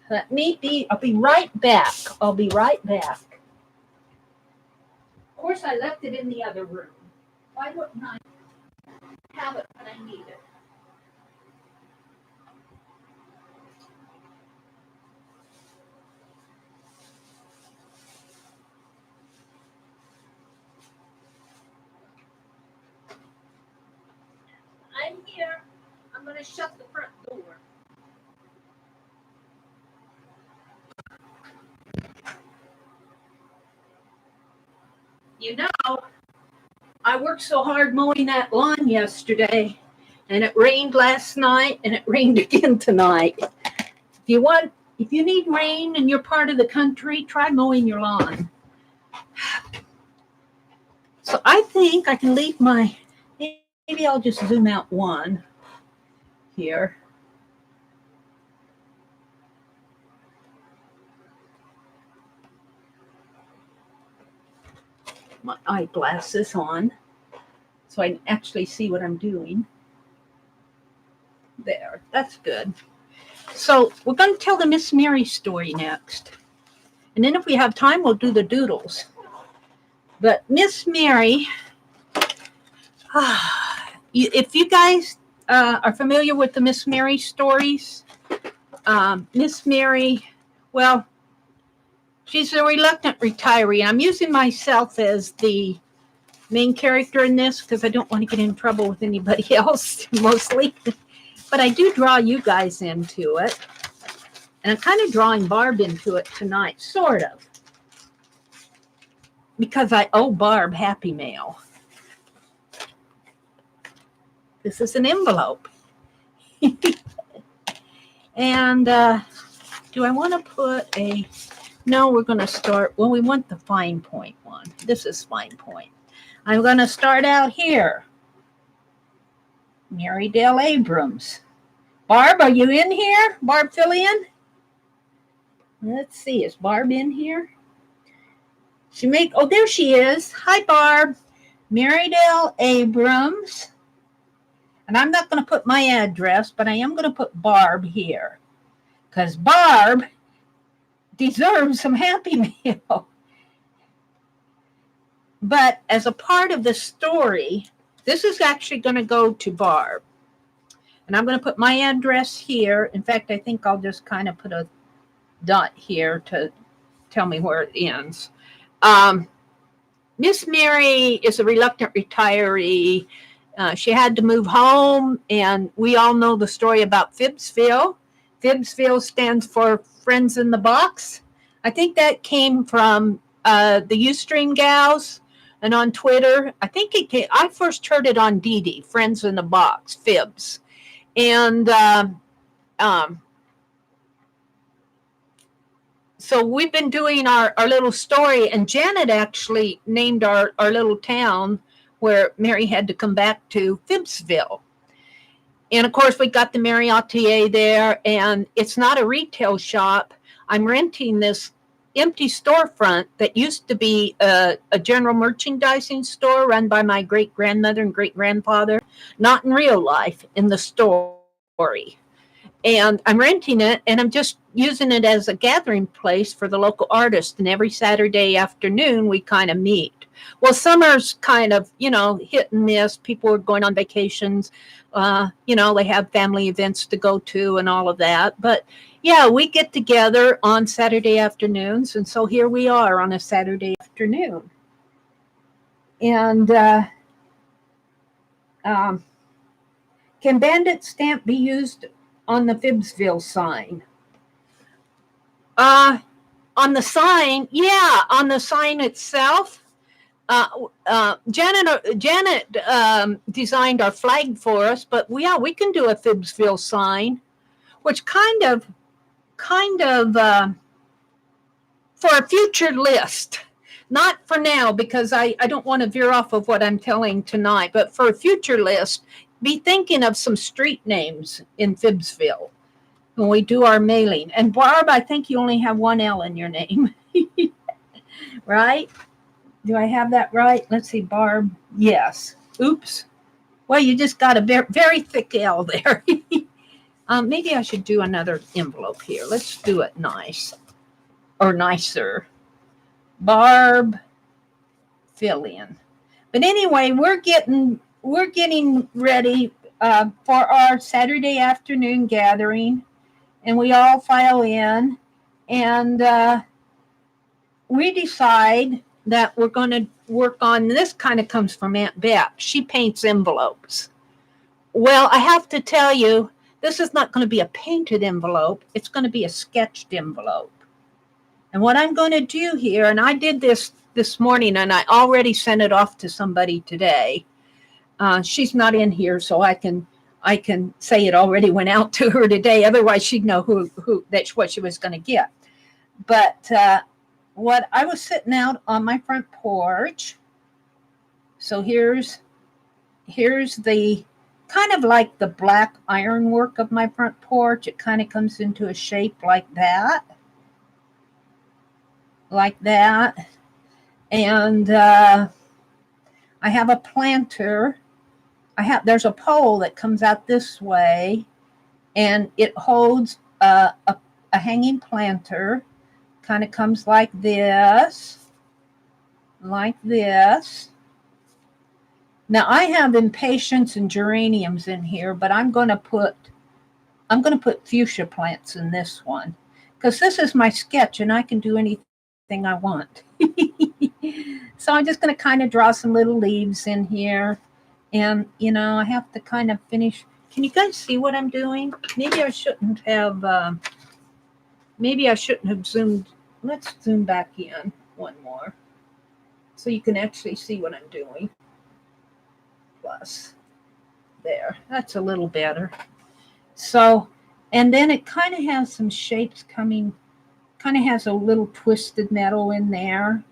I'll be right back. Of course, I left it in the other room. Why wouldn't I have it when I need it? I'm here. I'm going to shut the front door. You know, I worked so hard mowing that lawn yesterday, and it rained last night, and it rained again tonight. If you need rain in your part of the country, try mowing your lawn. So I think I can leave maybe I'll just zoom out one here. My eyeglasses on so I can actually see what I'm doing. There, that's good. So we're going to tell the Miss Meri story next. And then if we have time, we'll do the doodles. But Miss Meri, if you guys are familiar with the Miss Meri stories, Miss Meri, well, she's a reluctant retiree. I'm using myself as the main character in this because I don't want to get in trouble with anybody else, mostly. But I do draw you guys into it. And I'm kind of drawing Barb into it tonight, sort of. Because I owe Barb Happy Mail. This is an envelope. And do I want to put no, we're going to start, well, we want the fine point one. This is fine point. I'm going to start out here. Mary Dale Abrams. Barb, are you in here? Barb, fill in. Let's see, is Barb in here? There she is. Hi, Barb. Mary Dale Abrams. And I'm not going to put my address, but I am going to put Barb here. Because Barb deserves some Happy Meal. But as a part of the story, this is actually going to go to Barb. And I'm going to put my address here. In fact, I think I'll just kind of put a dot here to tell me where it ends. Miss Meri is a reluctant retiree. She had to move home, and we all know the story about Phibbsville. Phibbsville stands for Friends in the Box. I think that came from the Ustream gals. And on Twitter, I think I first heard it on Dee, Friends in the Box, Phibbs. And so we've been doing our little story, and Janet actually named our little town where Meri had to come back to, Phibbsville. And of course, we got the TheMeriAtelier there, and it's not a retail shop. I'm renting this empty storefront that used to be a general merchandising store run by my great-grandmother and great-grandfather, not in real life, in the story. And I'm renting it, and I'm just using it as a gathering place for the local artists. And every Saturday afternoon, we kind of meet. Well, summer's kind of, hit and miss. People are going on vacations. They have family events to go to and all of that. But yeah, we get together on Saturday afternoons. And so here we are on a Saturday afternoon. And can bandit stamp be used on the Phibbsville sign? On the sign, yeah, on the sign itself. Janet designed our flag for us, but we can do a Phibbsville sign, which kind of for a future list. Not for now, because I don't want to veer off of what I'm telling tonight, but for a future list, be thinking of some street names in Phibbsville when we do our mailing. And Barb, I think you only have one L in your name, right? Do I have that right? Let's see, Barb. Yes. Oops. Well, you just got a very thick L there. Maybe I should do another envelope here. Let's do it nice or nicer. Barb, fill in. But anyway, we're getting ready for our Saturday afternoon gathering, and we all file in, and we decide that we're going to work on, this kind of comes from Aunt Bet. She paints envelopes. Well, I have to tell you, this is not going to be a painted envelope. It's going to be a sketched envelope. And what I'm going to do here, and I did this morning, and I already sent it off to somebody today. She's not in here, so I can say it already went out to her today. Otherwise, she'd know who that's what she was going to get. But what I was sitting out on my front porch. So here's the kind of like the black ironwork of my front porch. It kind of comes into a shape like that. And I have a planter. There's a pole that comes out this way, and it holds a hanging planter. Kind of comes like this. Now I have impatiens and geraniums in here, but I'm going to put fuchsia plants in this one, because this is my sketch and I can do anything I want. So I'm just going to kind of draw some little leaves in here, and I have to kind of finish. Can you guys see what I'm doing? Maybe I shouldn't have zoomed. Let's zoom back in one more so you can actually see what I'm doing. Plus, there, that's a little better. So, and then it kind of has some shapes coming, kind of has a little twisted metal in there.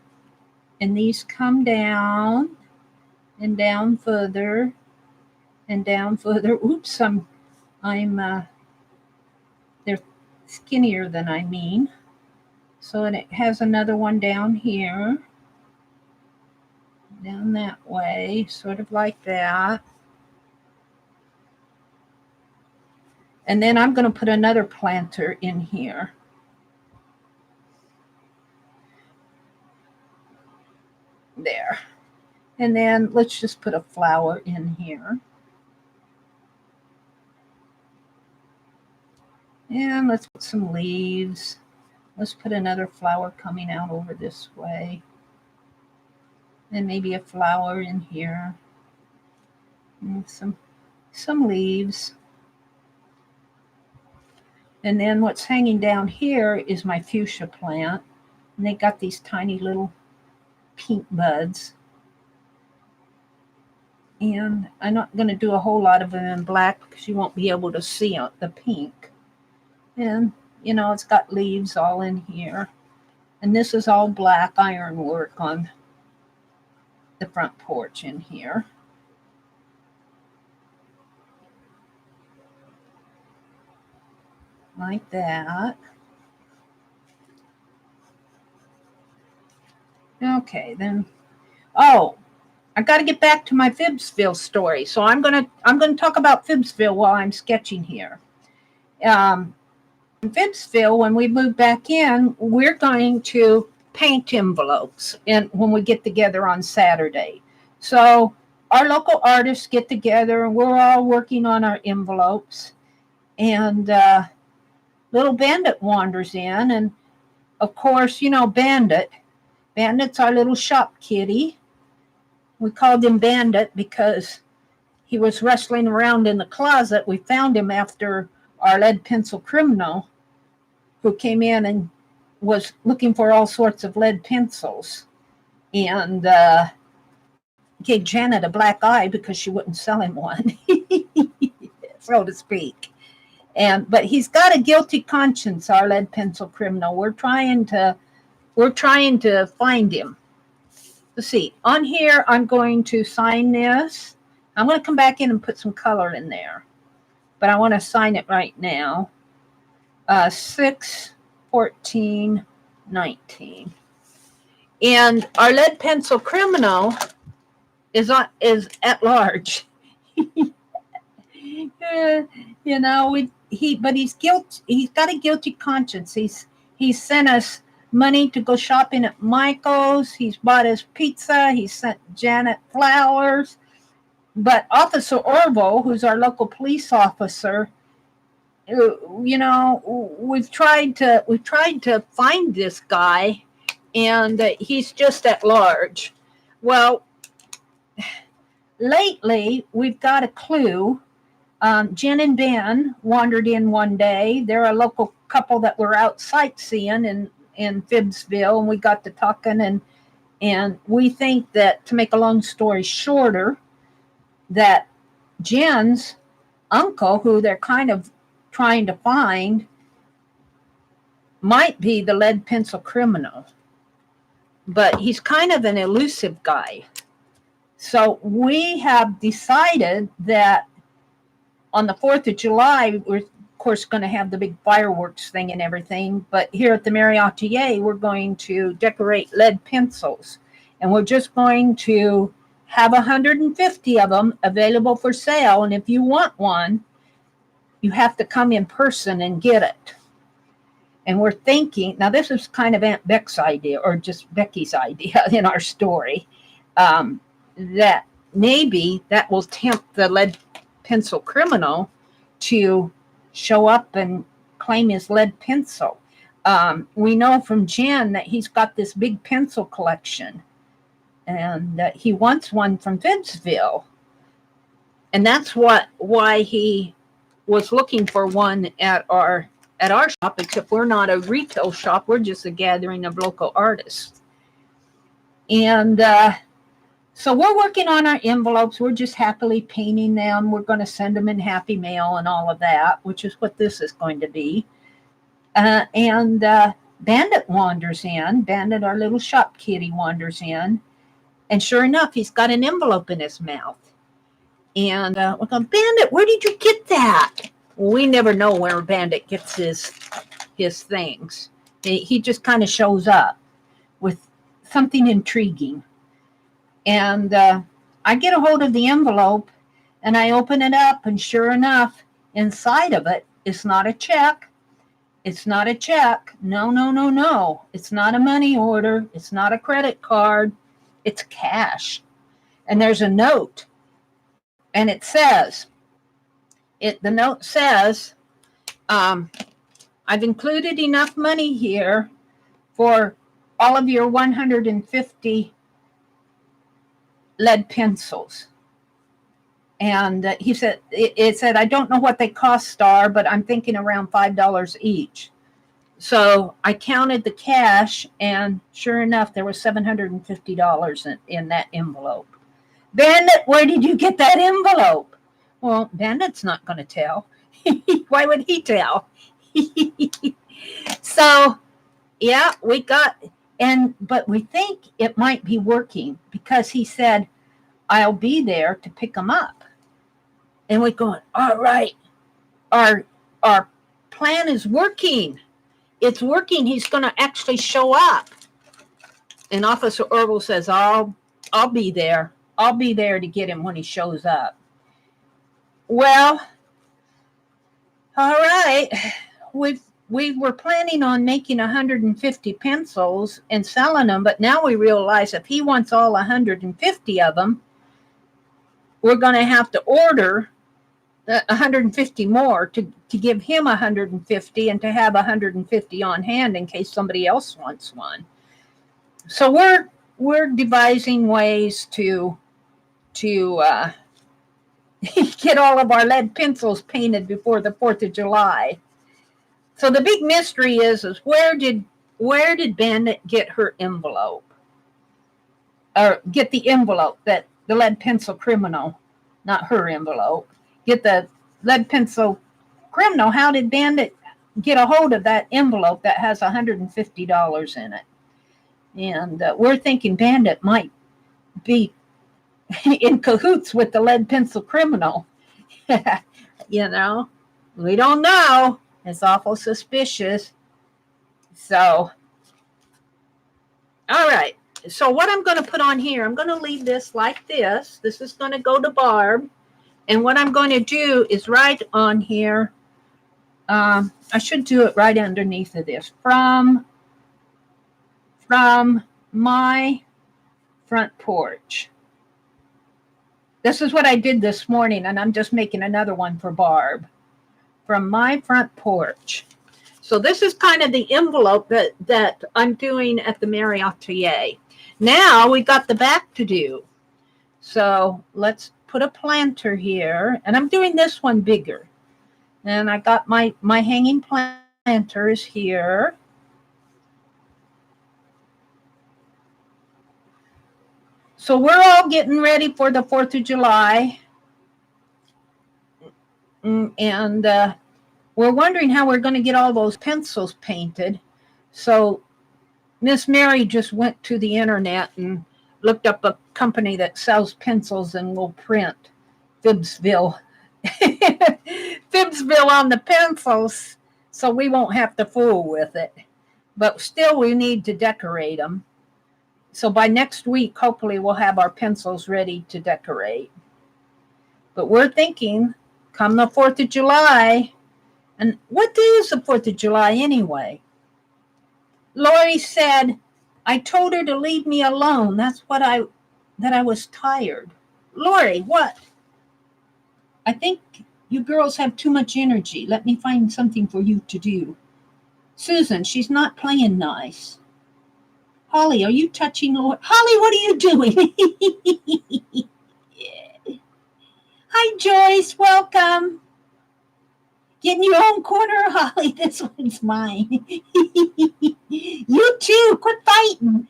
And these come down and down further and down further. Oops, they're skinnier than I mean. So, and it has another one down here, down that way, sort of like that. And then I'm going to put another planter in here. There. And then let's just put a flower in here. And let's put some leaves. Let's put another flower coming out over this way. And maybe a flower in here. And some leaves. And then what's hanging down here is my fuchsia plant. And they got these tiny little pink buds. And I'm not going to do a whole lot of them in black because you won't be able to see the pink. And, it's got leaves all in here. And this is all black ironwork on the front porch in here. Like that. Okay, then. Oh, I got to get back to my Phibbsville story. So I'm gonna talk about Phibbsville while I'm sketching here. In Phibbsville, when we move back in, we're going to paint envelopes, and when we get together on Saturday. So our local artists get together, and we're all working on our envelopes. And little Bandit wanders in, and of course, Bandit's our little shop kitty. We called him Bandit because he was wrestling around in the closet. We found him after our lead pencil criminal, who came in and was looking for all sorts of lead pencils and gave Janet a black eye because she wouldn't sell him one, so to speak. But he's got a guilty conscience, our lead pencil criminal. We're trying to find him. Let's see. On here, I'm going to sign this. I'm going to come back in and put some color in there, but I want to sign it right now. 6/14/19. And our lead pencil criminal is at large. But he's got a guilty conscience. He's sent us money to go shopping at Michael's. He's bought us pizza. He sent Janet flowers. But Officer Orville, who's our local police officer, we've tried to find this guy, and he's just at large. Well, lately we've got a clue. Jen and Ben wandered in one day. They're a local couple that were out sightseeing in Phibbsville, and we got to talking, and we think that, to make a long story shorter, that Jen's uncle, who they're kind of trying to find, might be the lead pencil criminal. But he's kind of an elusive guy. So we have decided that on the 4th of July, we're, of course, going to have the big fireworks thing and everything. But here at the TheMeriAtelier, we're going to decorate lead pencils. And we're just going to have 150 of them available for sale. And if you want one, you have to come in person and get it. And we're thinking, now this is kind of Aunt Beck's idea, or just Becky's idea in our story, that maybe that will tempt the lead pencil criminal to show up and claim his lead pencil. We know from Jen that he's got this big pencil collection, and that he wants one from Phibbsville. And that's why he was looking for one at our shop, except we're not a retail shop. We're just a gathering of local artists. And so we're working on our envelopes. We're just happily painting them. We're going to send them in Happy Mail and all of that, which is what this is going to be. And Bandit wanders in. Bandit, our little shop kitty, wanders in. And sure enough, he's got an envelope in his mouth. And we're going, Bandit, where did you get that? Well, we never know where Bandit gets his things. He just kind of shows up with something intriguing. And I get a hold of the envelope, and I open it up, and sure enough, inside of it, it's not a check. It's not a check. No. It's not a money order. It's not a credit card. It's cash. And there's a note. And it says, the note says, I've included enough money here for all of your 150 lead pencils. And he said, it said, I don't know what they cost, but I'm thinking around $5 each. So I counted the cash, and sure enough, there was $750 in that envelope. Bandit, where did you get that envelope? Well, Bandit's not going to tell. Why would he tell? So, yeah, but we think it might be working, because he said, I'll be there to pick them up. And we're going, all right, our plan is working. It's working. He's going to actually show up. And Officer Orville says, I'll be there. I'll be there to get him when he shows up. Well, all right. We were planning on making 150 pencils and selling them, but now we realize if he wants all 150 of them, we're going to have to order 150 more to give him 150 and to have 150 on hand in case somebody else wants one. So we're devising ways to get all of our lead pencils painted before the 4th of July. So the big mystery is where did where did Bandit get her envelope? Or get the envelope that the lead pencil criminal, not her envelope, get the lead pencil criminal. How did Bandit get a hold of that envelope that has $150 in it? And we're thinking Bandit might be in cahoots with the lead pencil criminal. You know, we don't know. It's awful suspicious. So, all right. So what I'm going to put on here, I'm going to leave this like this. This is going to go to Barb. And what I'm going to do is write on here, I should do it right underneath of this, from my front porch. This is what I did this morning, and I'm just making another one for Barb. From my front porch. So this is kind of the envelope that I'm doing at the TheMeriAtelier. Now we got the back to do. So let's put a planter here, and I'm doing this one bigger. And I got my hanging planters here. So we're all getting ready for the 4th of July. And we're wondering how we're going to get all those pencils painted. So Miss Mary just went to the internet and looked up a company that sells pencils and will print Fibsville on the pencils, so we won't have to fool with it. But still, we need to decorate them. So by next week, hopefully, we'll have our pencils ready to decorate. But we're thinking, come the 4th of July, and what day is the 4th of July anyway? Lori said, I told her to leave me alone. That's what that I was tired. Lori, what? I think you girls have too much energy. Let me find something for you to do. Susan, she's not playing nice. Holly, are you touching Lori? Holly, what are you doing? Hi, Joyce. Welcome. Get in your own corner, Holly. This one's mine. You too. Quit fighting.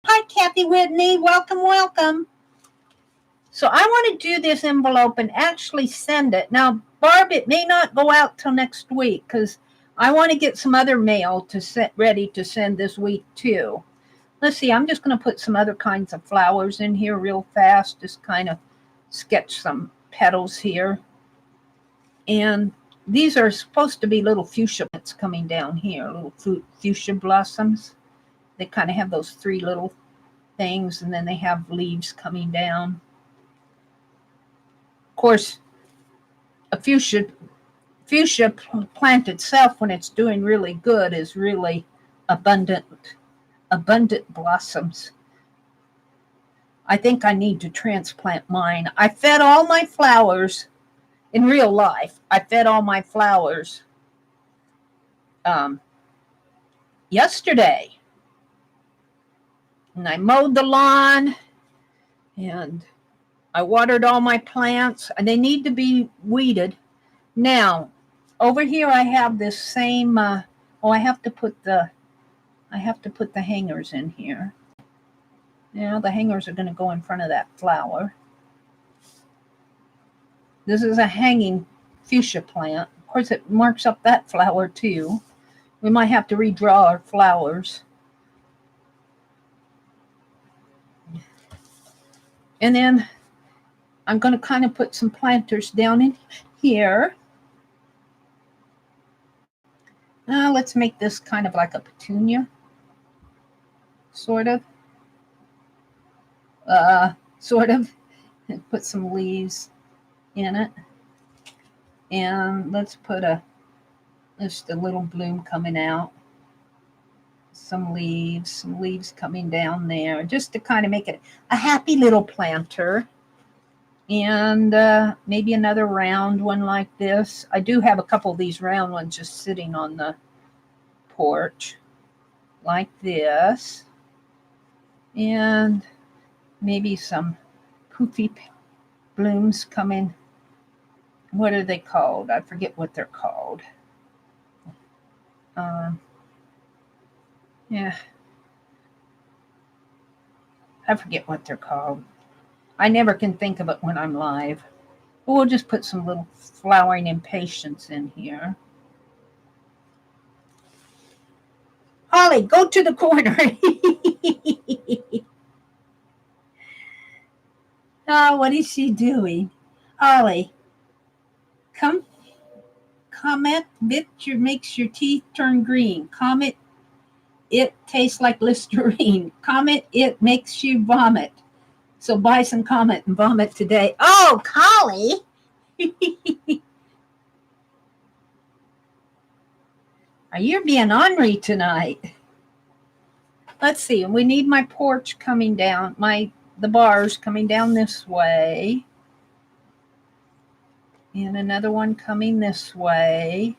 Hi, Kathy Whitney. Welcome, welcome. So I want to do this envelope and actually send it. Now, Barb, it may not go out till next week because I want to get some other mail to set ready to send this week too. Let's see. I'm just going to put some other kinds of flowers in here real fast. Just kind of sketch some petals here. And these are supposed to be little fuchsia that's coming down here, little fuchsia blossoms. They kind of have those 3 little things, and then they have leaves coming down. Of course, a fuchsia plant itself, when it's doing really good, is really abundant blossoms. I think I need to transplant mine. I fed all my flowers in real life. I fed all my flowers yesterday. And I mowed the lawn and I watered all my plants, and they need to be weeded. Now, over here I have this same I have to put the hangers in here. Now the hangers are going to go in front of that flower. This is a hanging fuchsia plant. Of course, it marks up that flower too. We might have to redraw our flowers. And then I'm going to kind of put some planters down in here. Now let's make this kind of like a petunia. Sort of. And put some leaves in it. And let's put just a little bloom coming out. Some leaves coming down there, just to kind of make it a happy little planter. And maybe another round one like this. I do have a couple of these round ones just sitting on the porch like this. And maybe some poofy blooms coming. What are they called? I forget what they're called. Yeah, I forget what they're called. I never can think of it when I'm live. But we'll just put some little flowering impatiens in here. Holly, go to the corner. Oh, what is she doing? Holly, come. Comment, bit makes your teeth turn green. Comment, it tastes like Listerine. Comment, it makes you vomit. So buy some Comet and vomit today. Oh, Holly. You're being ornery tonight. Let's see. We need my porch coming down, the bars coming down this way. And another one coming this way.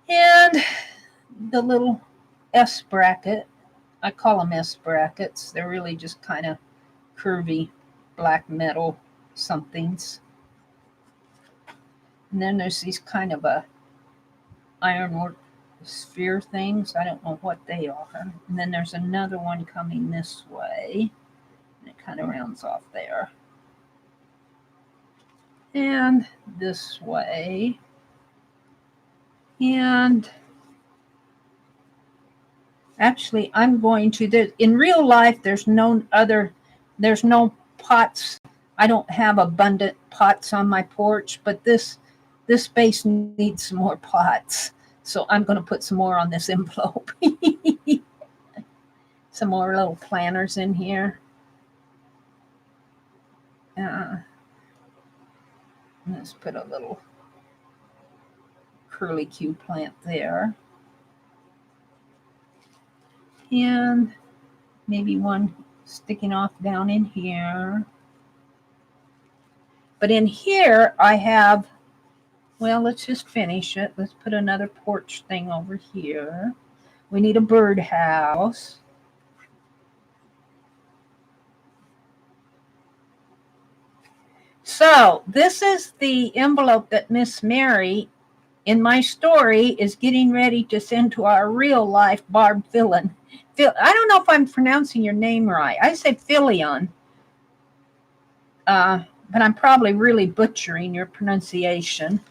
And the little S bracket. I call them S brackets. They're really just kind of curvy black metal somethings. And then there's these kind of ironwork sphere things. I don't know what they are. And then there's another one coming this way. And it kind of rounds off there. And this way. And actually, I'm going to, in real life, there's no pots. I don't have abundant pots on my porch, but this space needs some more pots. So I'm going to put some more on this envelope. Some more little planters in here. Let's put a little curlicue plant there. And maybe one sticking off down in here. But in here I have, well, let's just finish it. Let's put another porch thing over here. We need a birdhouse. So this is the envelope that Miss Mary in my story is getting ready to send to our real life Barb Fillon. I don't know if I'm pronouncing your name right. I say Filion. But I'm probably really butchering your pronunciation.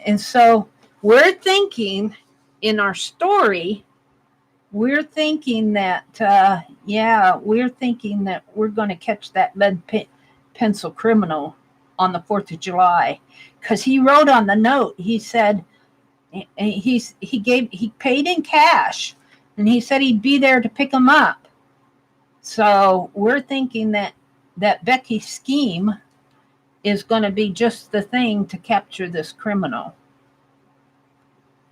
And so we're thinking in our story, we're thinking that, we're going to catch that lead pencil criminal on the 4th of July. Because he wrote on the note, he said, he paid in cash, and he said he'd be there to pick him up. So we're thinking that Becky's scheme is going to be just the thing to capture this criminal.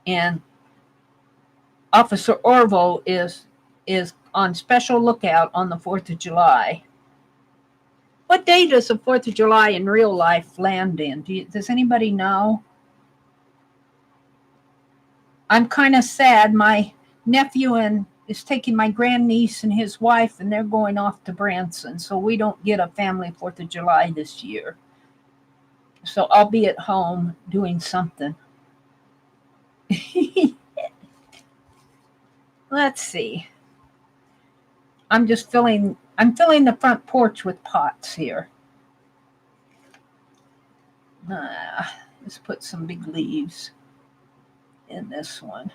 And Officer Orville is on special lookout on the 4th of July. What day does the 4th of July in real life land in? Does anybody know? I'm kind of sad. My nephew is taking my grandniece and his wife, and they're going off to Branson. So we don't get a family 4th of July this year. So I'll be at home doing something. Let's see. I'm filling the front porch with pots here. Let's put some big leaves in this one.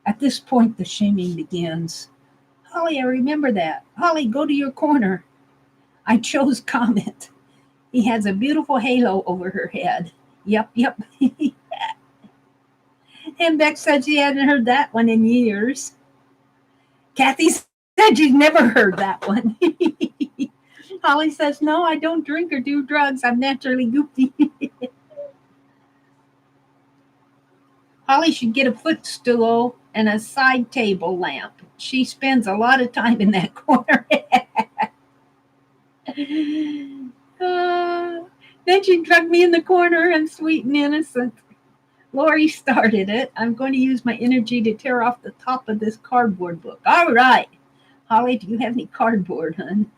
At this point, the shaming begins. Holly, I remember that. Holly, go to your corner. I chose Comet. He has a beautiful halo over her head. Yep. And Beck said she hadn't heard that one in years. Kathy said she's never heard that one. Holly says, no, I don't drink or do drugs. I'm naturally goofy. Holly should get a footstool and a side table lamp. She spends a lot of time in that corner. Then she'd drug me in the corner and sweet and innocent. Lori started it. I'm going to use my energy to tear off the top of this cardboard book. All right. Holly, do you have any cardboard, hon?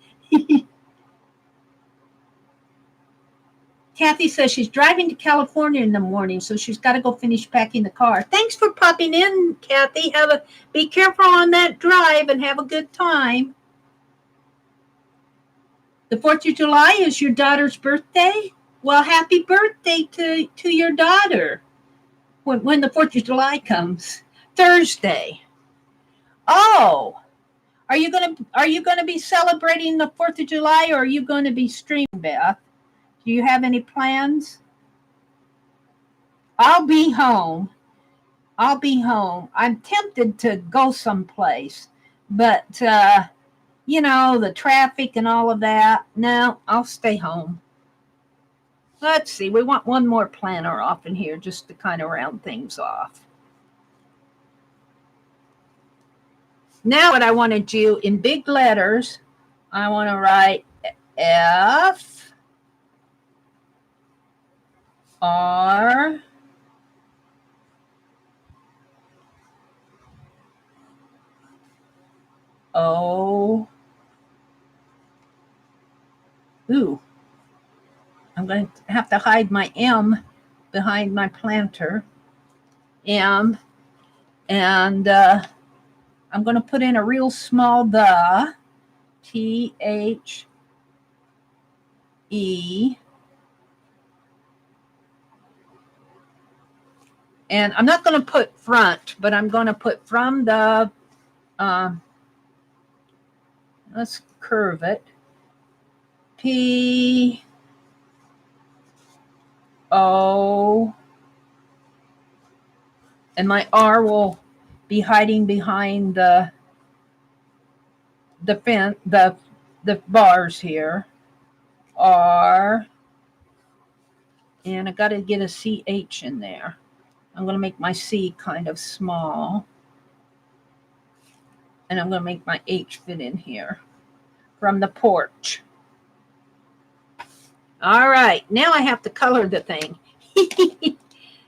Kathy says she's driving to California in the morning, so she's got to go finish packing the car. Thanks for popping in, Kathy. Be careful on that drive and have a good time. The 4th of July is your daughter's birthday? Well, happy birthday to your daughter when the 4th of July comes. Thursday. Oh, are you gonna be celebrating the 4th of July, or are you going to be streaming, Beth? Do you have any plans? I'll be home. I'm tempted to go someplace, but the traffic and all of that. No, I'll stay home. Let's see. We want one more planner off in here just to kind of round things off. Now what I want to do in big letters, I want to write F R O. Ooh. I'm going to have to hide my M behind my planter. M. And I'm going to put in a real small the. THE. And I'm not going to put front, but I'm going to put from the, let's curve it. P O, and my R will be hiding behind the bars here. R, and I got to get a CH in there. I'm going to make my C kind of small, and I'm going to make my H fit in here from the porch. All right, now I have to color the thing.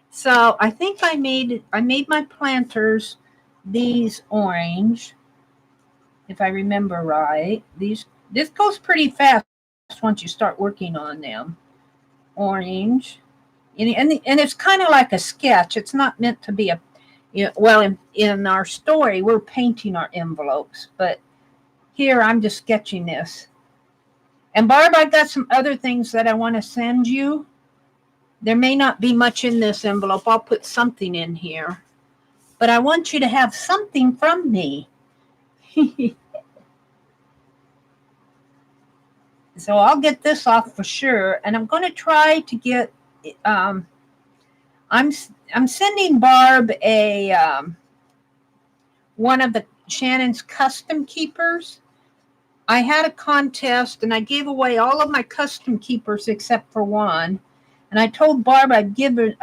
So I think I made my planters these orange, if I remember right. This goes pretty fast once you start working on them. Orange, and it's kind of like a sketch. It's not meant to be in our story we're painting our envelopes, but here I'm just sketching this. And Barb, I've got some other things that I want to send you. There may not be much in this envelope. I'll put something in here. But I want you to have something from me. So I'll get this off for sure. And I'm going to try to get, I'm sending Barb one of the Shannon's custom keepers. I had a contest and I gave away all of my custom keepers except for one. And I told Barb I'd give her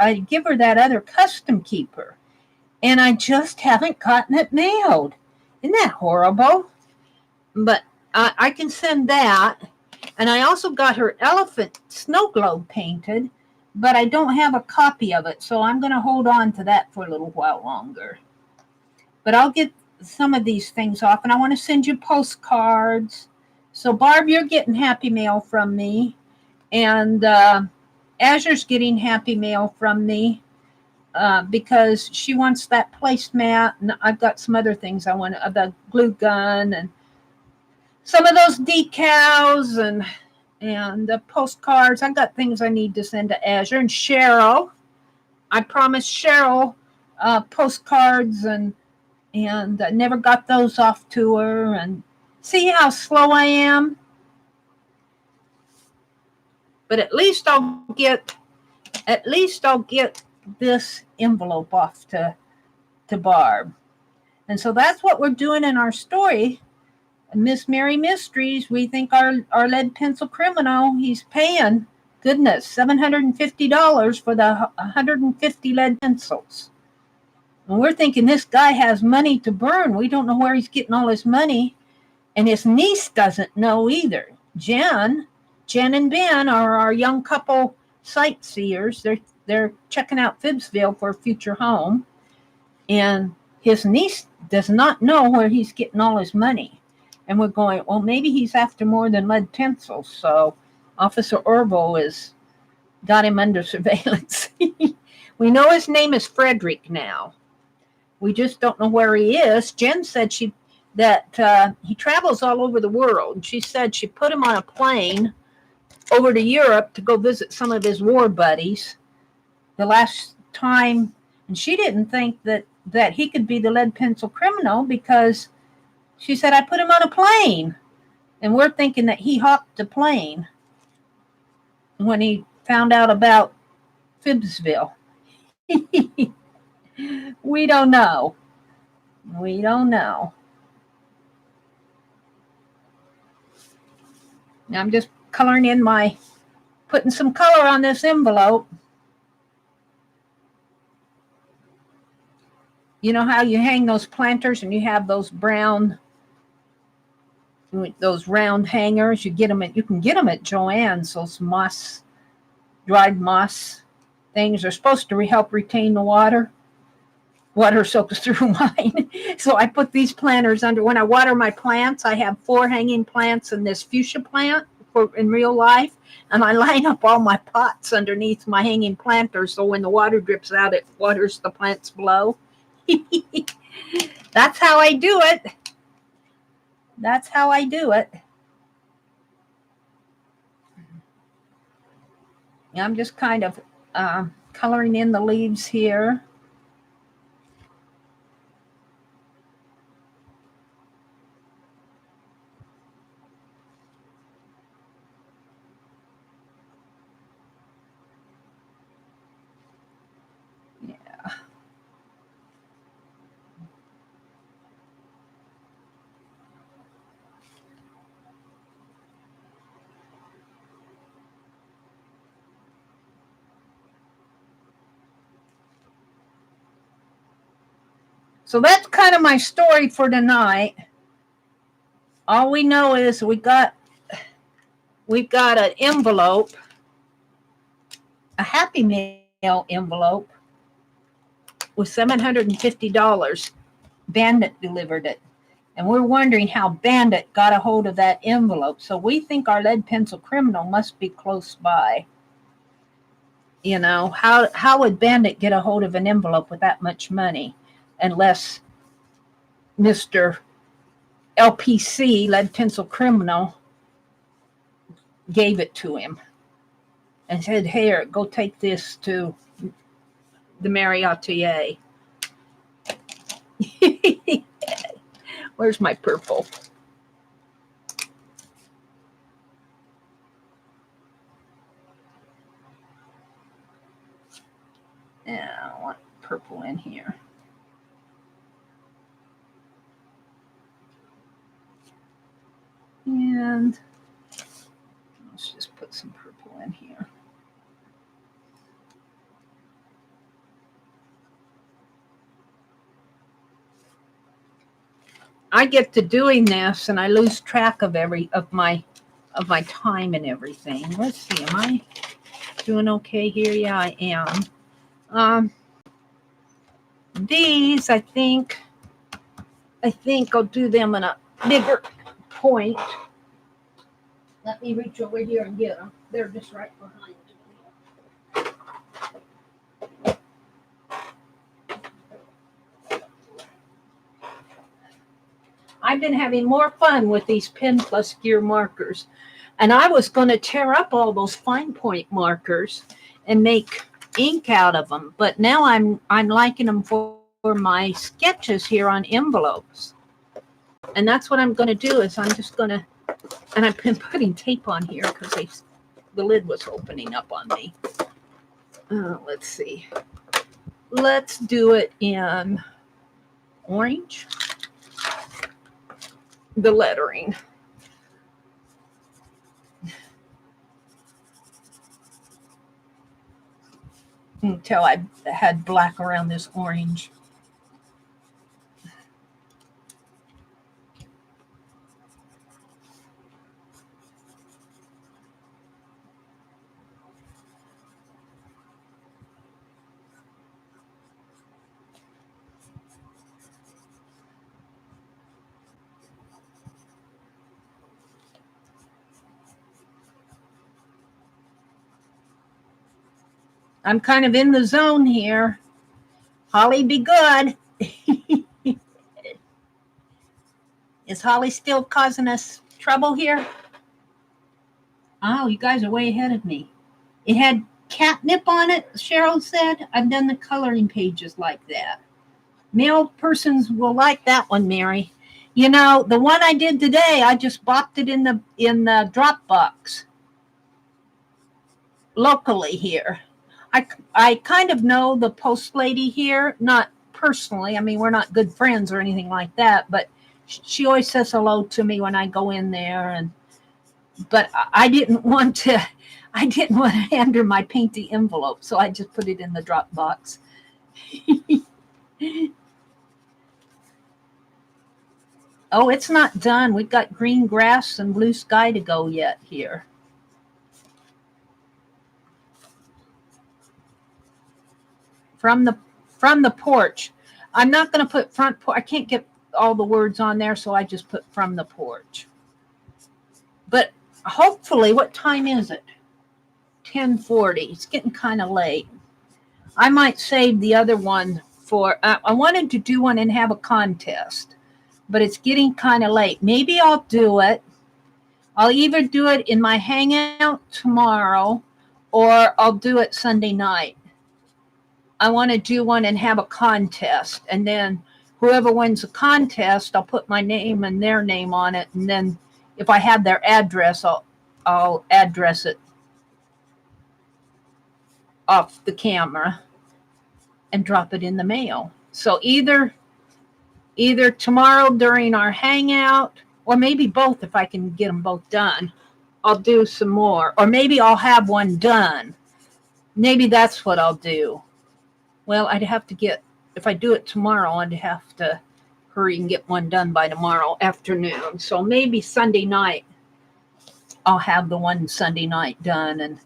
that other custom keeper. And I just haven't gotten it mailed. Isn't that horrible? But I can send that. And I also got her elephant snow globe painted, but I don't have a copy of it. So I'm going to hold on to that for a little while longer. But I'll get some of these things off, and I want to send you postcards. So Barb, you're getting happy mail from me, and Azure's getting happy mail from me because she wants that placemat, and I've got some other things I want, the glue gun and some of those decals and the postcards. I've got things I need to send to Azure. And Cheryl, I promised Cheryl postcards, and I never got those off to her. And see how slow I am? But at least I'll get this envelope off to Barb. And so that's what we're doing in our story. Miss Mary Mysteries, we think our lead pencil criminal, he's paying, goodness, $750 for the 150 lead pencils. And we're thinking this guy has money to burn. We don't know where he's getting all his money. And his niece doesn't know either. Jen and Ben are our young couple sightseers. they're checking out Phibbsville for a future home, and his niece does not know where he's getting all his money. And we're going, well, maybe he's after more than lead pencils. So Officer Orville has got him under surveillance. We know his name is Frederick now. We just don't know where he is. Jen said that he travels all over the world. She said she put him on a plane over to Europe to go visit some of his war buddies the last time, and she didn't think that he could be the lead pencil criminal because she said, I put him on a plane. And we're thinking that he hopped the plane when he found out about Phibbsville. We don't know. We don't know. I'm just coloring in putting some color on this envelope. You know how you hang those planters and you have those round hangers? You can get them at Joann's. Those dried moss things are supposed to help retain the water. Water soaks through mine. So I put these planters under. When I water my plants, I have 4 hanging plants and this fuchsia plant in real life. And I line up all my pots underneath my hanging planters. So when the water drips out, it waters the plants below. That's how I do it. That's how I do it. I'm just kind of coloring in the leaves here. Yeah. So that's kind of my story for tonight. All we know is we've got an envelope, a Happy Mail envelope with $750. Bandit delivered it. And we're wondering how Bandit got a hold of that envelope. So we think our lead pencil criminal must be close by. You know, how would Bandit get a hold of an envelope with that much money unless Mr. LPC, lead pencil criminal, gave it to him and said, here, go take this to TheMeriAtelier. Where's my purple? Yeah, I want purple in here. And let's just put some purple in here. I get to doing this and I lose track of my time and everything. Let's see, am I doing okay here? Yeah, I am. These I think I'll do them in a bigger point. Let me reach over here and get them. They're just right behind me. I've been having more fun with these Pen Plus Gear markers. And I was going to tear up all those fine point markers and make ink out of them. But now I'm liking them for my sketches here on envelopes. And that's what I'm going to do is I'm just going to, and I've been putting tape on here because the lid was opening up on me. Let's see. Let's do it in orange. The lettering. Until I had black around this orange. I'm kind of in the zone here. Holly, be good. Is Holly still causing us trouble here? Oh, you guys are way ahead of me. It had catnip on it, Cheryl said. I've done the coloring pages like that. Male persons will like that one, Mary. You know, the one I did today, I just bopped it in the Dropbox locally here. I kind of know the post lady here, not personally. I mean, we're not good friends or anything like that, but she always says hello to me when I go in there. But I didn't want to hand her my painty envelope, so I just put it in the Dropbox. Oh, it's not done. We've got green grass and blue sky to go yet here. From the porch. I'm not going to put front porch. I can't get all the words on there, so I just put from the porch. But hopefully, what time is it? 10:40. It's getting kind of late. I might save the other one for, I wanted to do one and have a contest, but it's getting kind of late. Maybe I'll do it. I'll either do it in my hangout tomorrow or I'll do it Sunday night. I want to do one and have a contest. And then whoever wins the contest, I'll put my name and their name on it. And then if I have their address, I'll address it off the camera and drop it in the mail. So either tomorrow during our hangout, or maybe both if I can get them both done, I'll do some more. Or maybe I'll have one done. Maybe that's what I'll do. Well, I'd have to get, if I do it tomorrow, I'd have to hurry and get one done by tomorrow afternoon. So maybe Sunday night, I'll have the one Sunday night done and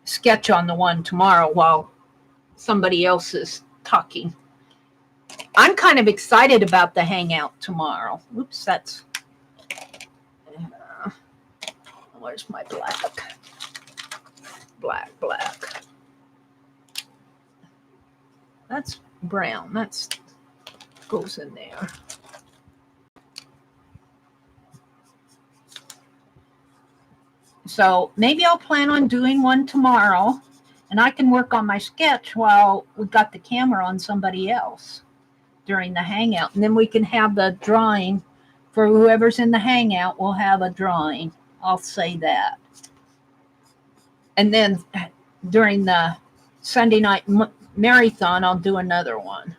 sketch on the one tomorrow while somebody else is talking. I'm kind of excited about the hangout tomorrow. Oops, that's, where's my black? Black. That's brown. That's goes in there. So maybe I'll plan on doing one tomorrow, and I can work on my sketch while we got the camera on somebody else during the hangout. And then we can have the drawing for whoever's in the hangout. We'll have a drawing. I'll say that. And then during the Sunday night marathon, I'll do another one.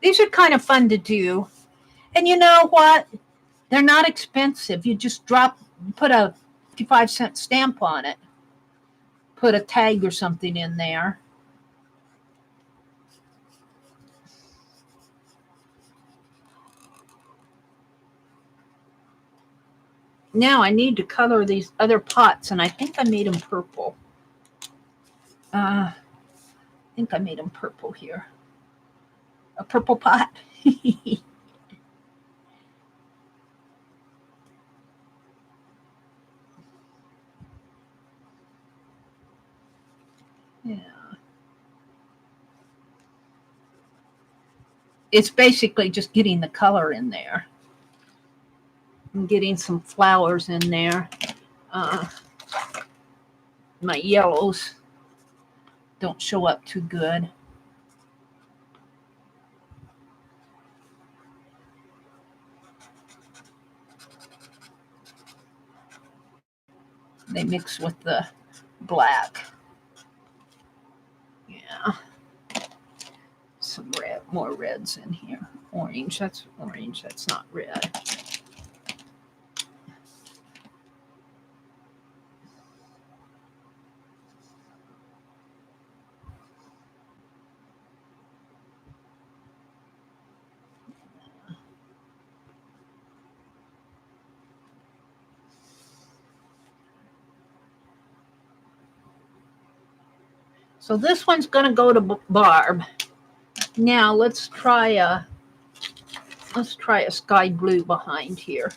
These are kind of fun to do. And you know what? They're not expensive. You just put a 55-cent stamp on it. Put a tag or something in there. Now I need to color these other pots, and I think I made them purple. I think I made them purple here. A purple pot. Yeah. It's basically just getting the color in there. I'm getting some flowers in there. My yellows don't show up too good. They mix with the black. Yeah. Some red, more reds in here. Orange, that's orange, that's not red. So this one's going to go to Barb. Now let's try a sky blue behind here.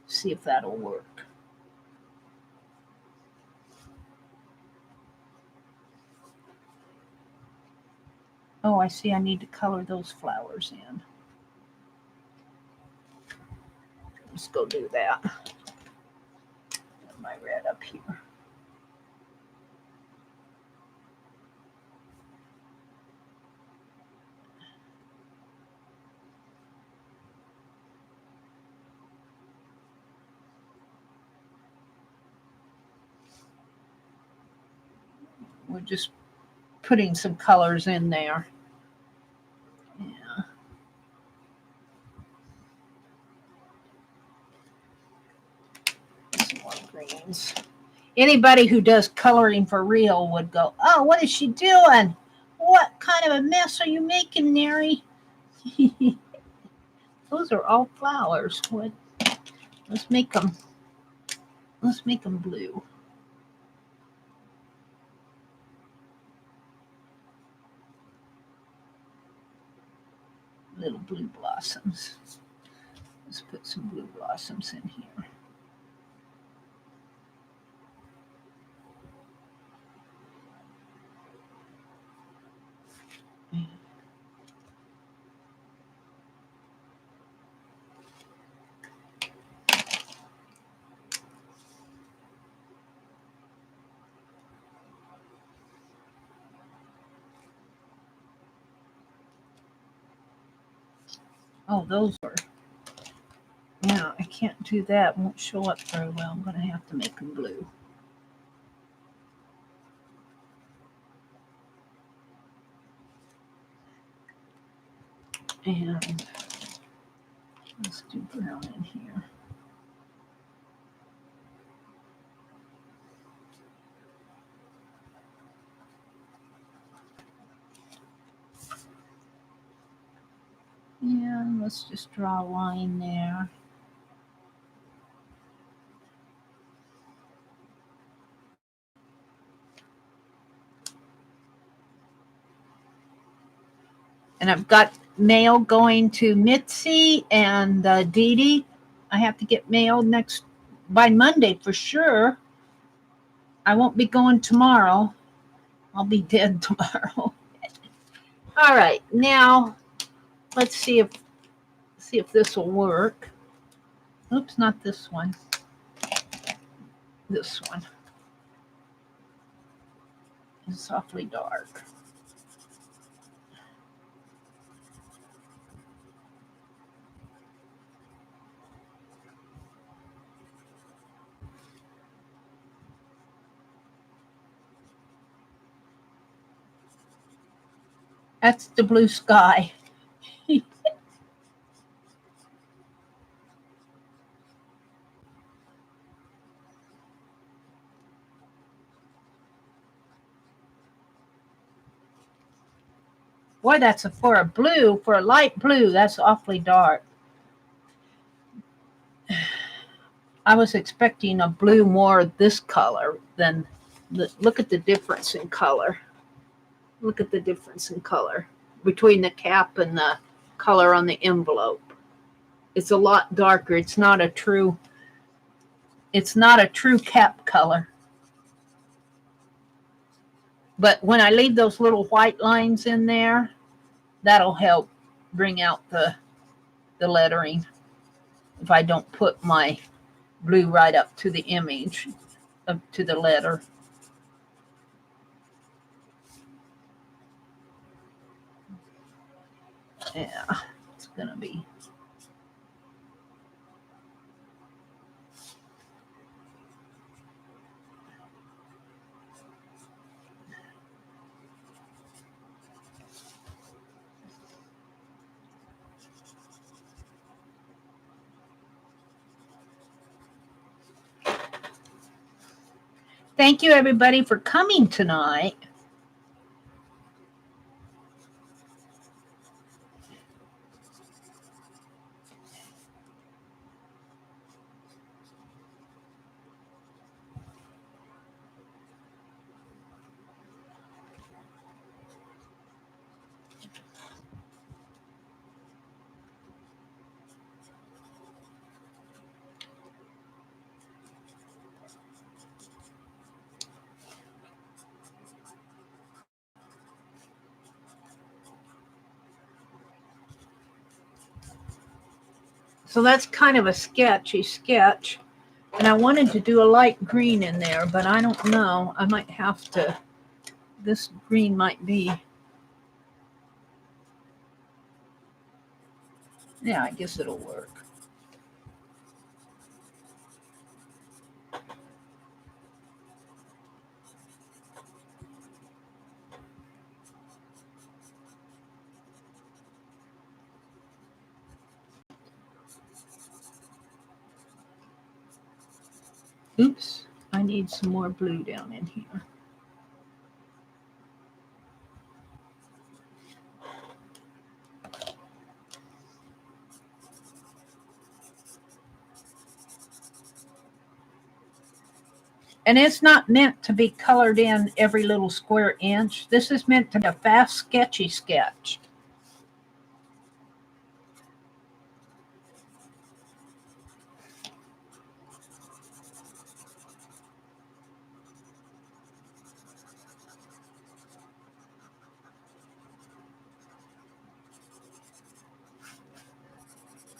See if that'll work. Oh, I see. I need to color those flowers in. Let's go do that. Get my red up here. We're just putting some colors in there. Yeah. Some more greens. Anybody who does coloring for real would go, oh, what is she doing? What kind of a mess are you making, Mary? Those are all flowers. What? Let's make them blue. Little blue blossoms. Let's put some blue blossoms in here. Oh, those are, yeah, I can't do that. It won't show up very well. I'm going to have to make them blue. And let's do brown in here. Yeah, let's just draw a line there. And I've got mail going to Mitzi and Dee Dee. I have to get mail by Monday for sure. I won't be going tomorrow. I'll be dead tomorrow. All right, now let's see if this will work. Oops, not this one. This one. It's awfully dark. That's the blue sky. Boy, for a light blue, that's awfully dark. I was expecting a blue more this color than look at the difference in color. Look at the difference in color between the cap and the color on the envelope. It's a lot darker. It's not a true cap color. But when I leave those little white lines in there, that'll help bring out the lettering. If I don't put my blue right up to the image, up to the letter. Yeah, it's gonna be. Thank you, everybody, for coming tonight. So that's kind of a sketchy sketch. And I wanted to do a light green in there, but I don't know. I might have to, this green might be, yeah, I guess it'll work. Oops, I need some more blue down in here. And it's not meant to be colored in every little square inch. This is meant to be a fast, sketchy sketch.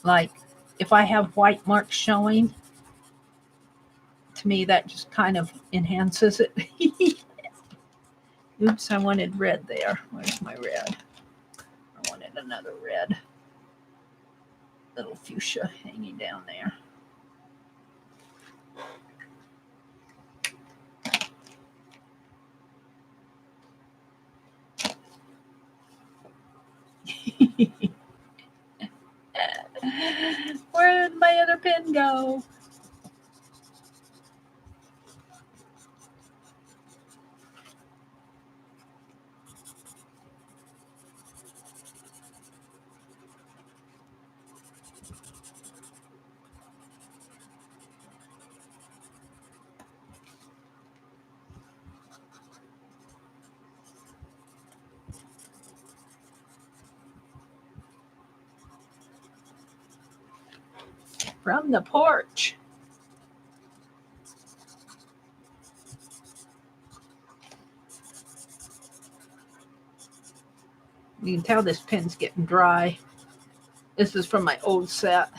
Like, if I have white marks showing, to me that just kind of enhances it. Oops, I wanted red there. Where's my red? I wanted another red. Little fuchsia hanging down there. Where did my other pen go? From the porch. You can tell this pen's getting dry. This is from my old set.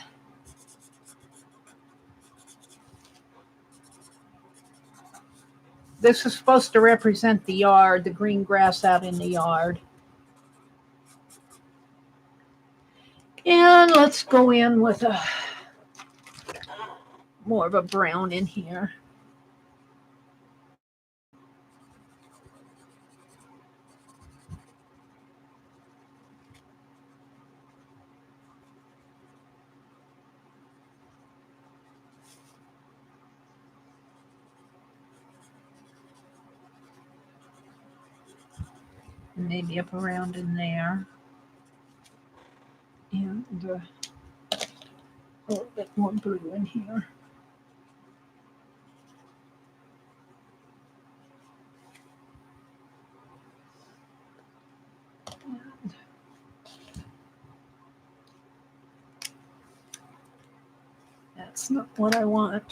This is supposed to represent the yard, the green grass out in the yard. And let's go in with a more of a brown in here. Maybe up around in there. And a little bit more blue in here. And that's not what I want.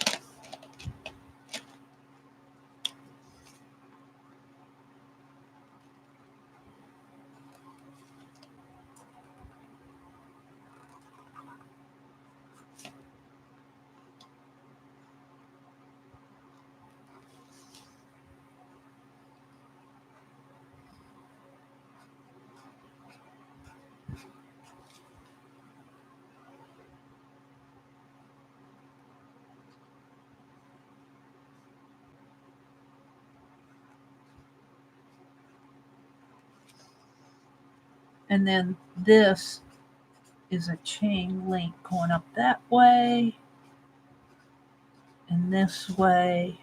And then this is a chain link going up that way, and this way,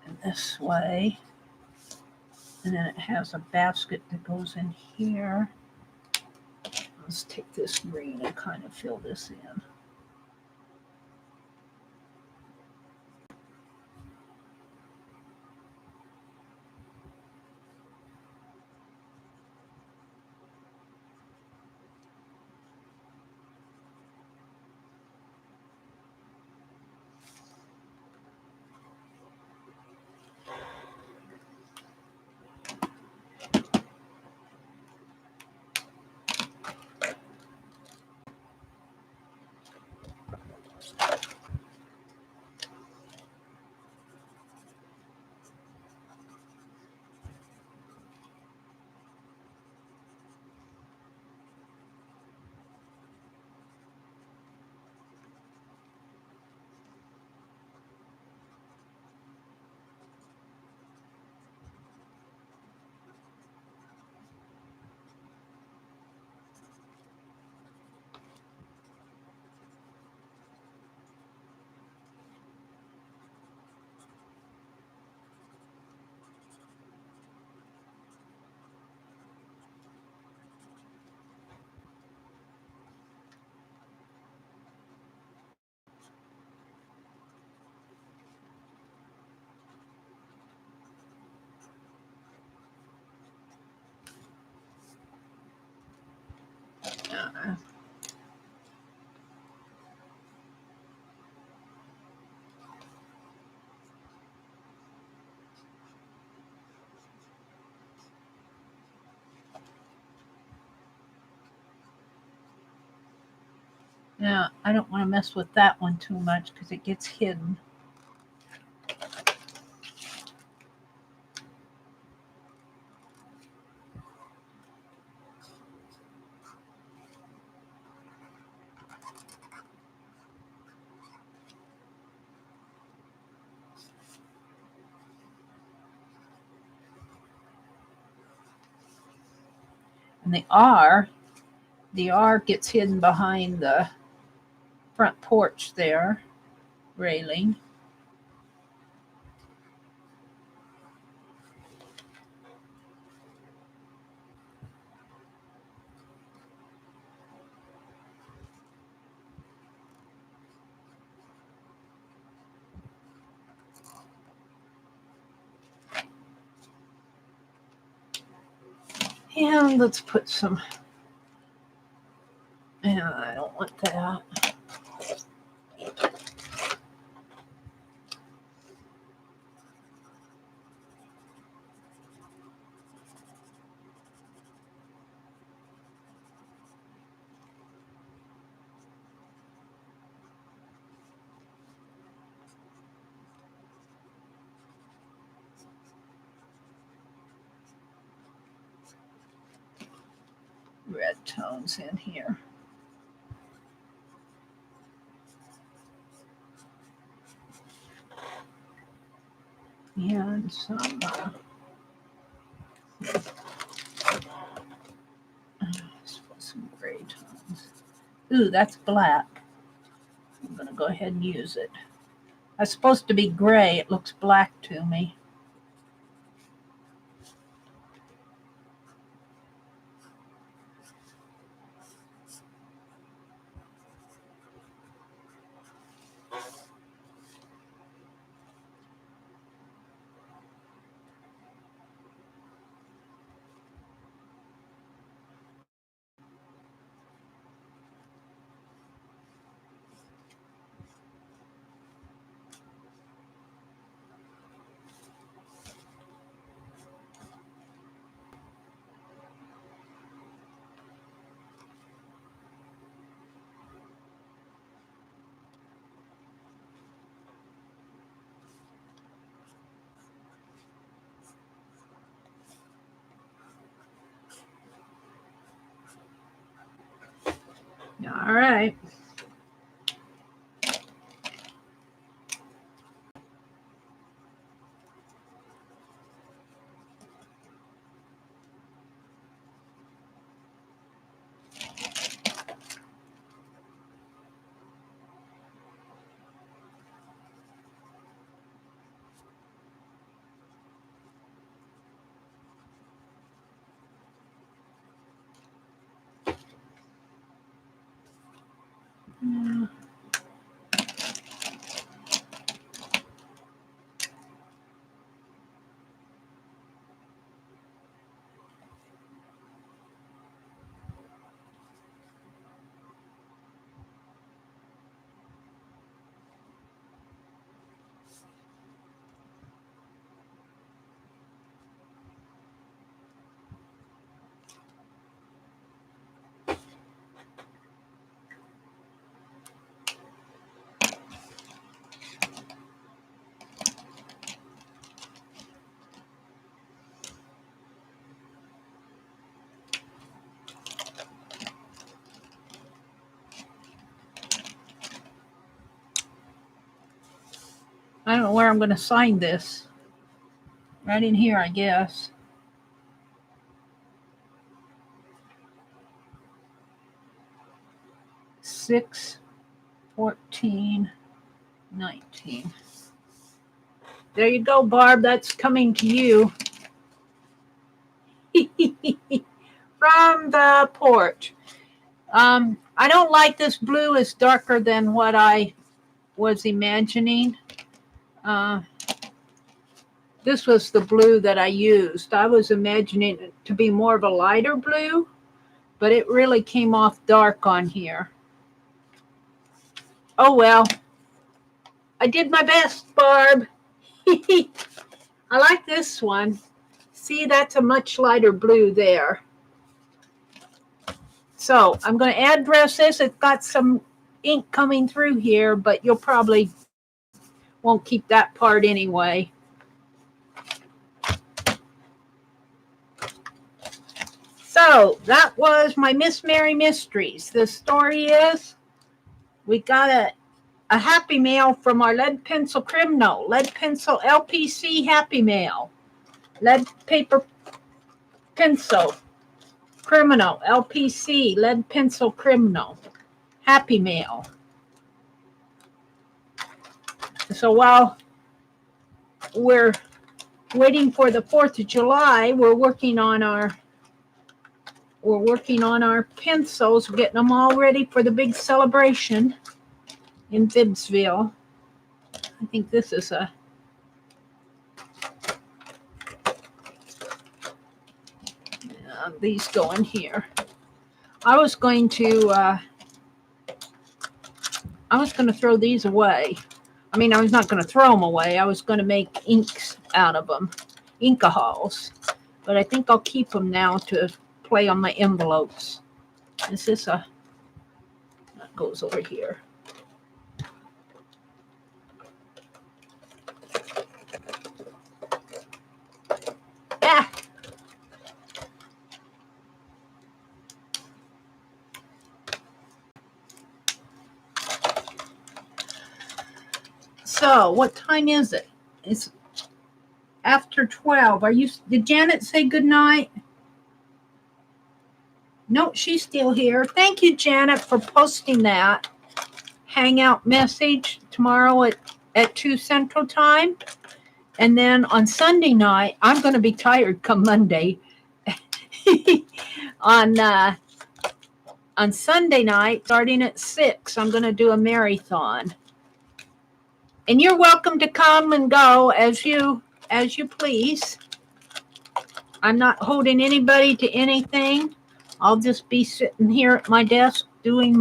and this way. And then it has a basket that goes in here. Let's take this green and kind of fill this in. Now, I don't want to mess with that one too much because it gets hidden. And the R gets hidden behind the front porch there, railing. And let's put some, and I don't want that. Red tones in here. And some some gray tones. Ooh, that's black. I'm going to go ahead and use it. That's supposed to be gray. It looks black to me. All right. I don't know where I'm going to sign this. Right in here, I guess. Six, 14, 19. There you go, Barb. That's coming to you from the porch. I don't like this blue. It's darker than what I was imagining. This was the blue that I used. I was imagining it to be more of a lighter blue, but it really came off dark on here. Oh well. I did my best, Barb. I like this one. See, that's a much lighter blue there. So I'm going to address this. It's got some ink coming through here, but you'll probably won't keep that part anyway. So that was my Miss Mary Mysteries. The story is we got a Happy Mail from our lead pencil criminal, lead pencil LPC Happy Mail, lead paper pencil criminal LPC, lead pencil criminal, Happy Mail. So while we're waiting for the 4th of July, we're working on our pencils, getting them all ready for the big celebration in Bibbsville. I think this is these go in here. I was going to throw these away. I mean, I was not going to throw them away. I was going to make inks out of them, Inkahals. But I think I'll keep them now to play on my envelopes. This is that goes over here. Ah! So, what time is it? It's after 12. Did Janet say good night? No, she's still here. Thank you, Janet, for posting that Hangout message tomorrow at 2 Central Time. And then on Sunday night, I'm going to be tired come Monday. On Sunday night, starting at 6, I'm going to do a marathon. And you're welcome to come and go as you please. I'm not holding anybody to anything. I'll just be sitting here at my desk doing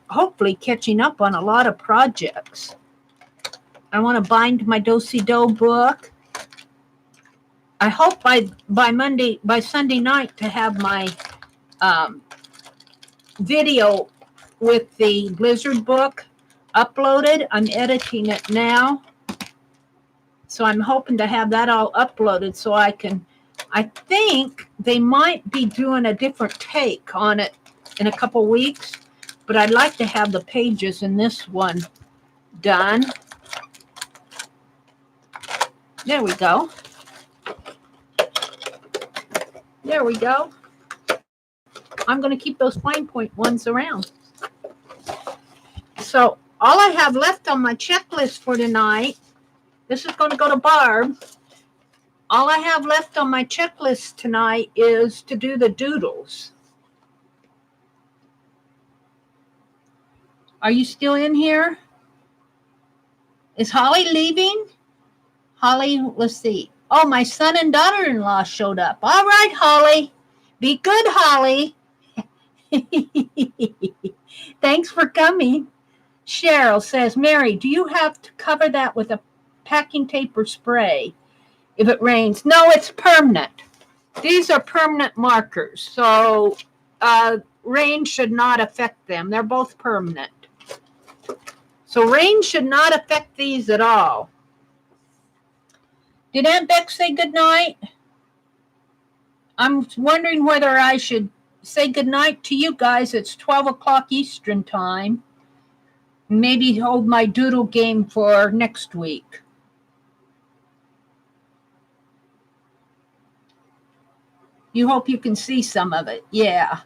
hopefully catching up on a lot of projects. I want to bind my Do-Si-Do book. I hope by Sunday night to have my video with the Blizzard book uploaded. I'm editing it now. So I'm hoping to have that all uploaded so I think they might be doing a different take on it in a couple weeks, but I'd like to have the pages in this one done. There we go. There we go. I'm going to keep those fine point ones around. So all I have left on my checklist for tonight, this is going to go to Barb. All I have left on my checklist tonight is to do the doodles. Are you still in here? Is Holly leaving? Holly, let's see. Oh, my son and daughter-in-law showed up. All right, Holly. Be good, Holly. Thanks for coming. Cheryl says, Mary, do you have to cover that with a packing tape or spray if it rains? No, it's permanent. These are permanent markers, so rain should not affect them. They're both permanent. So rain should not affect these at all. Did Aunt Beck say goodnight? I'm wondering whether I should say goodnight to you guys. It's 12 o'clock Eastern time. maybe hold my doodle game for next week. You hope you can see some of it. Yeah.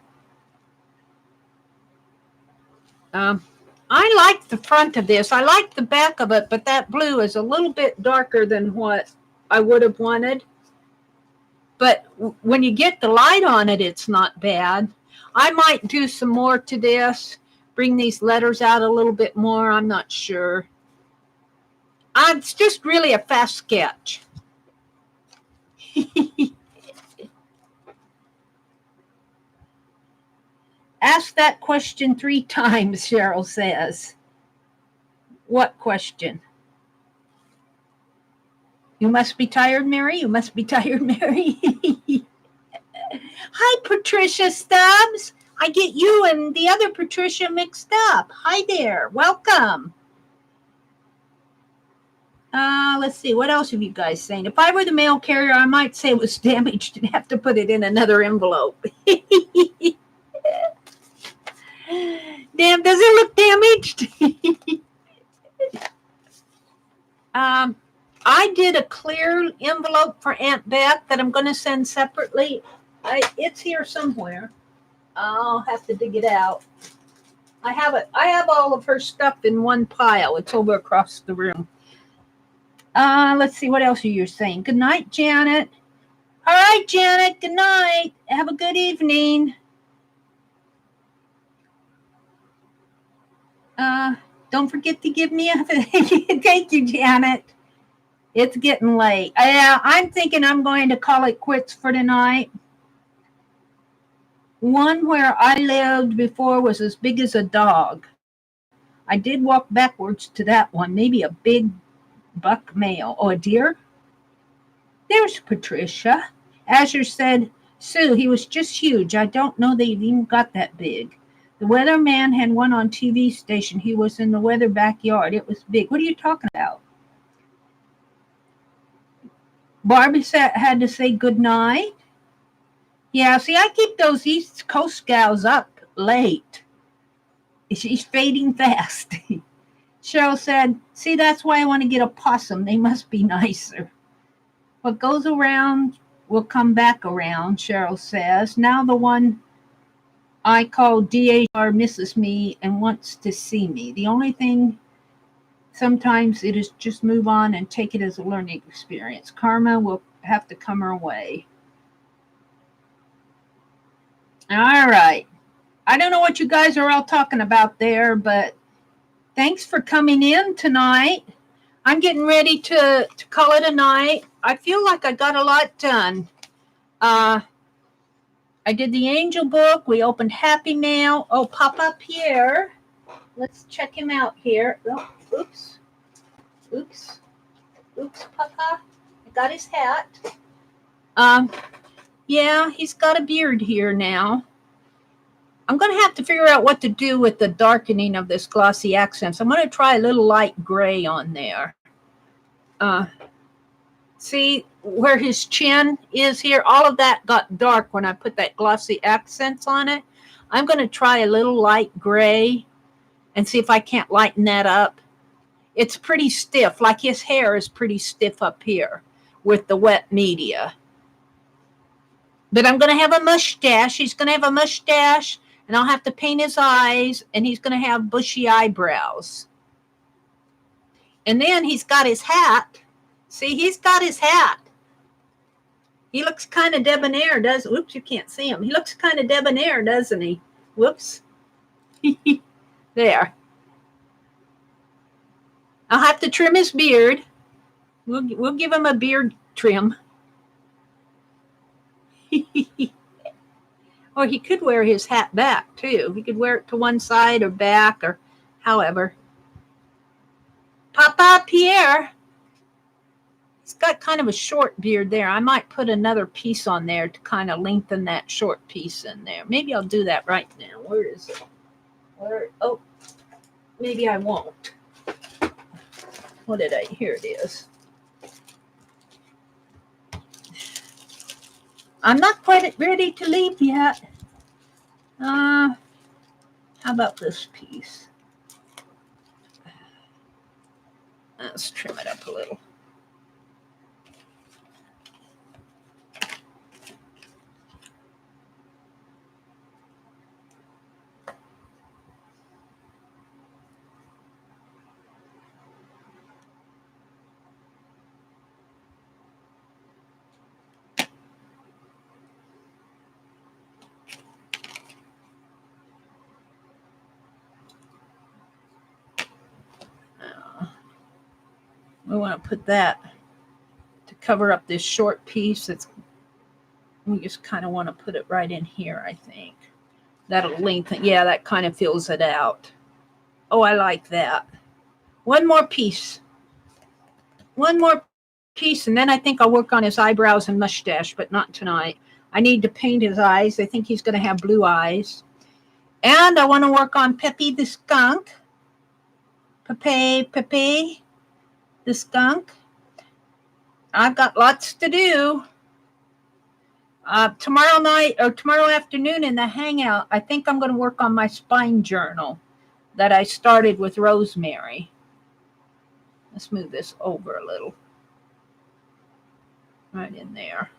I like the front of this. I like the back of it, but that blue is a little bit darker than what I would have wanted. But when you get the light on it, it's not bad. I might do some more to this, bring these letters out a little bit more. I'm not sure. It's just really a fast sketch. Ask that question 3 times, Cheryl says. What question? You must be tired, Mary. You must be tired, Mary. Hi, Patricia Stubbs. I get you and the other Patricia mixed up. Hi there. Welcome. Let's see. What else have you guys saying? If I were the mail carrier, I might say it was damaged and have to put it in another envelope. Damn, does it look damaged? I did a clear envelope for Aunt Beth that I'm going to send separately. It's here somewhere. I'll have to dig it out. I have it. I have all of her stuff in one pile. It's over across the room. Let's see. What else are you saying? Good night, Janet. All right, Janet. Good night. Have a good evening. Don't forget to give me a thank you, Janet. It's getting late. I'm thinking I'm going to call it quits for tonight. One where I lived before was as big as a dog. I did walk backwards to that one. Maybe a big buck male. Oh, a deer? There's Patricia. Azure said, Sue, he was just huge. I don't know they even got that big. The weatherman had one on TV station. He was in the weather backyard. It was big. What are you talking about? Barbie had to say good night. Yeah, see, I keep those East Coast gals up late. She's fading fast. Cheryl said, see, that's why I want to get a possum. They must be nicer. What goes around will come back around, Cheryl says. Now the one I call DHR misses me and wants to see me. The only thing sometimes it is just move on and take it as a learning experience. Karma will have to come her way. All right. I don't know what you guys are all talking about there, but thanks for coming in tonight. I'm getting ready to call it a night. I feel like I got a lot done. I did the angel book. We opened Happy Mail. Oh, Papa Pierre. Let's check him out here. Oh, oops. Oops, Papa. I got his hat. Yeah, he's got a beard here now. I'm going to have to figure out what to do with the darkening of this glossy accents. I'm going to try a little light gray on there. See where his chin is here? All of that got dark when I put that glossy accents on it. I'm going to try a little light gray and see if I can't lighten that up. It's pretty stiff, like his hair is pretty stiff up here with the wet media. But I'm going to have a mustache. He's going to have a mustache, and I'll have to paint his eyes, and he's going to have bushy eyebrows. And then he's got his hat. See, he's got his hat. He looks kind of debonair, doesn't he? Oops, you can't see him. He looks kind of debonair, doesn't he? Whoops. There. I'll have to trim his beard. We'll give him a beard trim. Or he could wear his hat back, too. He could wear it to one side or back or however. Papa Pierre. He's got kind of a short beard there. I might put another piece on there to kind of lengthen that short piece in there. Maybe I'll do that right now. Where is it? Oh, maybe I won't. What did I? Here it is. I'm not quite ready to leave yet. How about this piece? Let's trim it up a little. We want to put that to cover up this short piece. We just kind of want to put it right in here, I think. That'll lengthen. Yeah, that kind of fills it out. Oh, I like that. One more piece. One more piece, and then I think I'll work on his eyebrows and mustache, but not tonight. I need to paint his eyes. I think he's going to have blue eyes. And I want to work on Pepe the skunk. Pepe the skunk. I've got lots to do. Tomorrow night or tomorrow afternoon in the hangout, I think I'm going to work on my spine journal that I started with Rosemary. Let's move this over a little. Right in there.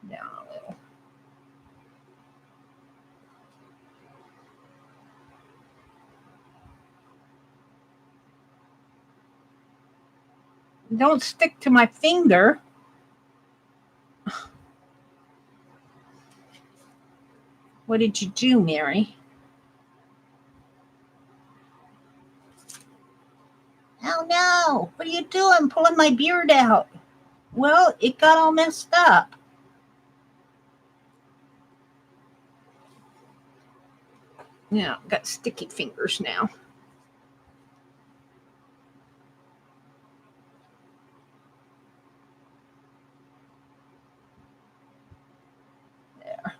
Down a little. Don't stick to my finger. What did you do, Mary? Oh no, what are you doing? I'm pulling my beard out. Well, it got all messed up. Yeah, got sticky fingers now. There.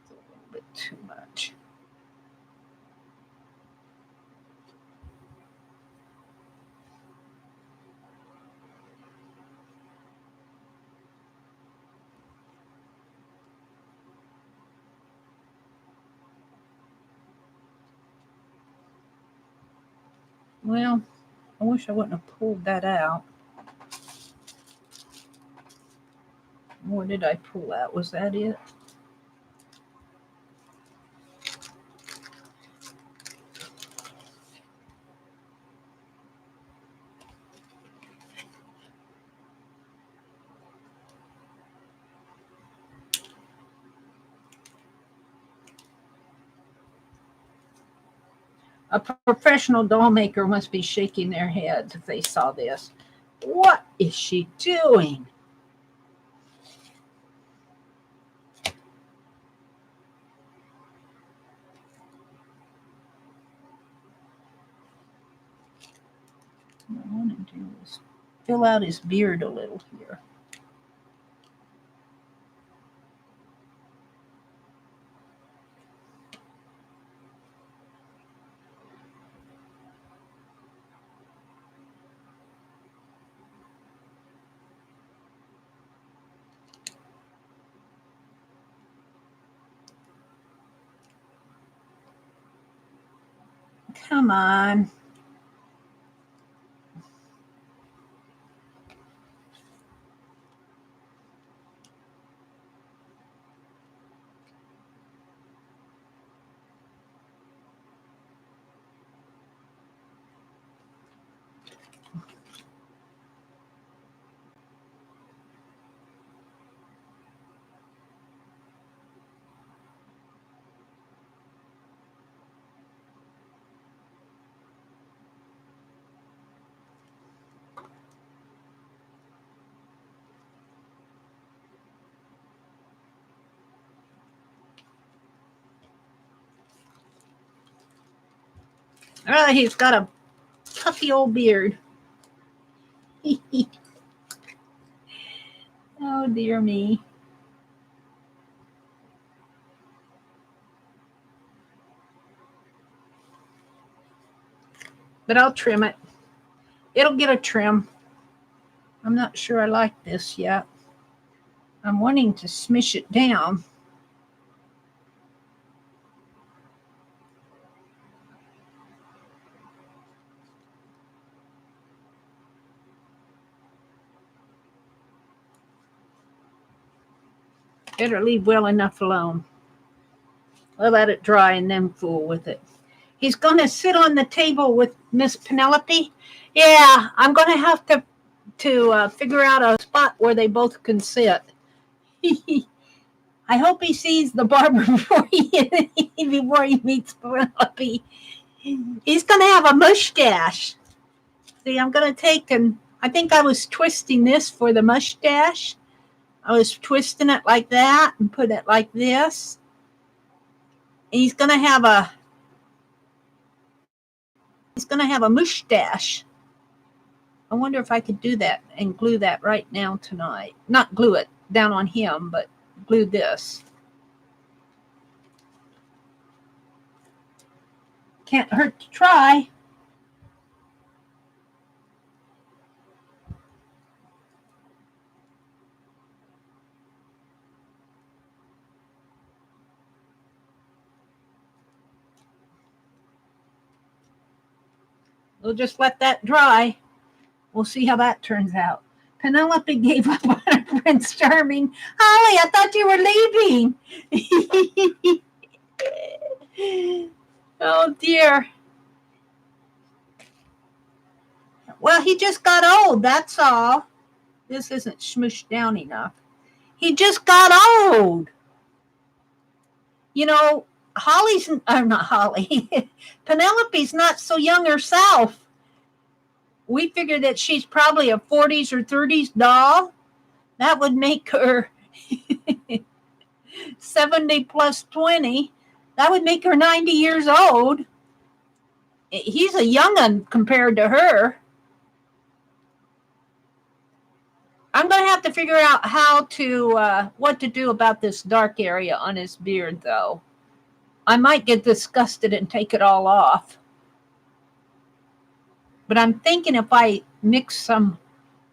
It's a little bit too much. Well, I wish I wouldn't have pulled that out. Or did I pull out? Was that it? A professional doll maker must be shaking their heads if they saw this. What is she doing? What I want to do is fill out his beard a little here. Come on. Oh, he's got a puffy old beard. Oh, dear me. But I'll trim it. It'll get a trim. I'm not sure I like this yet. I'm wanting to smish it down. Better leave well enough alone. I'll let it dry and then fool with it. He's going to sit on the table with Miss Penelope. Yeah, I'm going to have to figure out a spot where they both can sit. I hope he sees the barber before he meets Penelope. He's going to have a mustache. See, I'm going to take and I think I was twisting this for the mustache. I was twisting it like that and put it like this. And he's going to have a mustache. I wonder if I could do that and glue that right now tonight. Not glue it down on him, but glue this. Can't hurt to try. We'll just let that dry. We'll see how that turns out. Penelope gave up on her Prince Charming. Holly, I thought you were leaving. Oh, dear. Well, he just got old, that's all. This isn't smooshed down enough. He just got old. You know, not Holly. Penelope's not so young herself. We figured that she's probably a 40s or 30s doll. That would make her 70 plus 20. That would make her 90 years old. He's a young one compared to her. I'm going to have to figure out what to do about this dark area on his beard, though. I might get disgusted and take it all off. But I'm thinking if I mix some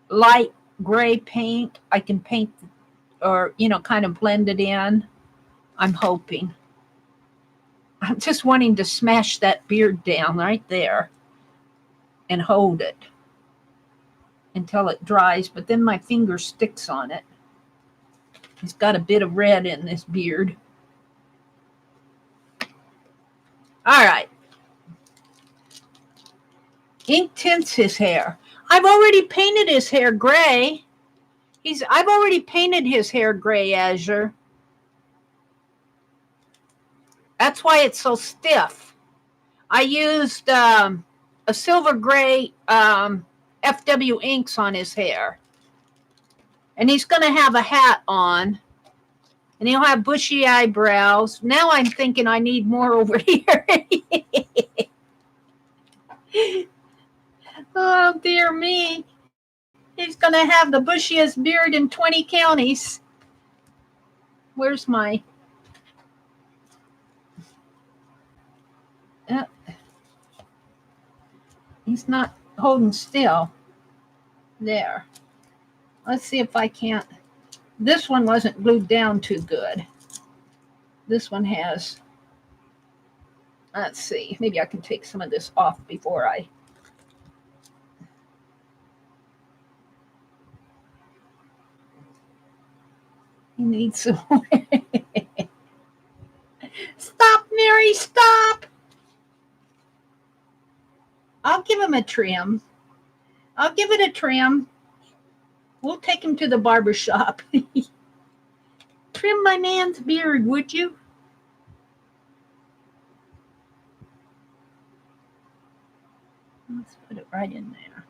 light gray paint, I can paint or, kind of blend it in. I'm hoping. I'm just wanting to smash that beard down right there and hold it until it dries, but then my finger sticks on it. He's got a bit of red in this beard. All right. Ink tints his hair. I've already painted his hair gray. I've already painted his hair gray azure. That's why it's so stiff. I used a silver gray FW inks on his hair. And he's going to have a hat on. And he'll have bushy eyebrows. Now I'm thinking I need more over here. Oh, dear me. He's going to have the bushiest beard in 20 counties. Where's my... he's not holding still. There. Let's see if I can't... This one wasn't glued down too good. This one has... Let's see. Maybe I can take some of this off before I... He needs some more. Stop, Mary, stop. I'll give him a trim. I'll give it a trim. We'll take him to the barber shop. Trim my man's beard, would you? Let's put it right in there.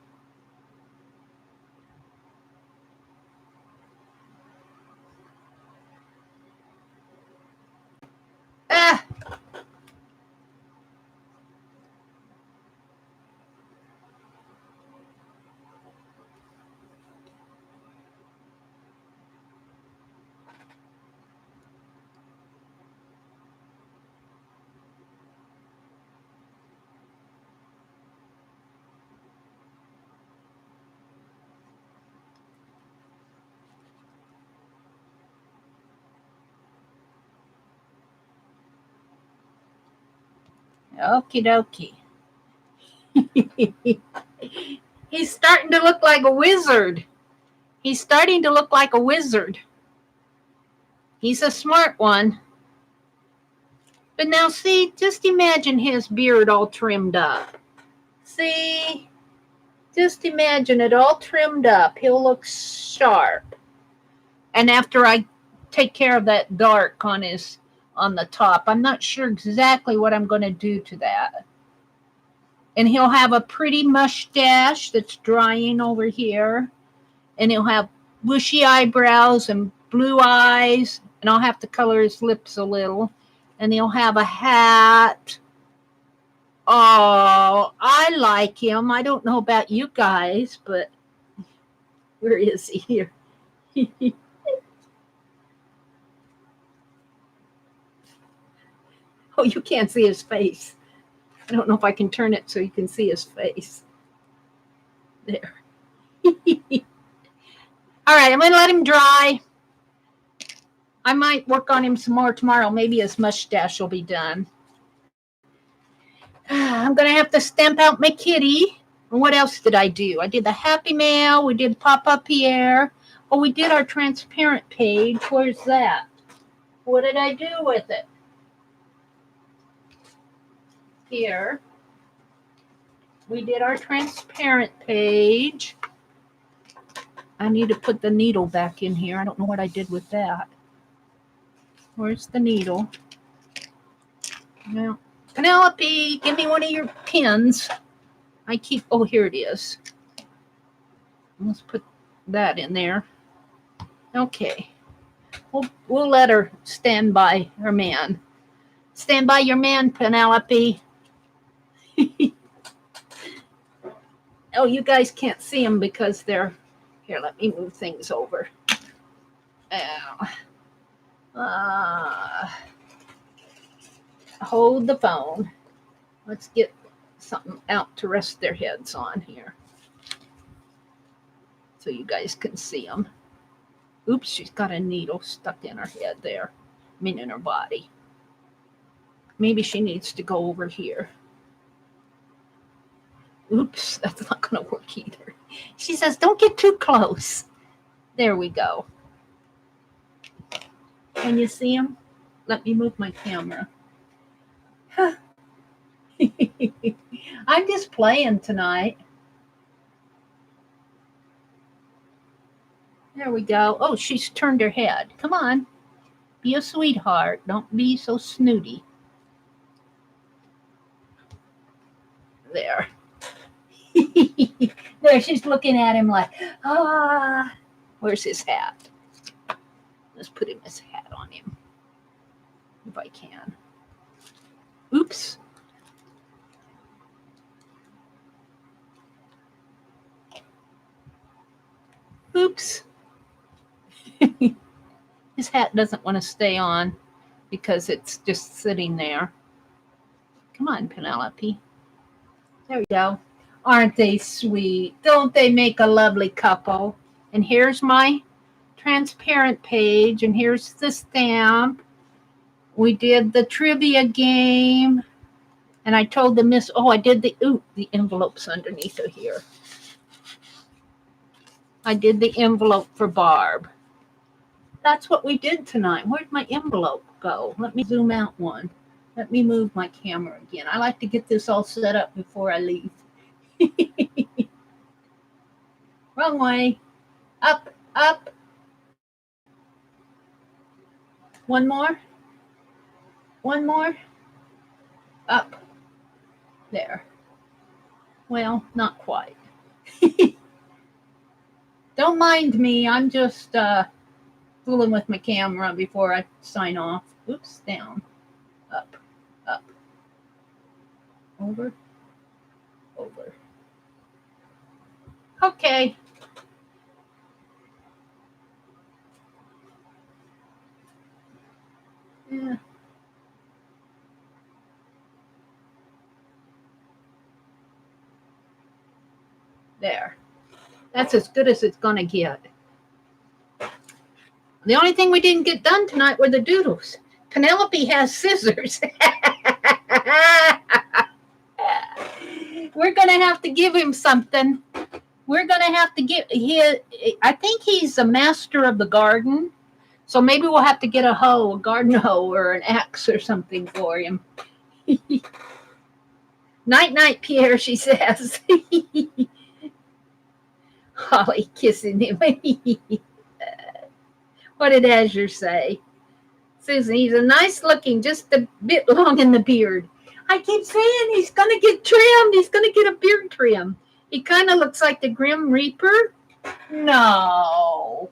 Ah! Okie dokie. He's starting to look like a wizard. He's starting to look like a wizard. He's a smart one. But now see, just imagine his beard all trimmed up. See? Just imagine it all trimmed up. He'll look sharp. And after I take care of that dark on the top, I'm not sure exactly what I'm going to do to that. And he'll have a pretty mustache that's drying over here. And he'll have bushy eyebrows and blue eyes. And I'll have to color his lips a little. And he'll have a hat. Oh, I like him. I don't know about you guys, but where is he here? Oh, you can't see his face. I don't know if I can turn it so you can see his face. There. All right, I'm going to let him dry. I might work on him some more tomorrow. Maybe his mustache will be done. I'm going to have to stamp out my kitty. And what else did I do? I did the Happy Mail. We did Papa Pierre. Oh, we did our transparent page. Where's that? What did I do with it? Here. We did our transparent page. I need to put the needle back in here. I don't know what I did with that. Where's the needle? Now, Penelope, give me one of your pins. Oh, here it is. Let's put that in there. Okay. We'll let her stand by her man. Stand by your man, Penelope. Oh, you guys can't see them because they're... Here, let me move things over. Hold the phone. Let's get something out to rest their heads on here so you guys can see them. Oops, she's got a needle stuck in her head there. I mean, in her body. Maybe she needs to go over here. Oops, that's not going to work either. She says, don't get too close. There we go. Can you see him? Let me move my camera. I'm just playing tonight. There we go. Oh, she's turned her head. Come on. Be a sweetheart. Don't be so snooty. There. There, she's looking at him like, ah. Where's his hat? Let's put his hat on him. If I can. Oops. Oops. His hat doesn't want to stay on because it's just sitting there. Come on, Penelope. There we go. Aren't they sweet? Don't they make a lovely couple? And here's my transparent page, and here's the stamp. We did the trivia game, and I told the miss, I did the envelope's underneath of here. I did the envelope for Barb. That's what we did tonight. Where'd my envelope go? Let me zoom out one. Let me move my camera again. I like to get this all set up before I leave. Wrong way. Up, up. One more. One more. Up. There. Well, not quite. Don't mind me. I'm just fooling with my camera before I sign off. Oops, down. Up, up. Over, over. Okay. Yeah. There. That's as good as it's going to get. The only thing we didn't get done tonight were the doodles. Penelope has scissors. We're going to have to give him something. We're going to have to give I think he's a master of the garden. So maybe we'll have to get a hoe, a garden hoe, or an axe or something for him. Night, night, Pierre, she says. Holly kissing him. What did Azure say? Susan, he's a nice looking, just a bit long in the beard. I keep saying he's going to get trimmed. He's going to get a beard trim. He kind of looks like the Grim Reaper. No.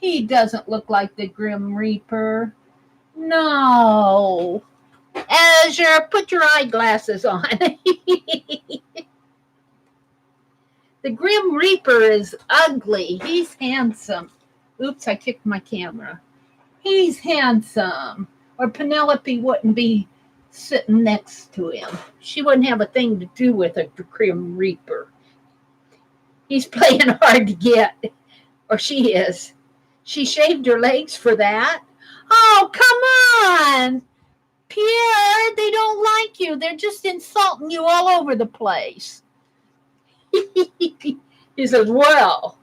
He doesn't look like the Grim Reaper. No. Azure, put your eyeglasses on. The Grim Reaper is ugly. He's handsome. Oops, I kicked my camera. He's handsome. Or Penelope wouldn't be sitting next to him. She wouldn't have a thing to do with a Grim Reaper. He's playing hard to get. Or she is. She shaved her legs for that. Oh, come on. Pierre, they don't like you. They're just insulting you all over the place. He says, well,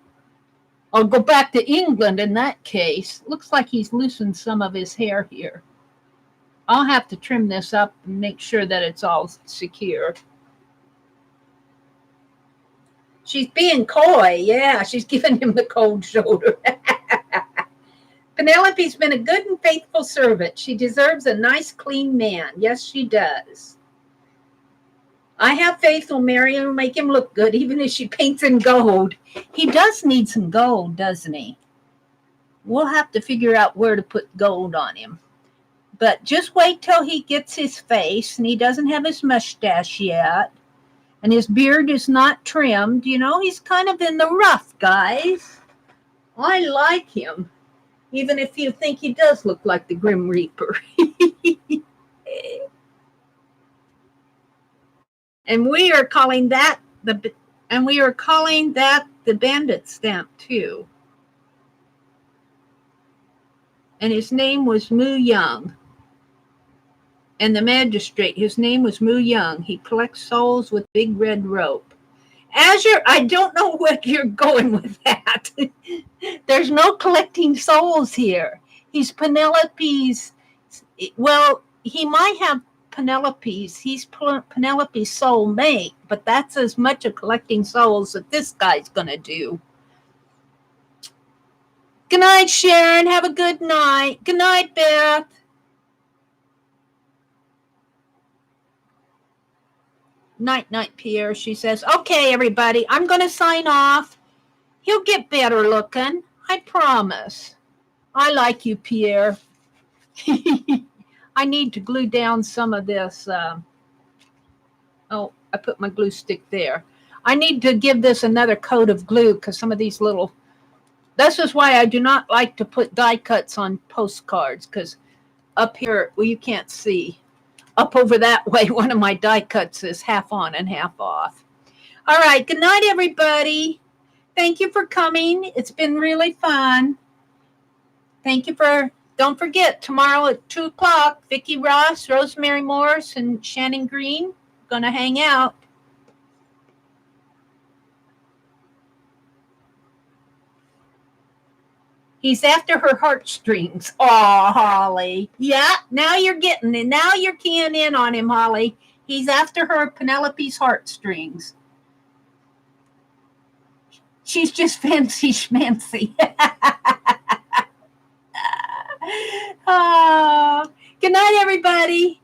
I'll go back to England in that case. Looks like he's loosened some of his hair here. I'll have to trim this up and make sure that it's all secure. She's being coy. Yeah, she's giving him the cold shoulder. Penelope's been a good and faithful servant. She deserves a nice, clean man. Yes, she does. I have faith will marry him and make him look good, even if she paints in gold. He does need some gold, doesn't he? We'll have to figure out where to put gold on him. But just wait till he gets his face, and he doesn't have his mustache yet, and his beard is not trimmed. You know, he's kind of in the rough, guys. I like him, even if you think he does look like the Grim Reaper. And we are calling that the bandit stamp too. And his name was Mu Young. And the magistrate, his name was Mu Young. He collects souls with big red rope. Azure, I don't know where you're going with that. There's no collecting souls here. He's Penelope's. Well, he might have Penelope's. He's Penelope's soulmate, but that's as much of collecting souls that this guy's going to do. Good night, Sharon. Have a good night. Good night, Beth. Night, night, Pierre, she says. Okay, everybody, I'm going to sign off. He'll get better looking. I promise. I like you, Pierre. I need to glue down some of this. Oh, I put my glue stick there. I need to give this another coat of glue because some of these little... This is why I do not like to put die cuts on postcards, because up here, well, you can't see. Up over that way, one of my die cuts is half on and half off. All right. Good night, everybody. Thank you for coming. It's been really fun. Thank you for, don't forget, tomorrow at 2 o'clock, Vicki Ross, Rosemary Morris, and Shannon Green are going to hang out. He's after her heartstrings. Oh, Holly. Yeah, now you're getting it. Now you're keying in on him, Holly. He's after her Penelope's heartstrings. She's just fancy schmancy. Oh, good night, everybody.